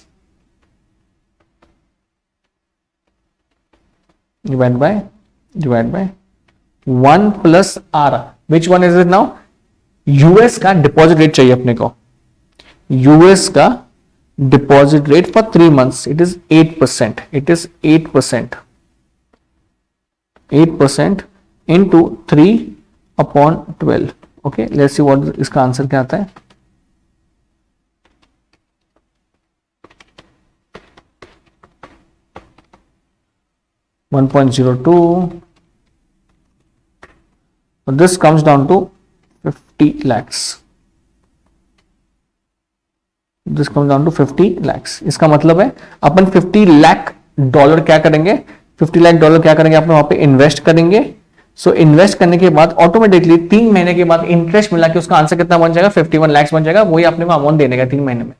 divide by 1 plus R. Which one is it now? US का डिपॉजिट रेट चाहिए अपने को. यूएस का deposit rate for 3 months it is 8%. It is 8% into 3/12. Okay, let's see what इसका आंसर क्या आता है. $1.02. This comes down to 50 lakhs. This comes down to 50 lakhs. इसका मतलब है अपन $50 लाख क्या करेंगे? $50 लाख क्या करेंगे? अपन वहां पे इन्वेस्ट करेंगे. सो इन्वेस्ट करने के बाद ऑटोमेटिकली 3 महीने के बाद इंटरेस्ट मिला कि उसका आंसर कितना बन जाएगा, 51 लाख बन जाएगा, वही अपने को अमाउंट देने का 3 महीने में।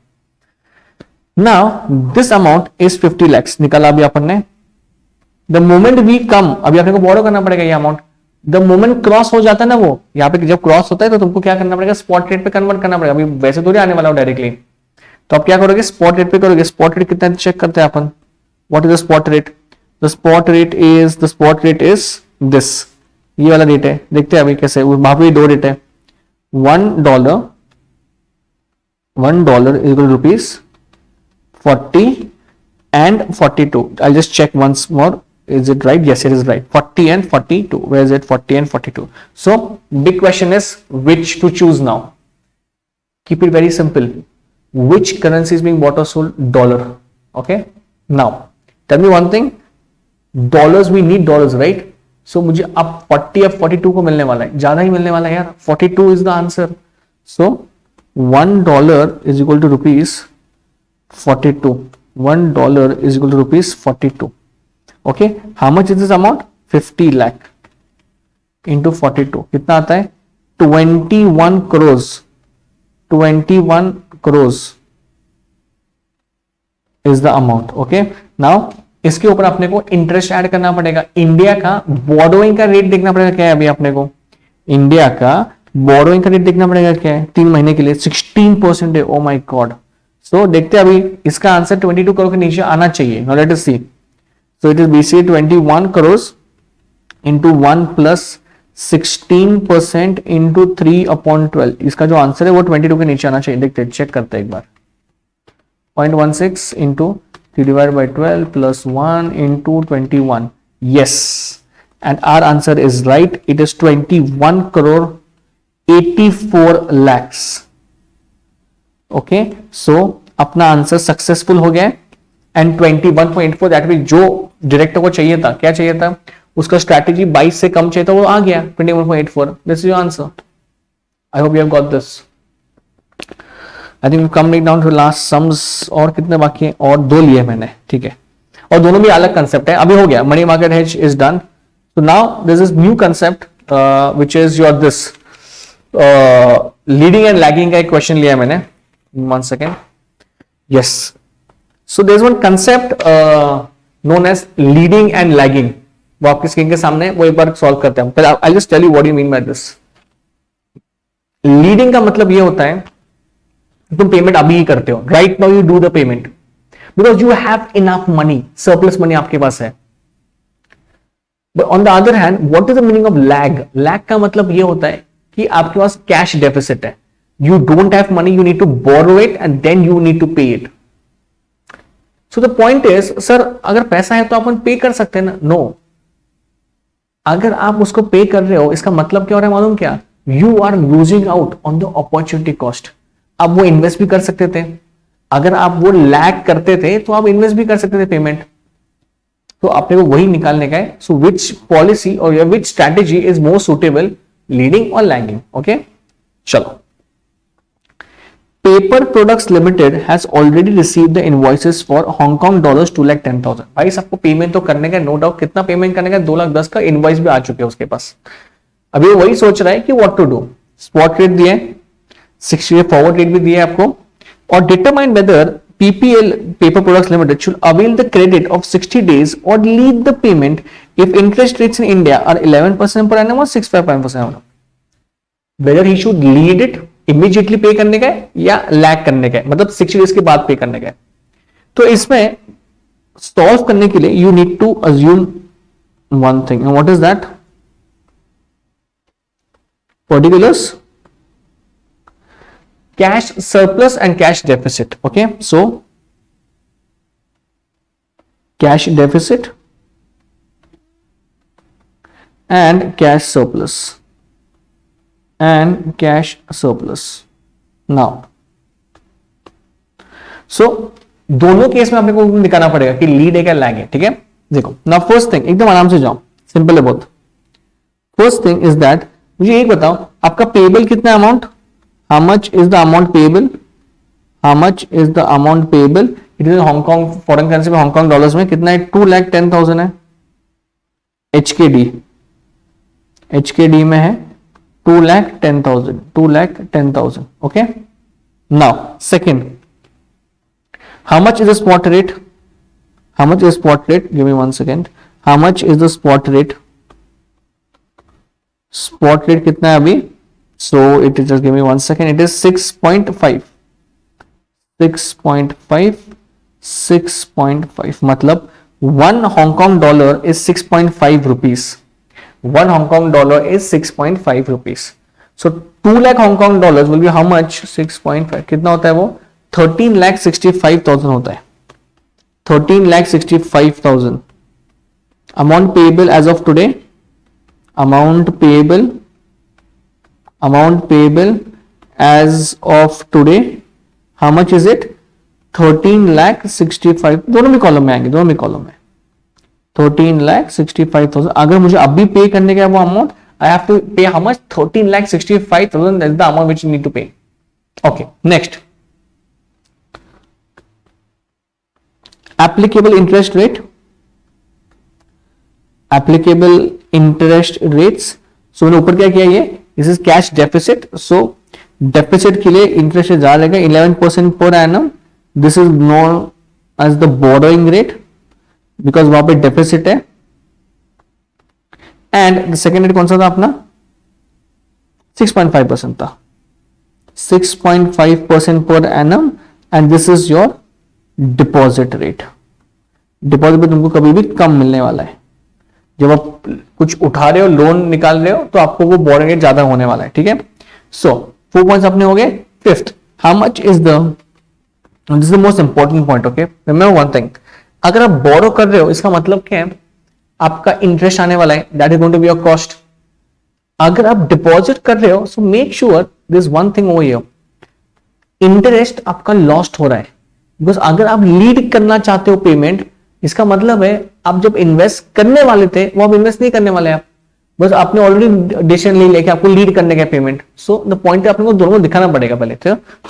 Now this amount is 50 lakhs निकाला अभी अपन ने। द मोमेंट वी कम, अभी अपने को बोरो करना पड़ेगा ये अमाउंट। द मोमेंट क्रॉस हो जाता है ना, वो यहाँ पे जब क्रॉस होता है तो तुमको क्या करना पड़ेगा, स्पॉट रेट पे कन्वर्ट करना पड़ेगा। अभी वैसे थोड़ी आने वाला हो डायरेक्टली, तो आप क्या करोगे, स्पॉट रेट पे करोगे। स्पॉट रेट कितना चेक करते हैं अपन, what is the spot rate, the spot rate is this, ये वाला रेट है। देखते हैं अभी कैसे, वहां पे 2 रेट है, $1 is equal to rupees 40 and 42. I'll just check once more. Is it right? Yes, it is right. 40 and 42. Where is it? 40 and 42. So big question is which to choose now. Keep it very simple. Which currency is being bought or sold? Dollar. Okay. Now tell me one thing. Dollars, we need dollars, right? So मुझे अब 40 या 42 को मिलने वाला है, ज्यादा ही मिलने वाला है यार। 42 is the answer. So $1 is equal to rupees 42. $1 is equal to rupees 42. Okay, how much is this amount? 50 lakh into 42 कितना आता है? 21 crores. 21 crores is the amount. Okay, now इसके ऊपर अपने को इंटरेस्ट ऐड करना पड़ेगा। इंडिया का बोरोइंग का रेट देखना पड़ेगा क्या है, अभी अपने को इंडिया का बोरोइंग का रेट देखना पड़ेगा क्या है 3 महीने के लिए, 16% है। Oh my God. सो देखते हैं अभी इसका आंसर 22 करोड़ के नीचे आना चाहिए। Now let us see. So it is basically 21 crores into 1 plus 16% into 3/12. इसका जो आंसर है वो 22 के नीचे आना चाहिए। देखते हैं, चेक करते हैं एक बार। 0.16 into 3 divided by 12 plus 1 into 21. Yes, and our answer is right. It is 21 crore 84 lakhs. Okay, so अपना आंसर सक्सेसफुल हो गया है। एंड 21.84 दैट मीन जो डायरेक्टर को चाहिए था, क्या चाहिए था उसका स्ट्रैटेजी 22 से कम चाहिए था, वो आ गया 21.84। This is your answer. I hope you have got this. I think we come down to last sums. और कितने बाकी हैं? और 2 लिए मैंने, ठीक है, और दोनों भी अलग कंसेप्ट है। अभी हो गया, money market hedge is done. So now this is new concept which is your this leading and lagging का एक क्वेश्चन लिया मैंने। 1 second. Yes, so there's one concept known as leading and lagging. वो आपकी स्क्रीन के सामने, वो एक बार सॉल्व करते हैं। I'll just tell you what you mean by this. Leading का मतलब ये होता है तुम पेमेंट अभी ही करते हो, right now you do the payment because you have enough money, surplus money आपके पास है। But on the other hand what is the meaning of lag? Lag का मतलब ये होता है कि आपके पास कैश डेफिसिट है, you don't have money, you need to borrow it and then you need to pay it. So the point is, sir अगर पैसा है तो अपन पे कर सकते हैं ना? नो, अगर आप उसको पे कर रहे हो इसका मतलब क्या हो रहा है मालूम क्या? You are losing out on the opportunity cost. आप वो इन्वेस्ट भी कर सकते थे, अगर आप वो लैग करते थे तो आप इन्वेस्ट भी कर सकते थे पेमेंट। तो आपने को वही निकालने का है। सो विच पॉलिसी और which strategy is more suitable, leading और लैगिंग? ओके, चलो। Paper products limited has already received the invoices for Hong Kong dollars 2,10,000। भाई सबको पेमेंट तो करने का, नो डाउट। कितना पेमेंट करने का? 2,10,000 का इनवॉइस भी आ चुके हैं उसके पास। अभी वो वही सोच रहा है कि what to do. Spot rate दिए, 60 फॉरवर्ड रेट भी दिए आपको, और determine whether PPL paper products limited should avail the credit of 60 days और lead the payment if interest rates in India are 11% per annum और 6.5% per annum। Whether he should lead it, immediately pay करने का है या lag करने का है, मतलब 60 डेज के बाद पे करने का है। तो इसमें सॉल्व करने के लिए you need to assume one thing, what is that? Particulars, cash surplus and cash deficit. Okay, so cash deficit and cash surplus and cash surplus. Now, so दोनों केस में आपने को निकालना पड़ेगा कि लीड है क्या लैग है, ठीक है? देखो ना, फर्स्ट थिंग एकदम आराम से जाओ, सिंपल है बहुत। फर्स्ट थिंग इज दैट, मुझे एक बताओ आपका पेबल कितना amount, how much is the amount payable, how much is the amount payable? It is Hong Kong foreign currency में, हांगकांग डॉलर्स में कितना है? 2,10,000 है। HKD HKD में है 2,10,000, 2,10,000. Okay. Now second, how much is the spot rate? How much is spot rate? Give me 1 second. How much is the spot rate? Spot rate कितना है अभी? So it is, just give me 1 second. It is 6.5. 6.5. मतलब 1 Hong Kong dollar is 6.5 rupees. 1 Hong Kong dollar is 6.5 rupees. So 2 lakh Hong Kong dollars will be how much? 6.5. कितना होता है वो? 13,65,000 होता है. 13,65,000. Amount payable as of today. Amount payable as of today. How much is it? 13,65,000. दोनों में column में आएंगे, दोनों में कॉलम में. 13,65,000. अगर मुझे अभी पे करने का वो amount, I have to pay how much? 13,65,000. That's the amount which you need to pay. Okay. Next. Applicable interest rate. Applicable interest rates. So मैंने ऊपर क्या किया ये? This is cash deficit. So deficit के लिए interest rate ज़्यादा लगेगा 11% per annum. This is known as the borrowing rate because वहाँ पे deficit है. And the second rate कौन सा था अपना? 6.5% था. 6.5% per annum. And this is your deposit rate. Deposit में तुमको कभी भी कम मिलने वाला है. जब आप कुछ उठा रहे हो, लोन निकाल रहे हो, तो आपको वो बोरिंग रेट ज्यादा होने वाला है. ठीक है. सो 4 पॉइंट्स अपने हो गए. Fifth, how much is the, this is the most important point. Okay, remember one thing, अगर आप बोरो कर रहे हो इसका मतलब क्या है? आपका इंटरेस्ट आने वाला है. That is going to be your cost. अगर आप डिपॉजिट कर रहे हो, so make sure this one thing over here, interest आपका लॉस्ट हो रहा है. बिकॉज अगर आप लीड करना चाहते हो पेमेंट, इसका मतलब है आप जब इन्वेस्ट करने वाले थे वो आप इन्वेस्ट नहीं करने वाले. आप बस आपने ऑलरेडी डिसीजन ले लिया कि आपको लीड करने का पेमेंट. सो द पॉइंट है, अपने को दोनों को दिखाना पड़ेगा पहले.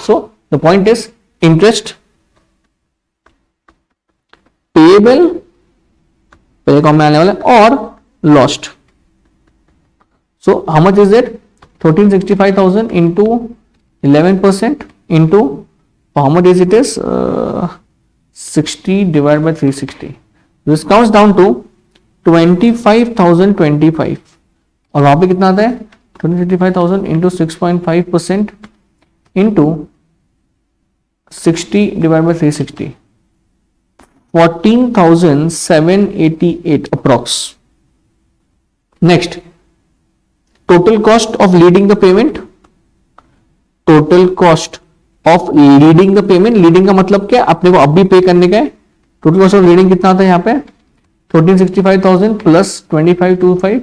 सो the point is interest payable, पहले कॉम में आने वाला, और lost. So how much is it? 1365,000 into 11% into, how much is it is 60 divided by 360. This comes down to 25,025. और वहां पे कितना आता है? 25,000 into 6.5% into 60 divided by 360. 14,788 approx. Next, total cost of leading the payment. Total cost of leading the payment. Leading का मतलब क्या? अपने को अभी पे करने का है. टोटल कॉस्ट ऑफ लीडिंग कितना आता है यहाँ पे? 1365,000 plus 2525.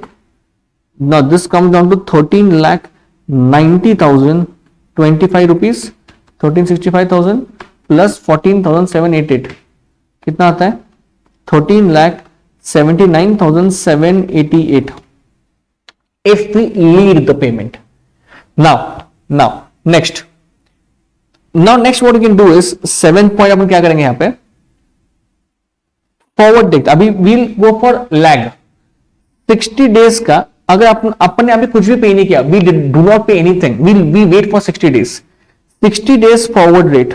Now this comes down to 13,90,025 rupees. 1365,000 plus 14,788 कितना आता है? 13,79,788 if we lead the payment. Now next. Now next what you can do is 7th point अपन क्या करेंगे यहाँ पे? Forward date. अभी we'll go for lag. 60 days का अगर अपन ने अभी कुछ भी पे नहीं किया, we do not pay anything, we wait for 60 days. 60 days forward rate.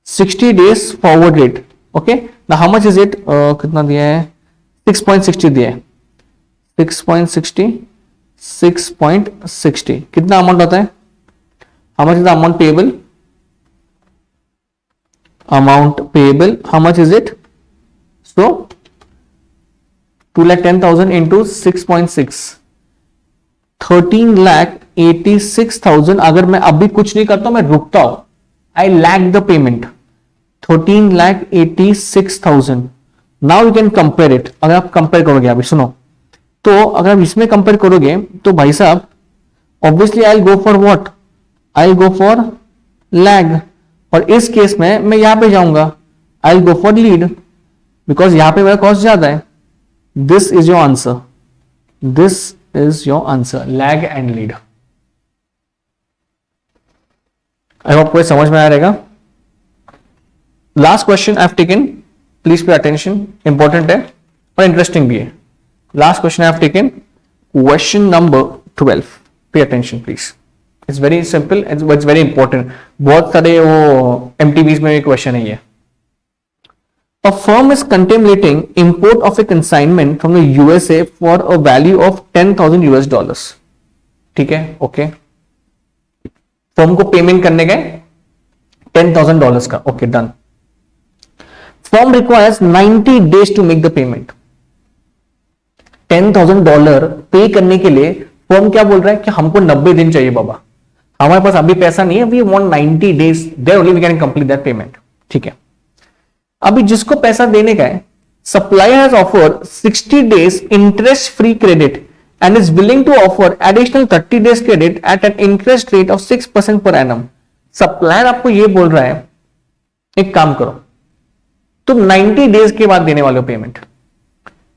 60 days forward rate. Okay. Now how much is it? कितना दिया है? 6.60 दिया है. 6.60 कितना अमाउंट होता है? How much is the amount payable? Amount payable, how much is it? So 2,10,000 into 6.6, 13,86,000. अगर मैं अभी कुछ नहीं करता हूं, मैं रुकता हूं, I lag the payment. 13,86,000. Now you can compare it. अगर आप कंपेयर करोगे, अभी सुनो, तो अगर आप इसमें कंपेयर करोगे तो भाई साहब obviously I'll go for what? I'll go for lag. और इस केस में मैं यहां पे जाऊंगा, I'll go for lead because यहां पे मेरा कॉस्ट ज्यादा है. This is your answer. This is your answer, lag and lead. I hope कोई समझ में आ रहेगा. Last question I have taken, please pay attention, important है और इंटरेस्टिंग भी है. Last question I have taken, question number 12, पे attention please, it's very simple, it's very important, बहुत सारे वो एमटीबीज में क्वेश्चन है ये. A firm is contemplating import of a consignment from the USA for a value of $10,000. ठीक है, okay. Firm को पेमेंट करने गए $10,000 का, okay, done. Firm requires 90 days to make the payment. $10,000 pay करने के लिए फर्म क्या बोल रहा है कि हमको 90 दिन चाहिए बाबा, हमारे पास अभी पैसा नहीं है, we want 90 days, there only we can complete that payment. ठीक है. अभी जिसको पैसा देने का है, supplier has offered 60 days interest free credit and is willing to offer additional 30 days credit at an interest rate of 6% per annum. Supplier आपको ये बोल रहा है, एक काम करो, तुम 90 days के बाद देने वाले हो पेमेंट,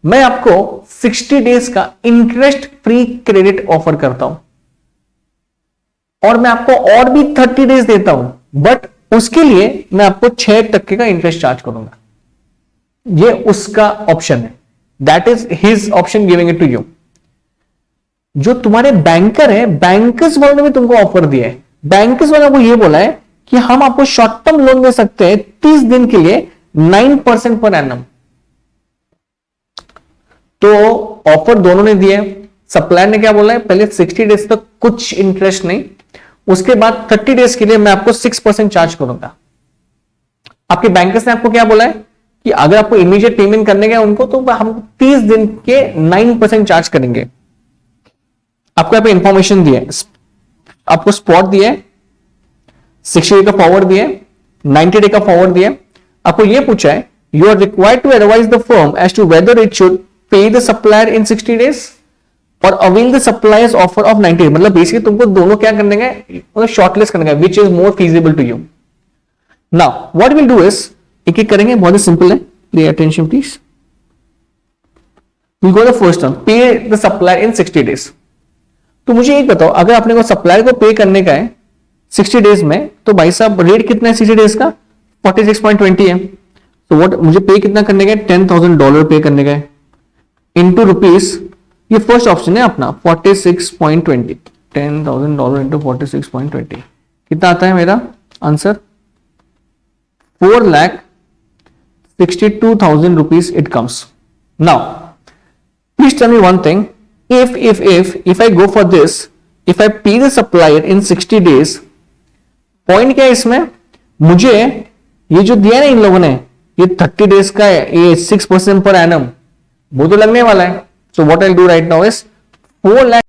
मैं आपको 60 days का इंटरेस्ट फ्री क्रेडिट ऑफर करता हूं और मैं आपको और भी 30 days देता हूं, बट उसके लिए मैं आपको 6% का इंटरेस्ट चार्ज करूंगा. ये उसका ऑप्शन है, that is his option giving it to you. जो तुम्हारे बैंकर है, बैंकर्स वालों ने भी तुमको ऑफर दिया है. बैंकर्स वालों को ये बोला है कि हम आपको शॉर्ट टर्म लोन दे सकते हैं 30 दिन के लिए 9% पर एनम. तो ऑफर दोनों ने दिए. सप्लायर ने क्या बोला है, पहले 60 days तक कुछ इंटरेस्ट नहीं, उसके बाद 30 days के लिए मैं आपको 6% चार्ज करूंगा. आपके बैंकर्स ने आपको क्या बोला है कि अगर आपको इमीडिएट पेमेंट करने का उनको, तो हम 30 दिन के 9% चार्ज करेंगे. आपको यहाँ पे इंफॉर्मेशन दिया है, आपको स्पॉट दिया है, 60 डे का फॉरवर्ड दिया है, 90 डे का फॉरवर्ड दिया है. आपको यह पूछा है, you are required to advise the firm as to whether it should pay the supplier in 60 days और avail the suppliers offer of 90 days. मतलब बेसिकली तुमको दोनों क्या करने का, मतलब शॉर्टलिस्ट करने का, which is more feasible to you. Now what will do is, एक एक करेंगे, बहुत ही सिंपल है, pay attention please. Will go the first one, pay the supplier in 60 days. तो मुझे एक बताओ, अगर आपने को सप्लायर को पे करने का है 60 days में, तो भाई साहब रेट कितना है 60 days का, 46.20 है. तो व्हाट, मुझे पे कितना करने का है, $10,000 पे करने का है, इंटू रुपीज, ये फर्स्ट ऑप्शन है अपना 46.20. $10,000 इंटू 46.20 कितना आता है मेरा answer, 4,62,000 rupees it comes. Now please tell me one thing, if I go for this, if I pay the supplier in 60 days, point क्या है इसमें, मुझे ये जो दिया ना इन लोगों ने, ये 30 days का है, ये 6% पर एनम, वो तो लगने वाला है. So what I do right now is 4 lakh.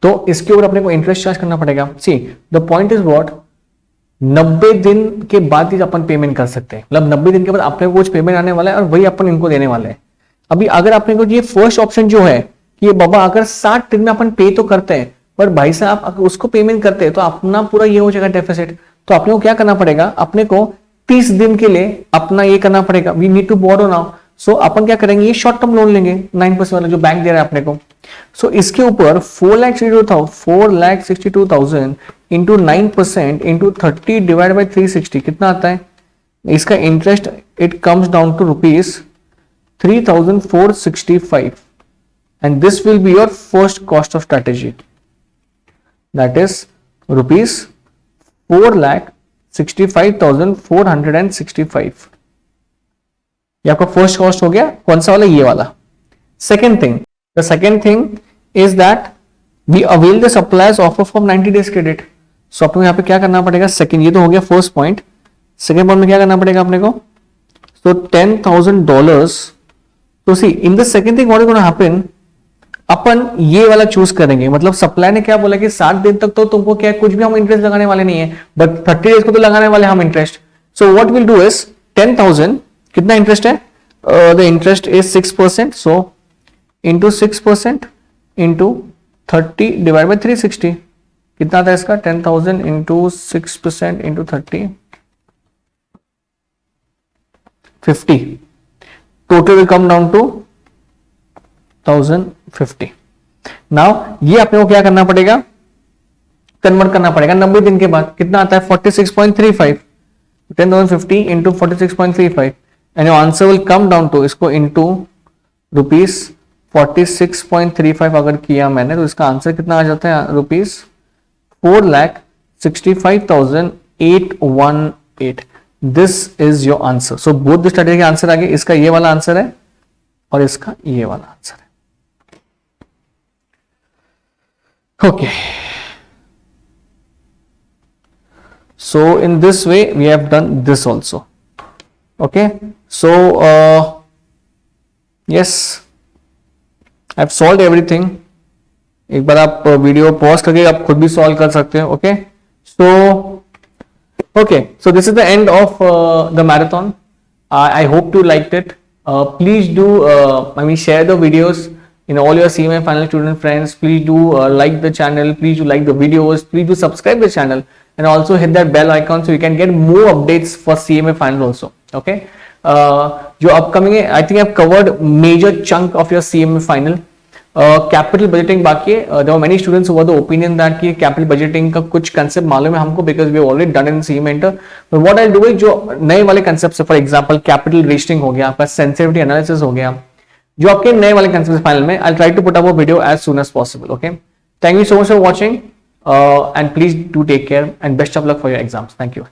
तो इसके ऊपर अपने को इंटरेस्ट चार्ज करना पड़ेगा. See the point is what, 90 दिन के बाद ही अपन पेमेंट कर सकते हैं, मतलब 90 दिन के बाद अपने को कुछ पेमेंट आने वाला है और वही अपन इनको देने वाले हैं. अभी अगर अपने को ये फर्स्ट ऑप्शन जो है कि ये बाबा अगर 60 दिन में अपन पे तो करते हैं, पर भाई साहब अगर उसको पेमेंट करते हैं तो अपना पूरा ये हो जाएगा डेफिसिट. तो अपने को क्या करना पड़ेगा, अपने को 30 दिन के लिए अपना ये करना पड़ेगा, we need to borrow now. So अपन क्या करेंगे, ये शॉर्ट टर्म लोन लेंगे 9% वाला जो बैंक दे रहा है अपने को. सो इसके ऊपर 4,62,000 इंटू 9% इंटू 30 डिवाइड बाई 360 कितना आता है इसका interest, it comes down to rupees 3,465. and this will be your first cost of strategy, that is rupees 4,65,465. ये आपका फर्स्ट कॉस्ट हो गया, कौन सा वाला, ये वाला. Second thing, the second thing is that we avail the suppliers offer for 90 days credit. So आपको यहाँ पे क्या करना पड़ेगा, सेकेंड, ये तो हो गया फर्स्ट पॉइंट. सेकेंड पॉइंट में क्या करना पड़ेगा अपने को, सो $10,000. तो see in the second thing what is gonna happen, अपन ये वाला चूज करेंगे. मतलब सप्लाई ने क्या बोला कि 60 दिन तक तो तुमको क्या कुछ भी हम इंटरेस्ट लगाने वाले नहीं है, बट 30 days को तो लगाने वाले हम interest. So what will do is 10,000 कितना इंटरेस्ट है, the interest is 6%. So into 6% into 30 divide by 360 कितना आता है इसका, 10,000 into 6% into 30 50. Total will come down to 1,050. Now ये अपने को क्या करना पड़ेगा, कन्वर्ट करना पड़ेगा 90 दिन के बाद. कितना आता है 46.35. 10,050 into 46.35 and your answer will come down to, इसको इंटू रुपीज 46.35 अगर किया मैंने तो इसका आंसर कितना आ जाता है rupees 4,65,818. This is your answer. So both the study के आंसर आ गए. इसका ये वाला आंसर है और इसका ये वाला आंसर है. Okay, so in this way we have done this also. Okay, so yes, I've solved everything. एक बार आप वीडियो पॉज करके आप खुद भी सॉल्व कर सकते हो. Okay, so this is the end of the marathon. I hope you liked it. Please do share the videos in all your CMA final student friends. Please do like the channel. Please do like the videos. Please do subscribe the channel and also hit that bell icon so you can get more updates for CMA final also. Okay, जो upcoming है, I think I've covered major chunk of your CMA final. Capital budgeting बाकी है. There are many students who are the opinion that कि capital budgeting का कुछ concept मालूम है हमको because we already done in CMA inter. But what I do is जो नए वाले concept for example capital rationing हो गया, आपका सेंसिटिविटी एनालिसिस हो गया, जो आपके नए वाले कंसेप्ट फाइनल में I try to put up a video as soon as possible. Okay, thank you so much for watching and please do take care and best of luck for your exams. Thank you.